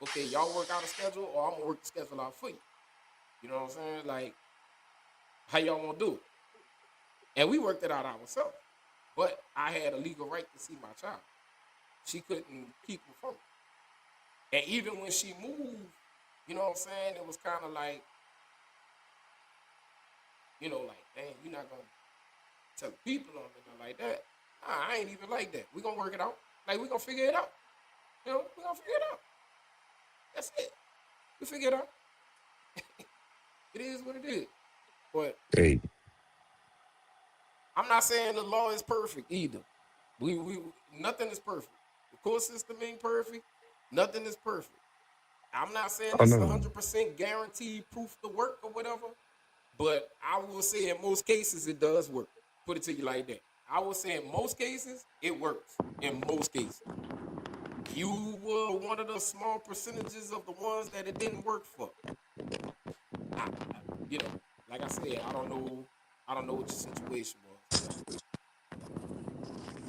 okay, y'all work out a schedule or I'm gonna work the schedule out for you. You know what I'm saying? Like, how y'all gonna do it? And we worked it out ourselves. But I had a legal right to see my child. She couldn't keep him from me. And even when she moved, you know what I'm saying? It was kind of like, like, dang, you're not gonna tell the people on it like that. Nah, I ain't even like that. We gonna work it out. Like we gonna figure it out. We gonna figure it out. That's it. We figure it out. It is what it is. But Hey, I'm not saying the law is perfect either. We nothing is perfect. The court system ain't perfect. Nothing is perfect. I'm not saying I it's know. 100% guaranteed proof to work or whatever, but I will say in most cases it does work. Put it to you like that. I will say in most cases it works. In most cases, you were one of the small percentages of the ones that it didn't work for. I, you know, like I said, I don't know. I don't know what your situation was,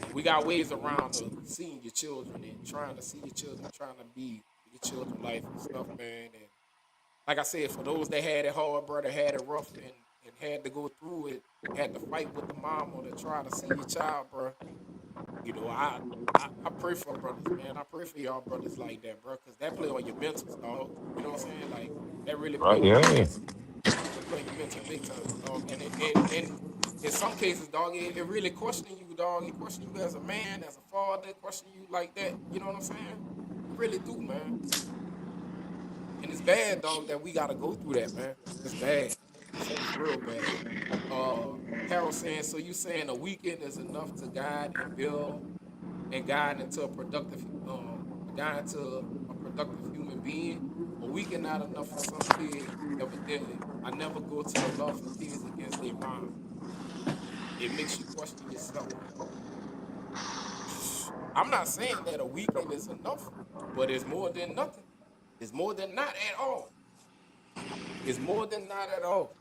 but we got ways around of seeing your children and trying to see your children, trying to be your children's life and stuff, man. And like I said, for those that had it hard, brother, had it rough and had to go through it, had to fight with the mom or to try to see your child, bro. I pray for brothers, man. I pray for y'all brothers like that, bro, because that play on your mentals, dog. You know what I'm saying? Like that really play Right? on your Yeah. mental. That play on your mental big time, dog. And in some cases, dog, it really questioning you, dog. It questioning you as a man, as a father, questioning you like that. You know what I'm saying? It really do, man. And it's bad, dog, that we gotta go through that, man. It's bad. It's real bad. Harold saying, so you saying a weekend is enough to guide and build and guide into a productive, guide into a productive human being. A weekend not enough for some kids. Evidently, I never go to the love for kids against their mom. It makes you question yourself. I'm not saying that a weekend is enough, but it's more than nothing. It's more than not at all. It's more than not at all.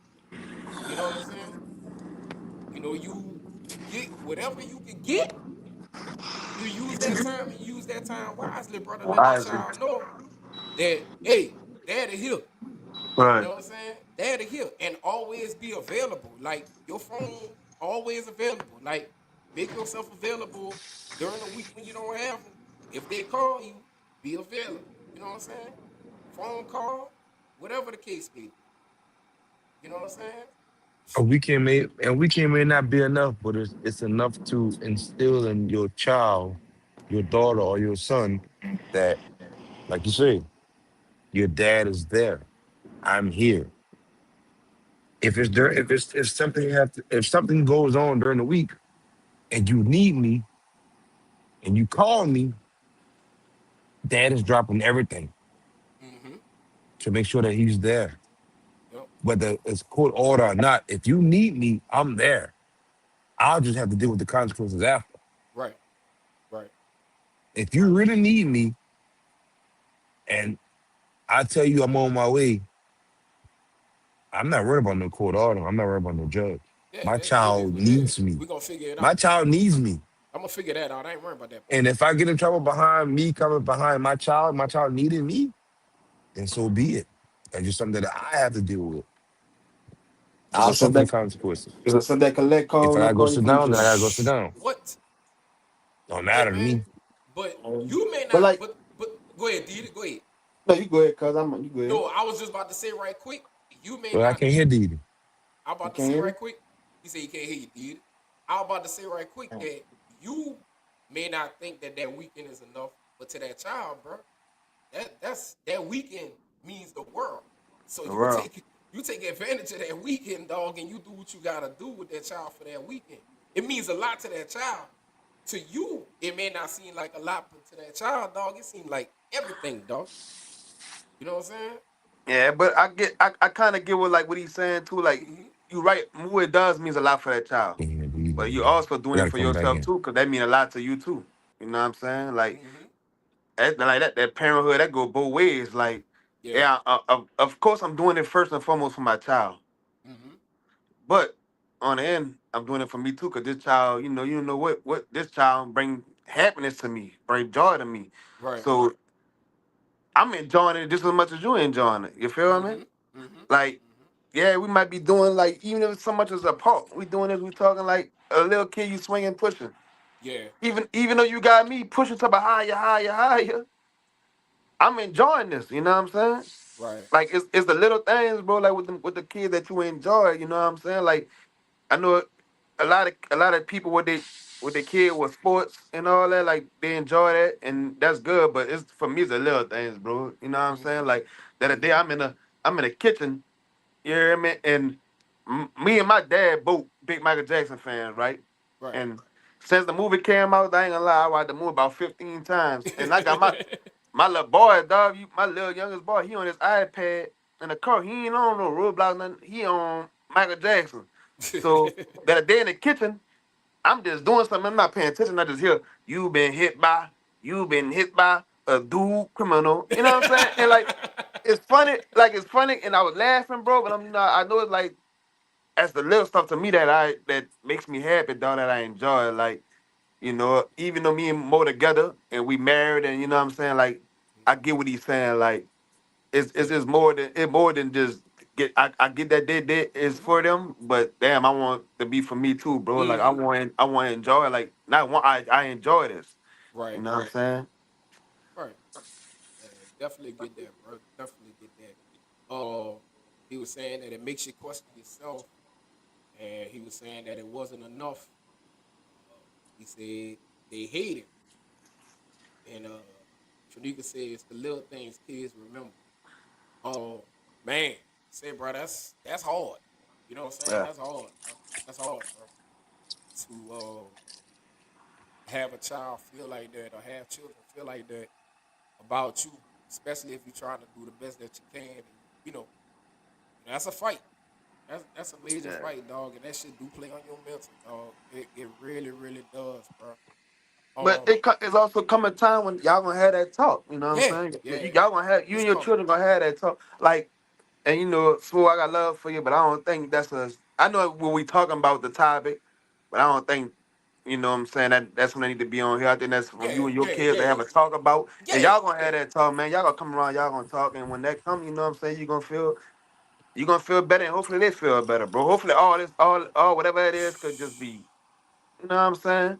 You know what I'm saying? You get whatever you can get. You use that time and use that time wisely, brother. Let that Wisely. child know that, hey, daddy here. You Right. know what I'm saying? Daddy here. And always be available. Like your phone always available. Like make yourself available during the week when you don't have them. If they call you, be available. You know what I'm saying? Phone call, whatever the case may be. You know what I'm saying? A weekend may not be enough, but it's enough to instill in your child, your daughter or your son, that, like you say, your dad is there. I'm here. If something goes on during the week and you need me and you call me, dad is dropping everything Mm-hmm. to make sure that he's there. Yep. Whether it's court order or not, if you need me, I'm there. I'll just have to deal with the consequences after. Right. Right. If you really need me and I tell you I'm on my way, I'm not worried about no court order. I'm not worried about no judge. Yeah, My it is child what it is. needs me. We're gonna figure it My out. child needs me. I'm gonna figure that out. I ain't worried about that part. And if I get in trouble behind me coming behind my child needing me, then so be it. That's just something that I have to deal with. It's I'll a suffer the Sunday. consequences. It's a Sunday collect If call. I No gotta go call you sit from down, then I jail. gotta go sit down. What? Don't Hey matter to man, me. but you may But not. like, But go ahead, Deedy. Go ahead. no, you go ahead, cuz you go ahead. No, I was just about to say right quick. You may Well, I not. can't hear Deedy. I'm You about to can't say hear right me? quick. He said he can't hear you, Deedy. I was about to say right quick that you may not think that that weekend is enough, but to that child, bro, that weekend means the world. So The world. you take advantage of that weekend, dog, and you do what you gotta do with that child for that weekend. It means a lot to that child. To you, it may not seem like a lot, but to that child, dog, it seems like everything, dog. You know what I'm saying? Yeah, but I kind of get what he's saying too. Like, Mm-hmm. you right, who it does means a lot for that child, Can't hear Deedy, but you man. also I doing it gotta for come back yourself in. too, cause that mean a lot to you too. You know what I'm saying? Mm-hmm. Like that parenthood that go both ways. Like, Yeah. yeah, of course I'm doing it first and foremost for my child, Mm-hmm. but on the end I'm doing it for me too, cause this child, you know what this child bring happiness to me, bring joy to me. Right. So I'm enjoying it just as much as you enjoying it. You feel me? Mm-hmm. Mm-hmm. Like, Mm-hmm. yeah, we might be doing like even if it's so much as a park, we doing this. We talking like a little kid, you swinging, pushing. Yeah. Even though you got me pushing to a higher, higher, higher, I'm enjoying this. You know what I'm saying? Right. Like it's the little things, bro. Like with the kids that you enjoy. You know what I'm saying? Like I know a lot of people with their kid with sports and all that. Like they enjoy that and that's good. But it's for me, it's the little things, bro. You know what I'm Mm-hmm. saying? Like the other day, Mm-hmm. I'm in the kitchen. You hear me? And me and my dad both big Michael Jackson fans, right? Right. And since the movie came out, I ain't gonna lie, I watched the movie about 15 times. And I got my little boy, dog, my little youngest boy, he on his iPad in the car. He ain't on no Roblox, nothing. He on Michael Jackson. So that day in the kitchen, I'm just doing something. I'm not paying attention. I just hear you been hit by a dude criminal. You know what I'm saying? And like, it's funny, and I was laughing, bro. But I'm not. I know it's like that's the little stuff to me that makes me happy, dog. That I enjoy. Like, even though me and Mo together and we married, and you know what I'm saying. Like, I get what he's saying. Like, it's Yeah. just more than just get. I get that they is Mm-hmm. for them, but damn, I want to be for me too, bro. Like Mm-hmm. I want to enjoy. Like not want I enjoy this. You Right. know what I'm saying? Right. Yeah, definitely get that, bro. Definitely get that. He was saying that it makes you question yourself, and he was saying that it wasn't enough. He said they hate it, and Shanika said it's the little things kids remember. Oh man, say, bro, that's hard. You know what I'm saying? Yeah. That's hard, bro. That's hard, bro. To have a child feel like that, or have children feel like that about you, especially if you're trying to do the best that you can. And, you know, that's a fight. That's a major Yeah. fight, dog, and that shit do play on your mental, dog. It really, really does, bro. But Um, it's also come a time when y'all gonna have that talk. You know what I'm yeah, saying? yeah, Y'all gonna have you it's and your coming. children gonna have that talk. Like, and Smooth, I got love for you, but I don't think that's a. I know when we talking about the topic, but I don't think. You know what I'm saying? That's when I need to be on here. I think that's for Yeah, you and your yeah, kids to yeah, have a talk about. And yeah, y'all gonna yeah. have that talk, man. Y'all gonna come around, y'all gonna talk. And when that come, you know what I'm saying, you gonna feel better and hopefully they feel better, bro. Hopefully all whatever it is could just be, you know what I'm saying?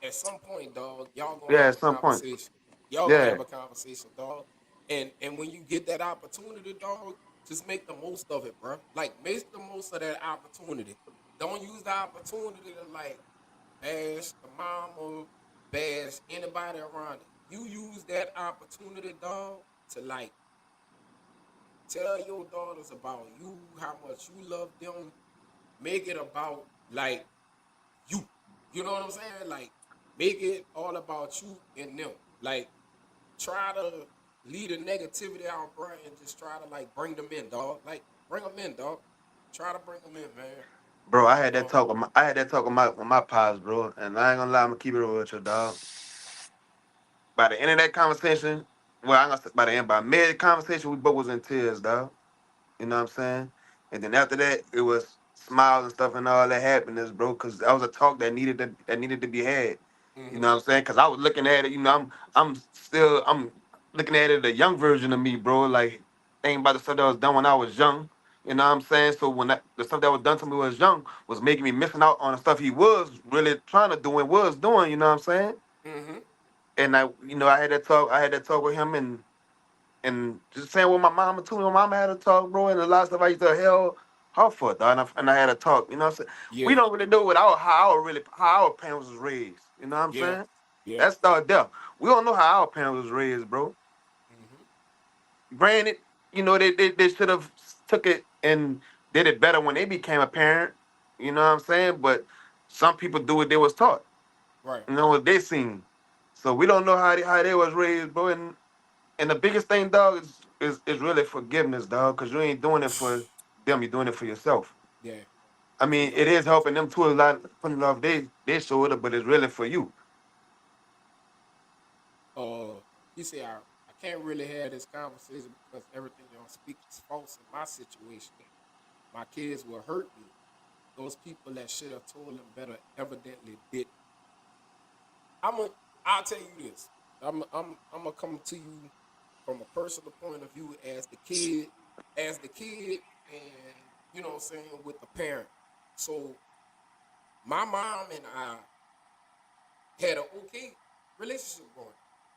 At some point, dog, y'all gonna Yeah, have at a some point. conversation. Y'all gonna Yeah. have a conversation, dog. And when you get that opportunity, dog, just make the most of it, bro. Like make the most of that opportunity. Don't use the opportunity to like bash the mom or bash anybody around it. You use that opportunity, dog, to like tell your daughters about you, how much you love them. Make it about like you. You know what I'm saying? Like, make it all about you and them. Like, try to lead the negativity out, bro, and just try to like bring them in, dog. Like, bring them in, dog. Try to bring them in, man. Bro, I had that Um, talk with my pops, bro. And I ain't gonna lie, I'm gonna keep it real with you, dog. By the end of that conversation, well, I'm gonna say by the end, by mid conversation, we both was in tears, dog. You know what I'm saying? And then after that, it was. smiles and stuff and all that happiness, bro. Because that was a talk that needed to be had. You Mm-hmm. know what I'm saying? Because I was looking at it. I'm looking at it a young version of me, bro. Like thinking about the stuff that was done when I was young. You know what I'm saying? So when the stuff that was done to me when I was young was making me missing out on the stuff he was really trying to do and was doing. You know what I'm saying? Mm-hmm. And I had that talk. I had that talk with him and just saying with my mama too. My mama had a talk, bro, and a lot of stuff I used to hell her for, dog. And I had a talk. You know what I'm saying? We Yeah. don't really know what how our parents was raised. You know what I'm Yeah. saying? Yeah. That's started there. We don't know how our parents was raised, bro. Mm-hmm. Granted, they should have took it and did it better when they became a parent. You know what I'm saying? But some people do what they was taught. Right. You know what they seen. So we don't know how they was raised, bro. And the biggest thing, dog, is really forgiveness, dog, because you ain't doing it for them, you're doing it for yourself. Yeah. I mean, Yeah. it is helping them too a lot, putting it off they shoulder, but it's really for you. Uh, he said I can't really have this conversation because everything y'all speak is false in my situation. My kids will hurt me. Those people that should have told them better evidently didn't. I'm a. I'll tell you this. I'm gonna come to you from a personal point of view as the kid, and you know what I'm saying with the parent. So my mom and I had an okay relationship going.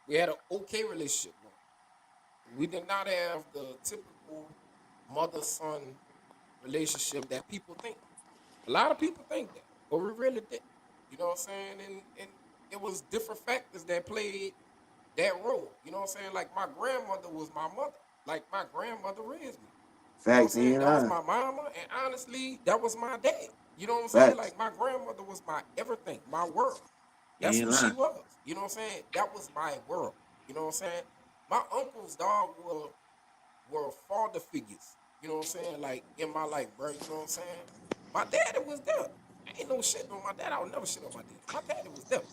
We had an okay relationship going. We did not have the typical mother son relationship that people think. A lot of people think that, but we really didn't. You know what I'm saying? And it was different factors that played that role. You know what I'm saying? Like my grandmother was my mother. Like my grandmother raised me. You know what I'm Facts, he saying? ain't That was lying. my mama, and honestly, that was my dad. You know what I'm saying? Facts, Like my grandmother was my everything, my world. he That's ain't who she lying. was. You know what I'm saying? That was my world. You know what I'm saying? My uncles, dog, were father figures. You know what I'm saying? Like in my life, bro. You know what I'm saying? My daddy was there. Ain't no shit on my dad. I would never shit on my dad. My daddy was there.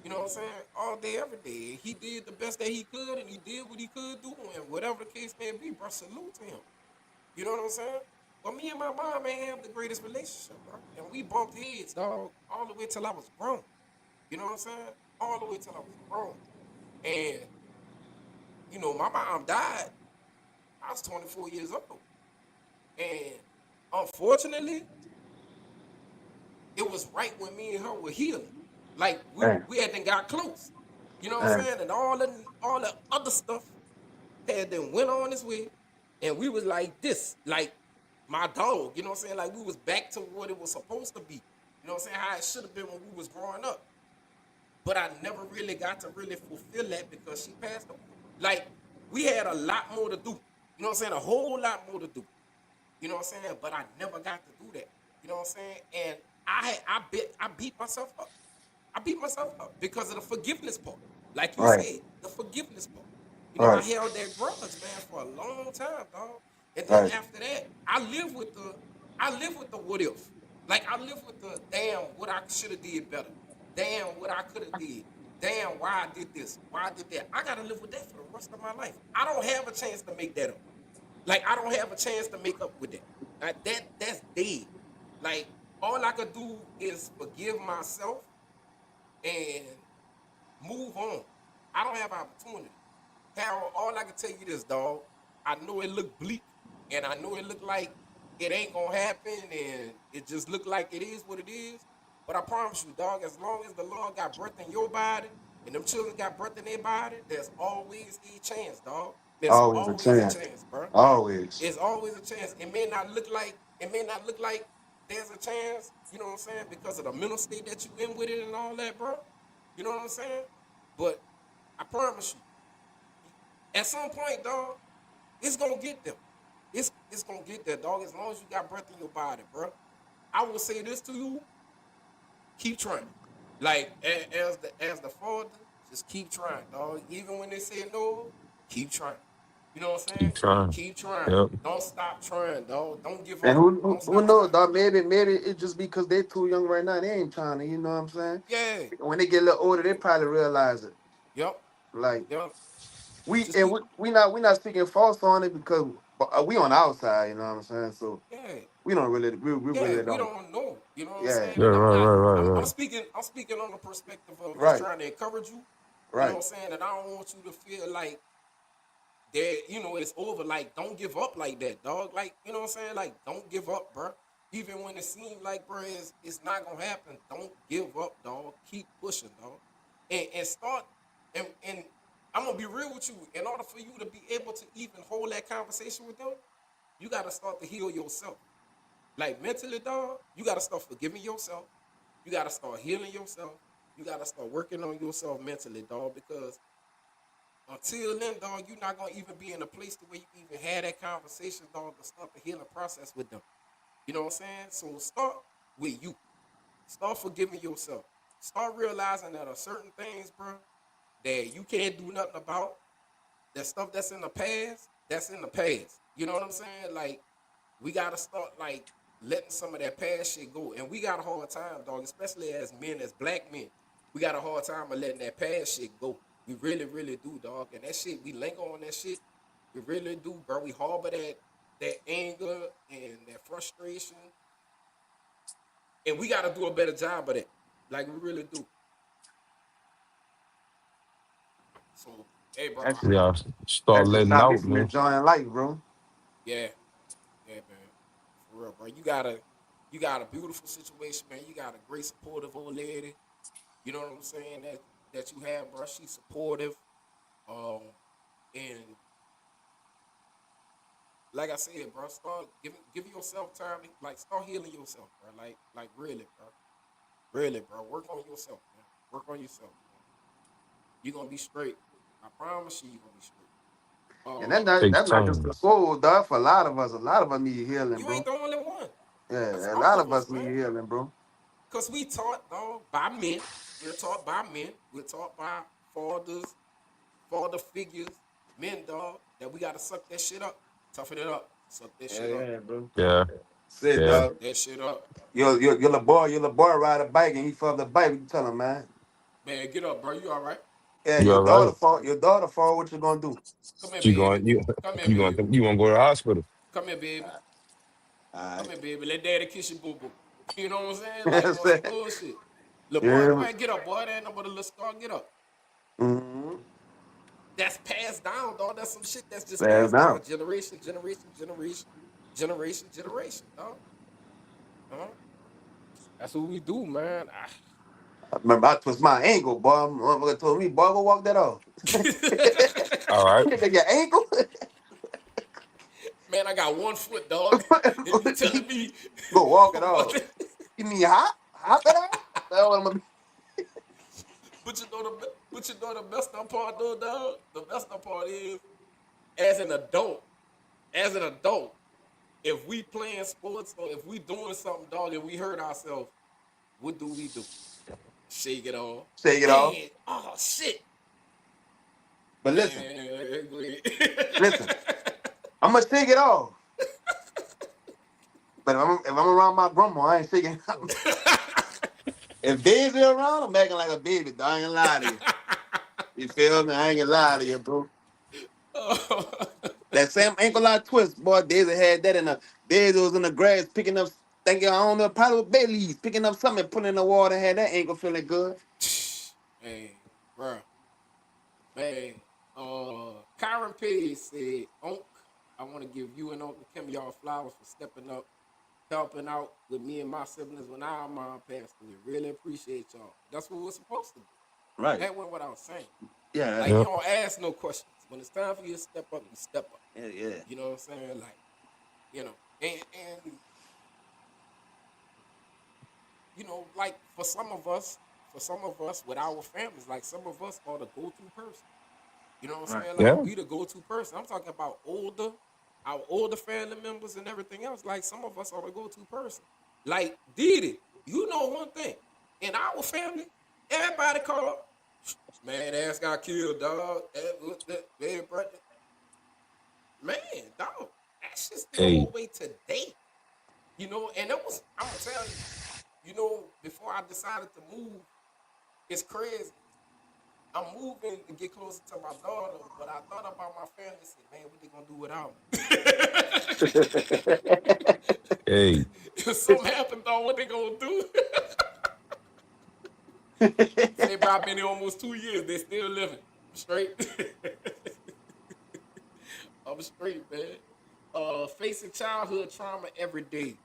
You know what I'm saying? All day, every day. He did the best that he could, and he did what he could do, and whatever the case may be, bro. Salute to him. You know what I'm saying? But me and my mom ain't have the greatest relationship, bro. And we bumped heads, dog, all the way till I was grown. You know what I'm saying? All the way till I was grown. And my mom died. I was 24 years old. And unfortunately, it was right when me and her were healing. Like we Damn, we hadn't got close. You know what I'm damn. saying? And all the other stuff had then went on its way. And we was like this, like my dog, you know what I'm saying? Like we was back to what it was supposed to be. You know what I'm saying? How it should have been when we was growing up. But I never really got to really fulfill that because she passed away. Like we had a lot more to do. You know what I'm saying? A whole lot more to do. You know what I'm saying? But I never got to do that. You know what I'm saying? And I beat myself up. I beat myself up because of the forgiveness part. Like you Right, said, the forgiveness part. I right, held that grudge, man, for a long time, dog. And then right. after that, I live with the what if. Like I live with the damn what I should have did better. Damn what I could have did. Damn why I did this. Why I did that. I gotta live with that for the rest of my life. I don't have a chance to make that up. Like I don't have a chance to make up with that. Like that's dead. Like all I could do is forgive myself and move on. I don't have opportunity. Harold, all I can tell you this, dog. I know it look bleak, and I know it look like it ain't gonna happen, and it just look like it is what it is. But I promise you, dog, as long as the Lord got breath in your body and them children got breath in their body, there's always a chance, dog. There's Always a always a chance. chance, bro. Always. It's always a chance. It may not look like there's a chance, you know what I'm saying, because of the mental state that you in with it and all that, bro. You know what I'm saying? But I promise you, at some point, dog, it's gonna get there. It's gonna get there, dog. As long as you got breath in your body, bro. I will say this to you: keep trying. Like as the father, just keep trying, dog. Even when they say no, keep trying. You know what I'm saying? Keep trying. Keep trying. Yep. Don't stop trying, dog. Don't give And up. who Don't who stop knows, trying. dog? Maybe it just because they too young right now. They ain't trying to. You know what I'm saying? Yeah. When they get a little older, they probably realize it. Yep. Like Yep. we Just and keep. we not speaking false on it because we on the outside. You know what I'm saying? So Yeah. we don't really, we Yeah, really we don't. don't know. You know what I'm Yeah, saying? Yeah, And I'm right, not. right, right, I'm right. speaking. I'm speaking on the perspective of just right, trying to encourage you. You know right. what I'm saying? And I don't want you to feel like that. It's over. Like, don't give up like that, dog. Like, you know what I'm saying? Like, don't give up, bro. Even when it seems like, bro, it's not gonna happen. Don't give up, dog. Keep pushing, dog. And start. And I'm gonna be real with you. In order for you to be able to even hold that conversation with them, you gotta start to heal yourself. Like mentally, dog, you gotta start forgiving yourself. You gotta start healing yourself. You gotta start working on yourself mentally, dog. Because until then, dog, you're not gonna even be in a place to where you can even have that conversation, dog, to start the healing process with them. You know what I'm saying? So start with you. Start forgiving yourself. Start realizing that are certain things, bro, that you can't do nothing about. That stuff that's in the past, that's in the past. You know what I'm saying? Like, we gotta start like letting some of that past shit go. And we got a hard time, dog, especially as men, as black men. We got a hard time of letting that past shit go. We really, really do, dog. And that shit, we linger on that shit. We really do, bro. We harbor that anger and that frustration. And we gotta do a better job of that. Like, we really do. So, hey, bro. That's Yeah, start that's just letting stop out, missing man. enjoying life, bro. Yeah, yeah, man. For real, bro. You got a beautiful situation, man. You got a great supportive old lady. You know what I'm saying? That you have, bro. She's supportive. Um, and like I said, bro, start giving yourself time to like start healing yourself, bro. Like really, bro. Really, bro. Work on yourself, man. Work on yourself, man. You're gonna be straight. I promise you're gonna be straight. And Um, Takes that's not just time. the soul, dog. For a lot of us, need healing, you ain't bro. the only one. That's Yeah, a all lot of of us, us man. need healing, bro. Cause we taught, dog, by men. We're taught by men. We're taught by fathers, father figures, men, dog, that we gotta suck that shit up, toughen it up, suck that Yeah, shit up, yeah, bro. Yeah, Sit, yeah. dog. suck that shit up. Your little boy ride a bike and he fell off the bike. You tell him, man. Man, get up, bro. You all right? Yeah, You all right? your daughter fall. What you gonna do? Come here, You baby. going? You Come here, you going? baby. You want to go to the hospital? Come here, baby. All Come right. here, baby. Let daddy kiss your boo boo. You know what I'm saying? Like That's on some it. bullshit. Little boy, Yeah. go ahead, get up, boy. That ain't no but a little scar. Get up. Mm-hmm. That's passed down, dog. That's some shit that's just Stand passed down. down. Generation, dog. Uh-huh. That's what we do, man. I remember I twist my ankle, boy. My mother told me, boy, go walk that off. All right. Take your ankle. Man, I got one foot, dog. And you telling me Go walk it what off. You mean hop it off? That's what I'm gonna but you know the messed up part though, dog? The messed up part is as an adult, as an adult, if we playing sports or if we doing something, dog, and we hurt ourselves, what do we do? Shake it off. shake it off. Man, oh shit. But listen, Man, go listen. ahead. I'm gonna shake it off. But if I'm around my grandma, I ain't shaking. If Daisy around, I'm acting like a baby. Dog. I ain't gonna lie to you. You feel me? I ain't gonna lie to you, bro. That same ankle lock twist, boy. Daisy had that in the Daisy was in the grass picking up. Thinking I don't know, probably with bay leaves, picking up something, putting it in the water. Had that ankle feeling good. Hey, bro, man. Kyron Page said, "Unc, I want to give you and Uncle Kim y'all flowers for stepping up, helping out with me and my siblings when our mom passed away. Really appreciate y'all. That's what we're supposed to do. Right. That went without saying. Yeah. Like you Yeah. don't ask no questions. When it's time for you to step up, you step up. Yeah. Yeah. You know what I'm saying? Like and like for some of us with our families, like some of us are the go-to person. You know what I'm Right. saying? Like Yeah. we the go-to person. I'm talking about our older family members and everything else. Like some of us are the go-to person. Like Deedy, you know one thing. In our family, everybody call up, man, ass got killed, dog. Man, dog. That shit still Hey, hold weight today. And that was, I'm gonna tell you, before I decided to move, it's crazy. I'm moving to get closer to my daughter, but I thought about my family and said, man, what they gonna do without me? Hey, If something happened, dog, what they gonna do? Say, bro, I've been here almost 2 years. They still living. I'm straight. I'm straight, man. Facing childhood trauma every day.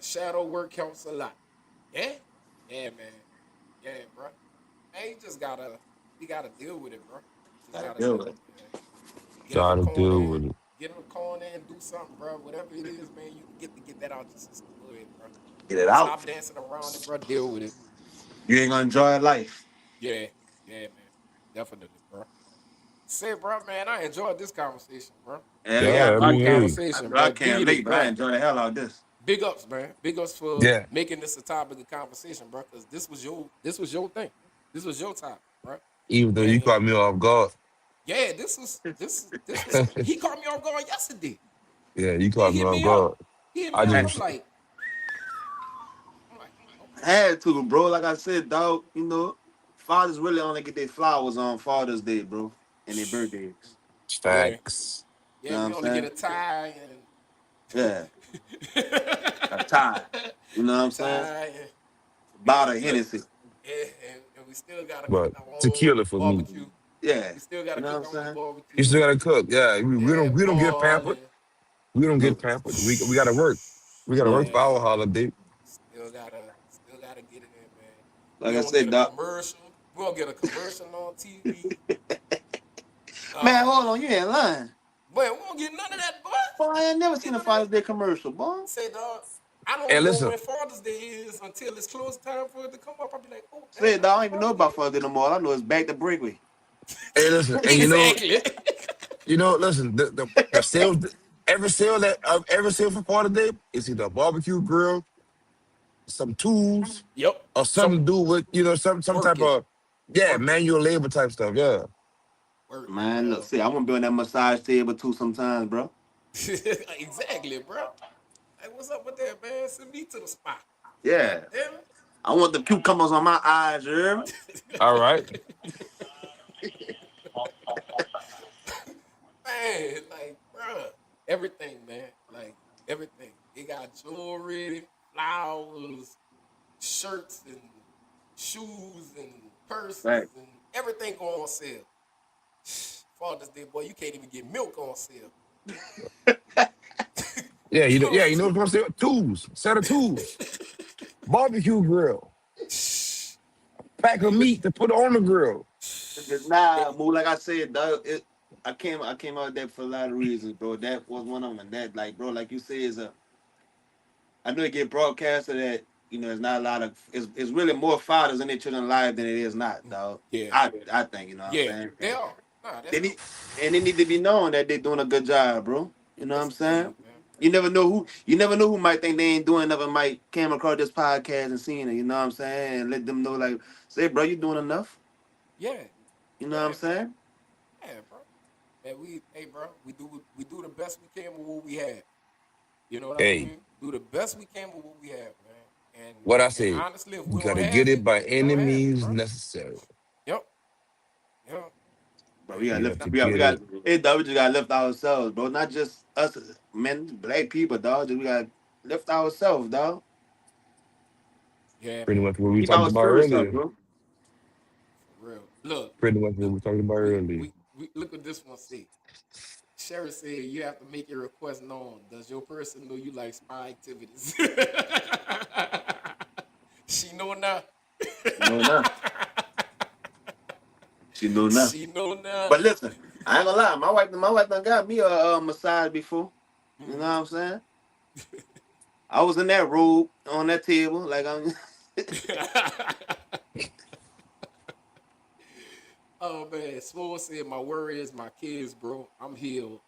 Shadow work helps a lot. Yeah, yeah, man. Yeah, bro. Man, you gotta deal with it, bro. Just Gotta gotta deal deal with it. with it, man. Get in the try to deal corner, with it. get in the corner and do something, bro. Whatever it is, man, you can get that out your system. Go ahead, bro. Get it out. Stop dancing around it, bro. Deal with it. You ain't gonna enjoy life. Yeah, yeah, man. Definitely, bro. Say, bro, man, I enjoyed this conversation, bro. Hell This was yeah, a Yeah, I I great mean, can't. hey, conversation, I bro. can't Deedy, late, but I bro. enjoy the hell out of this. Big ups, man. Big ups for yeah. making this a topic of conversation, bro. Because this was your thing. This was your topic, bro. Even though you And caught me off guard, yeah, this was he caught me off guard yesterday. yeah, you He caught me hit off me up. guard. He hit me I up. I I'm just, like, I'm like, okay. had to, bro. Like I said, dog. You know, fathers really only get their flowers on Father's Day, bro, and their birthdays. Yeah, facts. You yeah. know what We I'm only get saying? a tie Yeah, and a tie. You know what a I'm saying? tie About and a look, Hennessy. and we still gotta cook But our own tequila for me. barbecue. Yeah. We still gotta You know what cook I'm our own saying? You barbecue. still gotta cook. Yeah, we Yeah, don't we don't get boil pampered. and We don't get No. pampered. We gotta work. We gotta work No. for our yeah. holiday. Still gotta get it in, man. We Like I gonna get said, a dog. commercial. We gonna get a commercial on TV. Man, hold Uh, on, you ain't lying. but we won't get none of that, boy. Boy, I ain't never Don't get seen a none of that. Father's Day commercial, boy. Say, dog. I Hey, don't know listen. when Father's Day is until it's close time for it to come up. I'll be like, oh Said, damn, dog, I it's don't even know Father's Day. about Father's Day no more. All I know is back to Breakway. Hey, listen. And Exactly. listen. The sales, every sale for part of the day is either a barbecue grill, some tools, Yep. or Some something to do with some type working, of working, manual labor type stuff. Yeah. working, Man, look, bro. see, I want to be on that massage table too sometimes, bro. Exactly, bro. Like, what's up with that, man? Send me to the spot. God Yeah. damn I want the cucumbers on my eyes, you hear me? All right. it. Man, like, bruh, everything, man. Like, everything. It got jewelry, flowers, shirts, and shoes, and Right. purses, and everything go on sale. Father's Day, boy, you can't even get milk on sale. Yeah. You know Yeah. what You I'm know what I'm saying? Tools. Set of tools. Barbecue grill. saying? Pack of Hey, meat to put on the grill. Nah, hey, move like I said, dog. I came out there for a lot of reasons, bro. That was one of them. And that, like, bro, like you say, I know it get broadcasted that it's not a lot of it's really more fathers in their children's lives than it is not, dog. yeah, I think you know what I'm yeah, saying. they are. Nah, They that's need and they need to be known that they're doing a good job, bro. You know what yes, I'm saying? indeed, man. You never know who might think they ain't doing nothing might came across this podcast and seen it, you know what I'm saying? And let them know like say, bro, you doing enough. Yeah, You know what I'm yeah, man. saying? Yeah, bro. Man, hey, bro, we do the best we can with what we have. You know what I Hey, mean? Do the best we can with what we have, man. And what I and say, honestly, if we we don't gotta get have it it, by we any don't have it, means bro. necessary. Yep, yep. Bro, we And gotta We lift have to we get got it hey dog, we just gotta lift ourselves, bro. Not just us men, black people, dog. Just we gotta lift ourselves, dog. yeah, pretty man, much what we Keep talked our about spirits up, earlier. bro. for real. Look, Pretty much what look, we talked about we earlier. we we look what this one say. Sherry said you have to make your request known. Does your person know you like spy activities? She know now. You know now. She know now. She know now. But listen, I ain't gonna lie, my wife done got me a massage before. You know what Mhm. I'm saying? I was in that robe on that table, like I'm Oh man, Swole said my worry is my kids, bro. I'm healed.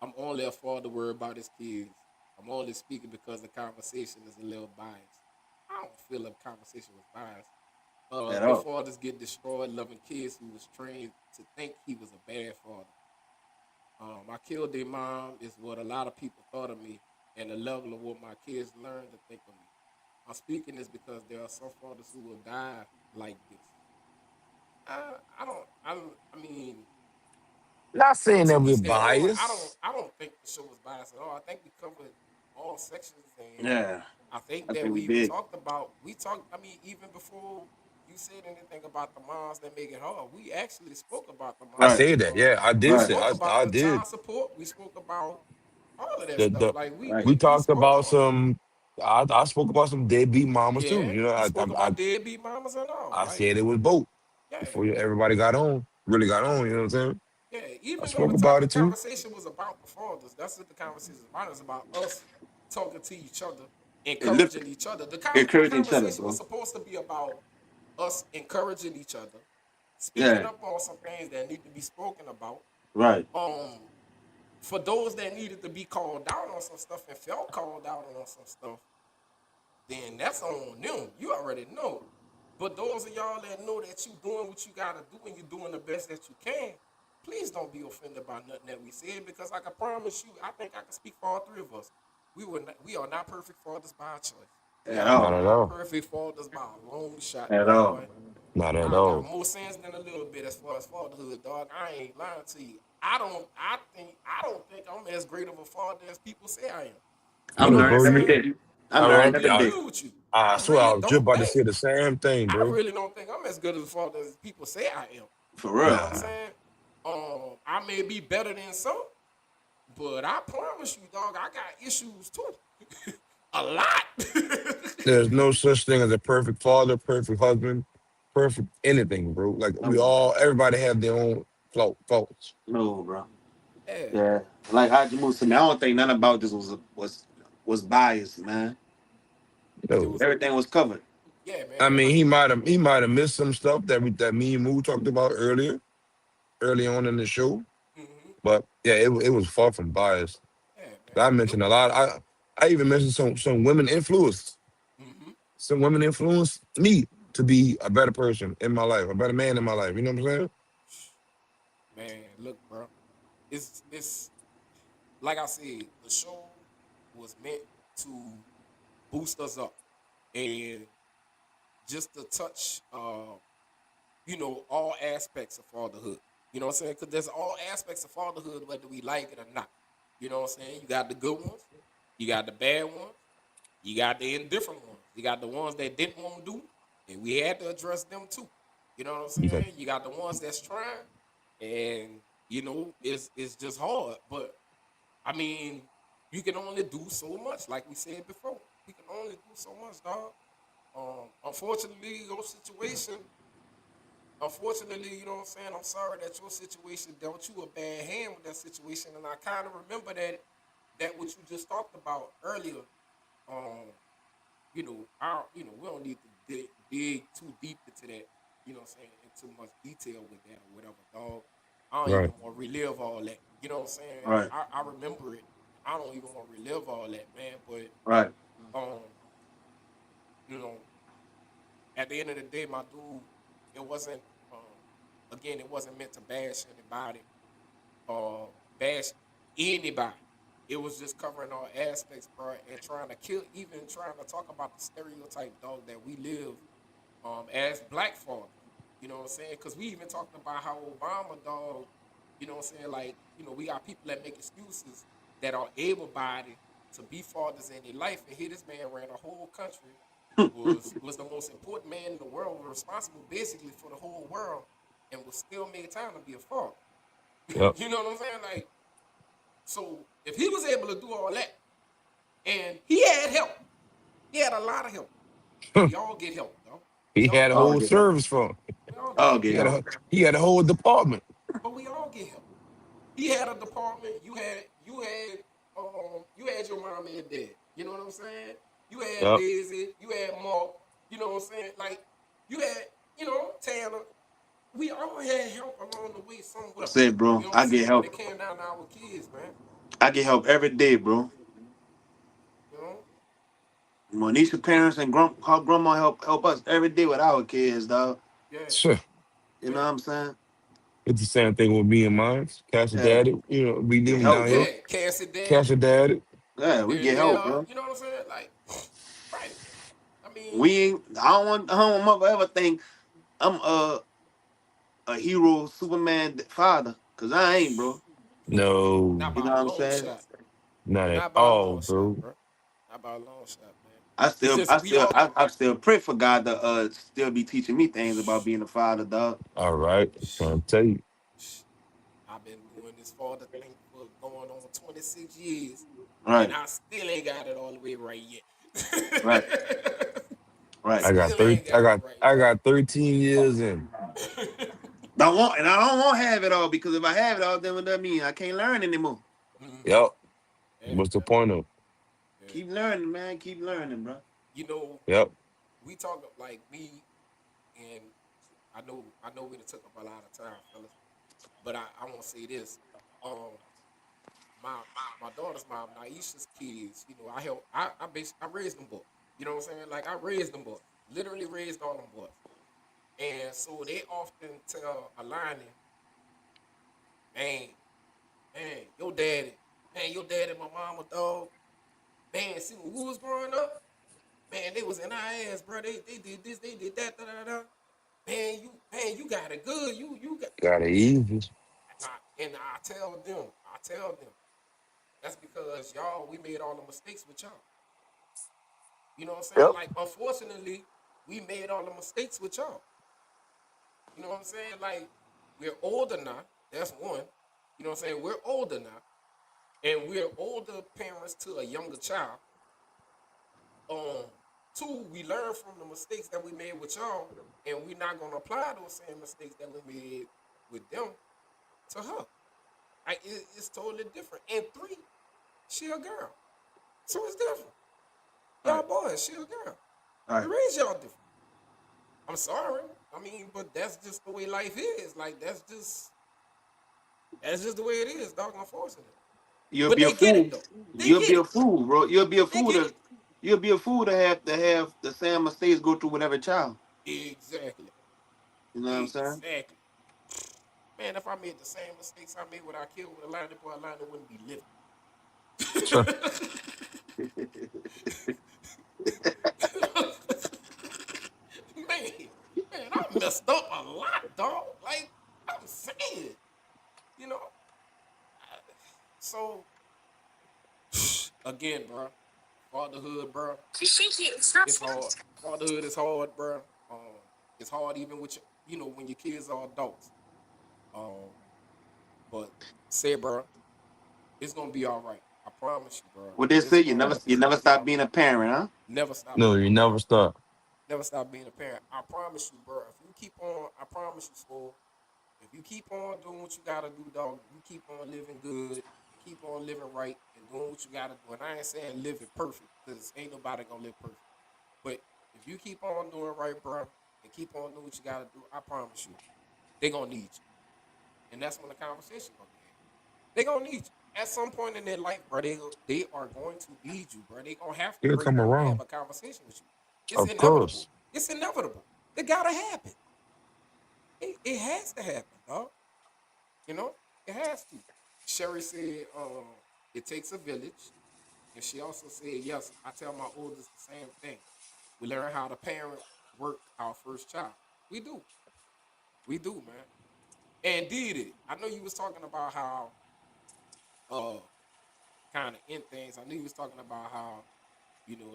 I'm only a father worried about his kids. I'm only speaking because the conversation is a little biased. I don't feel the conversation was biased. at Good all. fathers get destroyed loving kids who was trained to think he was a bad father. I killed their mom is what a lot of people thought of me, and the level of what my kids learned to think of me. I'm speaking this because there are some fathers who will die like this. I don't. I mean, Not saying to that we're each their own. I don't. biased. I don't think the show was biased at all. I think we covered all all sections, and Yeah, I think I that think we we even big. talked about we talked. I mean, even before you said anything about the moms that make it hard, we actually spoke about the I moms Right, that said make that. it hard. Yeah, I did We right, say spoke about I the did. child support. We spoke about all of that stuff. The Like we right. we we we talked spoke about on it. some. I spoke about some deadbeat mamas too. Yeah, You know, we spoke about deadbeat mamas and all. I Like said it was both yeah, before everybody got on. Really got on. You know what I'm saying? yeah. I Even though spoke the about topic it too. conversation was about the fathers, that's what the conversation is about. It's about us talking to each other, And lift, encouraging each other. The encourage each other, conversation was bro. supposed to be about us encouraging each other, speaking Yeah, up on some things that need to be spoken about. right. Um, for those that needed to be called out on some stuff and felt called out on some stuff, then that's on them. You already know. But those of y'all that know that you doing what you gotta do and you doing the best that you can, please don't be offended by nothing that we said because I can promise you, I think I can speak for all three of us. We are not perfect fathers by choice. We At are Not all, at not all. perfect fathers by a long shot, at my all. boy. Not at I got all. more sense than a little bit as far as fatherhood, dog. I ain't lying to you. I don't think I'm as great of a father as people say I am. You You I'm know, know what I'm bro. learning every saying? day. I'm I, I'm learning gonna I, be every I day. real with you. I I swear I really was just don't about to think say the same thing, I bro. really don't think I'm as good as a father as people say I am. For You know real. what I'm Nah, saying? I may be better than some, but I promise you, dog, I got issues too. A lot. there's no such thing as a perfect father, perfect husband, perfect anything, bro. Like we No, all, everybody have their own faults. no, bro. Yeah, Yeah, like Haji Musa, man, I don't think none about this was biased, man. You it know, was. Everything was covered. Yeah, I man. I mean, mean, he might have missed some stuff that me and Moo talked about early on in the show. hmm But yeah, it was far from biased. yeah, I man. mentioned a lot. I even mentioned some women influenced. Hmm Some women influenced me to be a better person in my life, a better man in my life. You know what I'm saying? Man, look, bro. It's like I said, the show was meant to boost us up and just to touch all aspects of fatherhood. You know what I'm saying? Because there's all aspects of fatherhood, whether we like it or not. You know what I'm saying? You got the good ones, you got the bad ones, you got the indifferent ones, you got the ones that didn't want to do, and we had to address them too. You know what I'm Okay. saying? You got the ones that's trying, and it's just hard. But I mean, you can only do so much, like we said before. We can only do so much, dog. Unfortunately, your situation Unfortunately, you know what I'm saying? I'm sorry that your situation dealt you a bad hand with that situation. And I kind of remember that what you just talked about earlier. Um, we don't need to dig too deep into that, you know what I'm saying, into much detail with that or whatever, dog. I don't even Right. want to relive all that. You know what I'm saying? Right, I remember it. I don't even want to relive all that, man. But right. um, you know, at the end of the day, my dude, it wasn't again, it wasn't meant to bash anybody or bash anybody. It was just covering all aspects, bro, and trying to kill, even trying to talk about the stereotype, dog, that we live as black fathers. You know what I'm saying? Because we even talked about how Obama, dog, you know what I'm saying? Like, we got people that make excuses that are able bodied to be fathers in their life. And here this man ran a whole country, was the most important man in the world, was responsible basically for the whole world, and was still made time to be a father. Yep. You know what I'm saying? Like, so if he was able to do all that, and he had help, he had a lot of help. We all get help, though. He We all had a get I'll help. whole get help. service for him. We all get I'll help. He get had help. a whole department. But we all get help. He had a department. You had your mom and dad. You know what I'm saying? You had Yep. Daisy. You had Mark. You know what I'm saying? Like you had, Tanner. We all had help along the way somewhere. Said, bro, You know what I'm I get saying? When help. it came down to our kids, man. I get help every day, bro. You know? Monisha parents and her grandma help us every day with our kids, dog. Yeah, Sure. You know yeah, what I'm saying? It's the same thing with me and mine. Cash and Yeah, daddy. You know, we get living help, down here. bro. yeah. Cassie, Cash daddy, and daddy. Yeah, we get help, Danielle. bro. You know what I'm saying? Like, right. I mean, We ain't. I don't want mother ever think I'm a hero, Superman father, cause I ain't, bro. nope. No, Not You by know a what I'm long saying? shot. not at Not by a all, long shot, bro. bro. Not by a long shot, man. I It's still, just I we still, all. I still pray for God to still be teaching me things about being a father, dog. All right. Trying to tell you. I've been doing this father thing for going on 26 years, and Right, I still ain't got it all the way right yet. right, right. Still ain't I got it right, got 13 years in. Don't want, and I don't want to have it all because if I have it all, then what that mean? I can't learn anymore. Mhm. Yep. Yeah, What's the man. point of? Yeah. Keep learning, man. Keep learning, bro. You know, Yep. we talk like me, and I know we done took up a lot of time, fellas. But I want to say this. Um, my my daughter's mom, Naisha's kids. I help. I raised them boys. You know what I'm saying? Like I raised them boys. Literally raised all them boys. And so they often tell Alani, man, man, your daddy, my mama, dog. Man, see when we was growing up, man, they was in our ass, bro. They did this, they did that, da da da. Man, you got it good. You got. Got it easy. And I tell them, that's because y'all, we made all the mistakes with y'all. You know what I'm saying? Yep. Like, unfortunately, we made all the mistakes with y'all. You know what I'm saying? Like, we're older now. That's one. You know what I'm saying? We're older now. And we're older parents to a younger child. Um, Two, we learn from the mistakes that we made with y'all, and we're not gonna apply those same mistakes that we made with them to her. It's totally different. And three, she a girl. So it's different. All Y'all right, boys, she a girl. all We right. raised y'all different. I'm sorry. I mean, but that's just the way life is. Like that's just the way it is, dog. Unfortunately. You'll But be a they get it fool. though. They You'll be get a it. fool, bro. They get it. You'll be a fool to have the same mistakes go through with every child. Exactly. You know what I'm saying? Exactly. Man, if I made the same mistakes I made when I killed with Atlanta, boy, Atlanta wouldn't be living. man, man, I messed up a lot, dog. Like I'm saying, you know. So again, bro, fatherhood, bro, it's hard. Fatherhood is hard, bro. It's hard even with when your kids are adults. Um, but say, bro, it's gonna be all right. I promise you, bro. What they say, It's you gonna never it's you gonna never be stop all being right. a parent, huh? Never stop No, being you a never parent. stop. Never stop being a parent. I promise you, bro. If you keep on, I promise you, fool. If you keep on doing what you gotta do, dog, you keep on living good and keep on living right and doing what you gotta do. And I ain't saying live it perfect, because ain't nobody gonna live perfect. But if you keep on doing right, bro, and keep on doing what you gotta do, I promise you, they gonna need you. And that's when the conversation gonna be had. They gonna need you. At some point in their life, bro, they are going to need you, bro. They gonna have to He'll break come down and have around. a conversation with you. It's Of inevitable. course. It's inevitable. It gotta happen. It has to happen, dog. You know, it has to. Sherry said, it takes a village. And she also said, yes, I tell my oldest the same thing. We learn how to parent work our first child. We do. We do, man. And did it. I know you was talking about how uh kind of in things. I knew you was talking about how,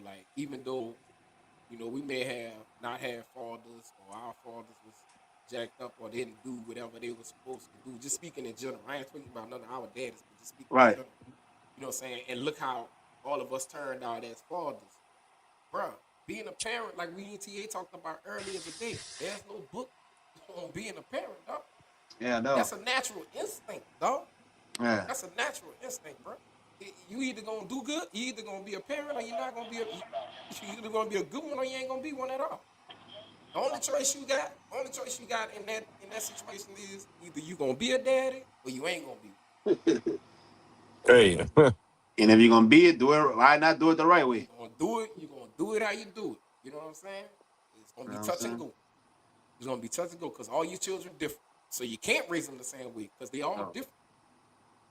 like even though, we may have not had fathers or our fathers was jacked up or didn't do whatever they were supposed to do. Just speaking in general. I ain't speaking about none of our daddies, but just speaking in Right. general. You know what I'm saying? And look how all of us turned out as fathers. Bruh, being a parent, like we ETA talked about earlier today, there's no book on being a parent, dog. Yeah, no. That's a natural instinct, dog. Yeah. That's a natural instinct, bro. You either gonna do good, you either gonna be a parent, or you're not gonna be a. You either gonna be a good one, or you ain't gonna be one at all. The only choice you got in that situation is either you gonna be a daddy or you ain't gonna be one. Hey, And if you're gonna be it, do it. Why not do it the right You way? gonna do it. You gonna do it how you do it. You know what I'm saying? It's gonna You be know what I'm touch and saying? go. It's gonna be touch and go because all your children different. So you can't raise them the same way because they all No. different.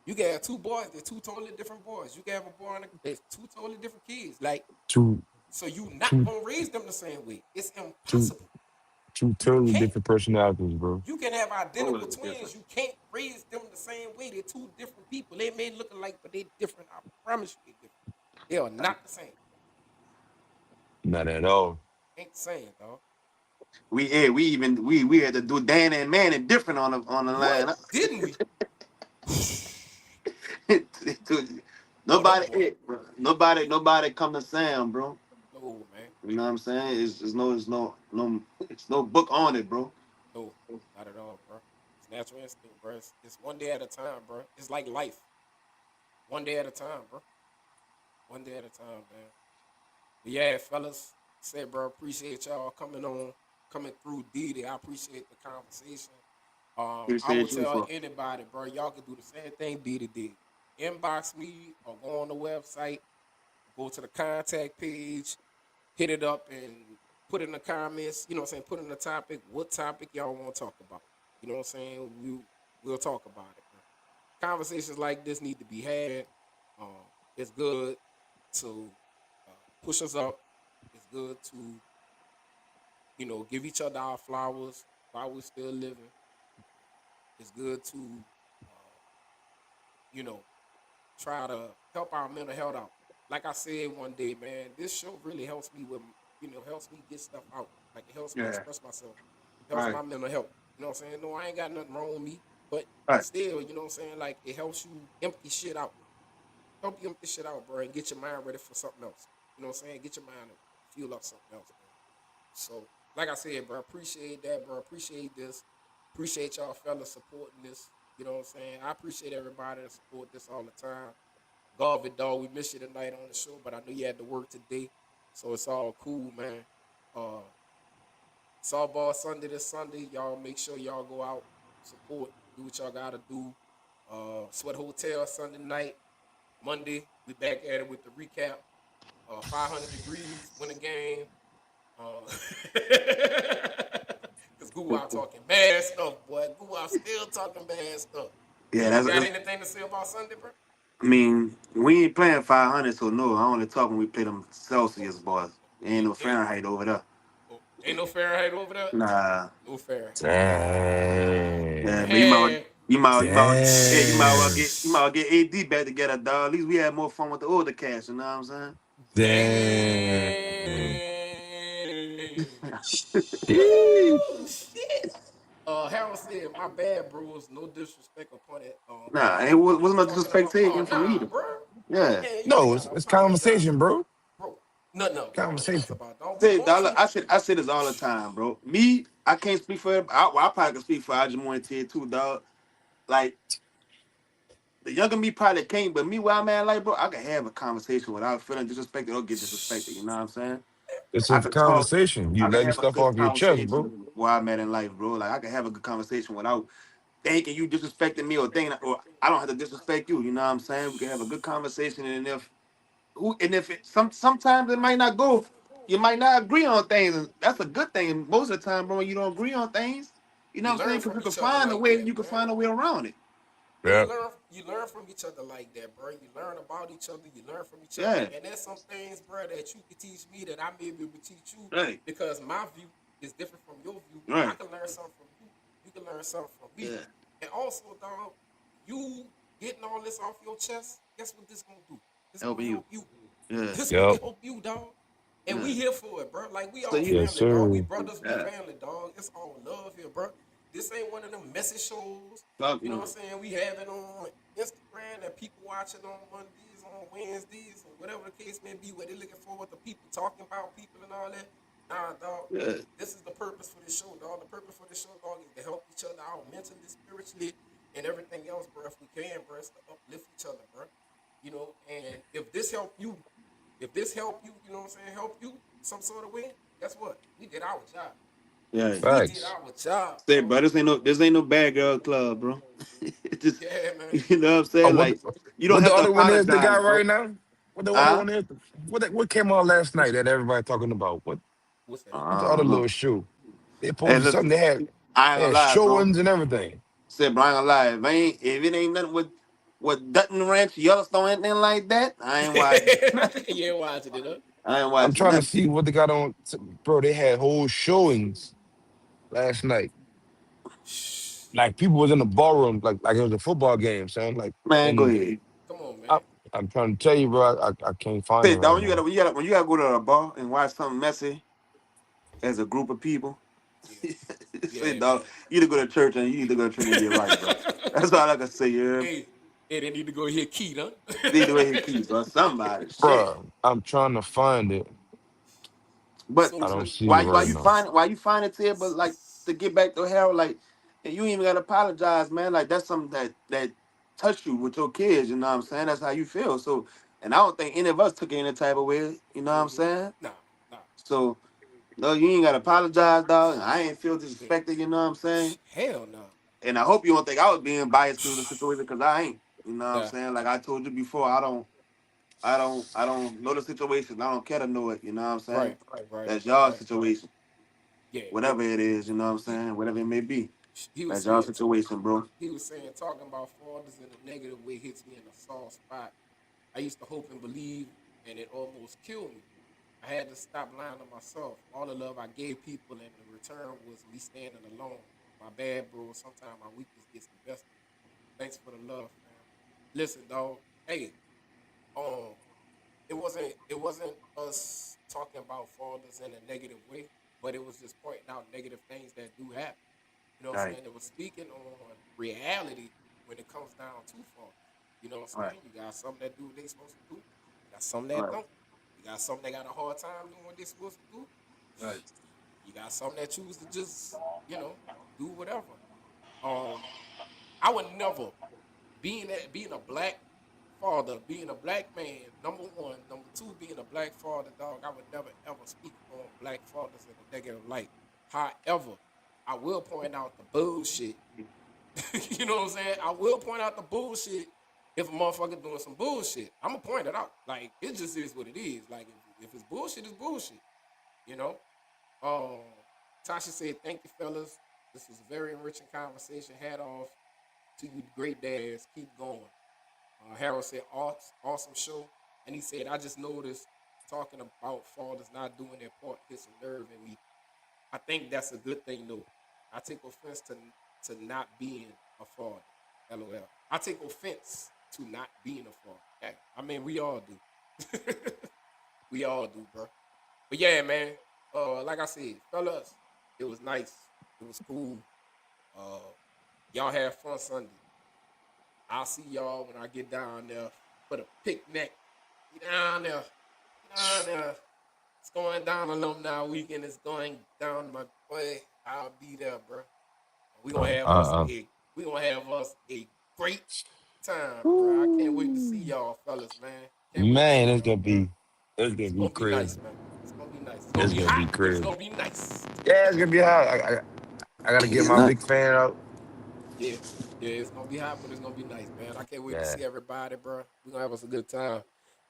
You can have two boys, they're two totally different boys. You can have a boy and there's two totally different kids. Like, two, so you not two, gonna raise them the same way. It's two, impossible. two You totally can't. different personalities, bro. You can have identical Totally different. twins. You can't raise them the same way. They're two different people. They may look alike, but they're different. I promise you they're different. They are not the same. Not at all. Ain't the same, dog. We had to do Dan and Manny different on the What line. didn't we? Oh, them boy. Nobody come to Sam, bro. No, man. You know what I'm saying? It's no book on it, bro. No, not at all, bro. It's natural instinct, bro. It's one day at a time, bro. It's like life. One day at a time, bro. One day at a time, man. But yeah, fellas, said, bro, appreciate y'all coming on, coming through Deedy. I appreciate the conversation. I will Appreciate you tell for anybody, bro, y'all can do the same thing Deedy did. Inbox me or go on the website, go to the contact page, hit it up and put in the comments, you know what I'm saying, put in the topic, what topic y'all want to talk about. You know what I'm saying? We'll talk about it, bro. Conversations like this need to be had. It's good to push us up. It's good to, give each other our flowers while we're still living. It's good to, uh, you know, try to help our mental health out. Like I said one day, man, this show really helps me with, helps me get stuff out. Like it helps me yeah. express myself. Helps Right. my mental health. You know what I'm saying? No, I ain't got nothing wrong with me, but Right. still, you know what I'm saying? Like it helps you empty shit out. Help you empty shit out, bro, and get your mind ready for something else. You know what I'm saying? Get your mind to fuel up something else, man. So, like I said, bro, appreciate that, bro. Appreciate this. Appreciate y'all fellas supporting this. You know what I'm saying? I appreciate everybody that support this all the time. Garvey, dog, we missed you tonight on the show, but I knew you had to work today. So it's all cool, man. Uh Softball Sunday this Sunday. Y'all make sure y'all go out, support, do what y'all gotta do. Sweat Hotel Sunday night. Monday, we back at it with the recap. 500 degrees, win a game. Because Goo out talking bad stuff, boy. Goo out still talking bad stuff. Yeah, You that's. got anything to say about Sunday, bro? I mean, we ain't playing 500, so no. I only talk when we play them Celsius boys. Ain't Ain't, no ain't, Fahrenheit over there. ain't no Fahrenheit over there? Nah. No Fahrenheit. Oh, Yeah, Damn. but man. you might well get AD back together, dog. At least we had more fun with the older cast. You know what I'm saying? Damn. Dang. Woo, Sheesh. shit. Harold said, "My bad, bros. No disrespect upon it. Nah, Us it wasn't no talking disrespect about. Oh taken from nah, either. bro. Yeah. Man, you ain't No, gotta it's apologize, conversation, bro. bro. Nothing to apologize Conversation. about, dog. We Say, want dog, look, you. I say this all the time, bro. Me, I can't speak for him. I probably can speak for I just want to tell you too, dog. Like the younger me probably can't, but me where I'm at, like, bro, I can have a conversation without feeling disrespected or get disrespected. You know what I'm saying? It's I a could talk. conversation. You I can letting have a stuff good off your chest, bro. conversation where I'm at in life, bro. Like I can have a good conversation without thinking you disrespecting me or thinking, or I don't have to disrespect you. You know what I'm saying? We can have a good conversation, and if it, sometimes it might not go, you might not agree on things. And that's a good thing. And most of the time, bro, when you don't agree on things, you know You what I'm saying? learn Because from each other like that, you can man. find a way around it. Yeah, Yeah. you learn from each other like that, bro. You learn about each other. You learn from each other, Yeah. and there's some things, bro, that you can teach me that I may be able to teach you Right. because my view is different from your view. I Right. can learn something from you. You can learn something from me, Yeah. and also, dog, you getting all this off your chest. Guess what this gonna do? It's gonna Helping you. help you. Yeah. This gonna Yep. help you, dog. And Yeah. we here for it, bro. Like we So all you, Yes, family, dog. We sir. brothers, we yeah. family, dog. It's all love here, bro. This ain't one of them messy shows. Fuck You know no. what I'm saying? We have it on Instagram and people watching on Mondays, on Wednesdays, or whatever the case may be, where they're looking forward to people talking about people and all that. Nah, dog. Yeah. This is the purpose for this show, dog. The purpose for this show, dog, is to help each other out mentally, spiritually, and everything else, bro. If we can, bro, it's to uplift each other, bro. And if this help you, you know what I'm saying, help you some sort of way, guess what? We did our job. Yeah. We did Facts. our job, Say, dog. bro, this ain't no bad girl club, bro. It just Yeah, man. you know what I'm Oh, saying? Like you don't what the have to other one is they apologize, got bro. right now? What the other Huh? one is? What came on last night that everybody talking about? What's that? What's the other Uh, little show? They hey, posted something. listen, They I ain't gonna had lie, bro. showings and everything. Said, bro, I ain't gonna lie. If it ain't nothing with Dutton Ranch, Yellowstone, anything like that, I ain't watching. You ain't watching it, huh? I ain't I'm watching trying to nothing. see what they got on. Bro, they had whole showings last night. Shh. Like people was in the ballroom, like it was a football game, son. Like, Man, go and ahead. Come on, I, man. I'm trying to tell you, bro. I can't find it Say, dog, right now. when you gotta go to a bar and watch something messy as a group of people. Yeah, Say, yeah, dog, man. you either go to church and you either go to church and get right, bro. That's all I can say. Yeah, Hey, hey, they need to go hit Keith, huh? either way he keeps, bro. Somebody, shit. Bro, I'm trying to find it. But I So, don't see it right now. why you find it here? But like to get back to Harold, like and you ain't even gotta apologize, man. Like that's something that touched you with your kids. You know what I'm saying? That's how you feel. So, and I don't think any of us took it any type of way. You know what I'm hmm saying? nah, nah, So, no, you ain't gotta apologize, dog. I ain't feel yeah. disrespected. You know what I'm saying? Hell no. And I hope you don't think I was being biased to the situation because I ain't. You know what I'm Nah, saying? Like I told you before, I don't know the situation. I don't care to know it. You know what I'm saying? right, right, That's y'all right. situation. Yeah, Whatever it is, you know what I'm he saying? Whatever it may be. he was That's y'all saying situation, bro. he was saying talking about fathers in a negative way hits me in a soft spot. I used to hope and believe, and it almost killed me. I had to stop lying to myself. All the love I gave people, and the return was me standing alone. My bad, bro. Sometimes my weakness gets the best of me. Thanks for the love, fam. Listen, dog. Hey, um, it wasn't us talking about fathers in a negative way, but it was just pointing out negative things that do happen. You know what I'm Right, saying? It was speaking on reality when it comes down to fathers. You know what I'm right, saying? You got some that do what they supposed to do. You got some that right, don't. You got some that got a hard time doing what they supposed to do. right, You got some that choose to just, do whatever. Um, I would never being a black father, being a black man, number one, number two, being a black father, dog, I would never ever speak on black fathers in a negative light. However, I will point out the bullshit. You know what I'm saying? I will point out the bullshit if a motherfucker doing some bullshit. I'm gonna point it out. Like it just is what it is. Like if it's bullshit, it's bullshit. You know. Um, Tasha said, "Thank you, fellas. This was a very enriching conversation. Hat off to you, great dads. Keep going." Harold said, awesome show. And he said, I just noticed talking about fathers not doing their part hits a nerve in me. I think that's a good thing, though. I take offense to not being a father. LOL. I take offense to not being a father. Yeah, I mean, we all do. We all do, bro. But yeah, man. Like I said, fellas, it was nice. It was cool. Uh, y'all had fun Sunday. I'll see y'all when I get down there for the picnic. Get down there. Get down there. It's going down alumni weekend. It's going down my way. I'll be there, bro. We gonna have us Uh, a we gonna have us a great time, bro. I can't wait to see Ooh. y'all, fellas, man. Can't wait to see Man, y'all, bro. it's gonna It's be gonna be crazy. nice, man. It's gonna be nice. It's gonna It's be gonna hot, be but it's crazy. gonna be nice. Yeah, it's gonna be hot. I gotta get it's my not. big fan out. Yeah. Yeah, it's gonna be hot, but it's gonna be nice, man. I can't wait to Yeah, see everybody, bro. We're gonna have us a good time.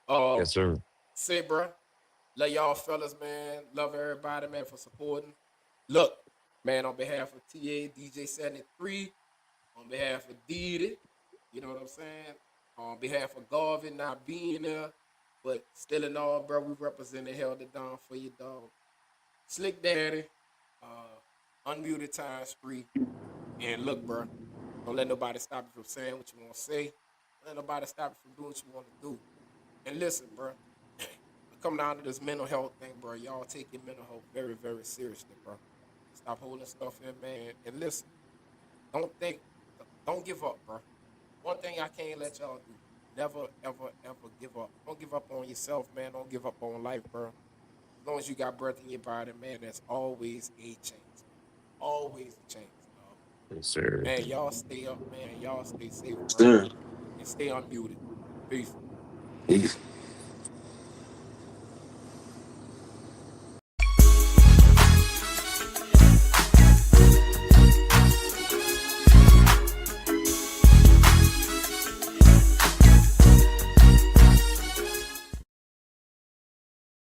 Uh yes, sir. say, bro. Love y'all fellas, man. Love everybody, man, for supporting. Look, man, on behalf of TA DJ 73, on behalf of Deedy, you know what I'm saying? On behalf of Garvin not being there, but still in all, bro, we represented held it down for you, dog. Slick Daddy, unmuted time spree. And look, bro, don't let nobody stop you from saying what you want to say. Don't let nobody stop you from doing what you want to do. And listen, bro, come down to this mental health thing, bro. Y'all take your mental health very, very seriously, bro. Stop holding stuff in, man. And listen, don't think, don't give up, bro. One thing I can't let y'all do: never, ever, ever give up. Don't give up on yourself, man. Don't give up on life, bro. As long as you got breath in your body, man, there's always a chance, man. Always a chance, dog. Yes, sir. Man, y'all stay up, man. Y'all stay safe, bro. Sir. And stay unmuted. Peace. Peace.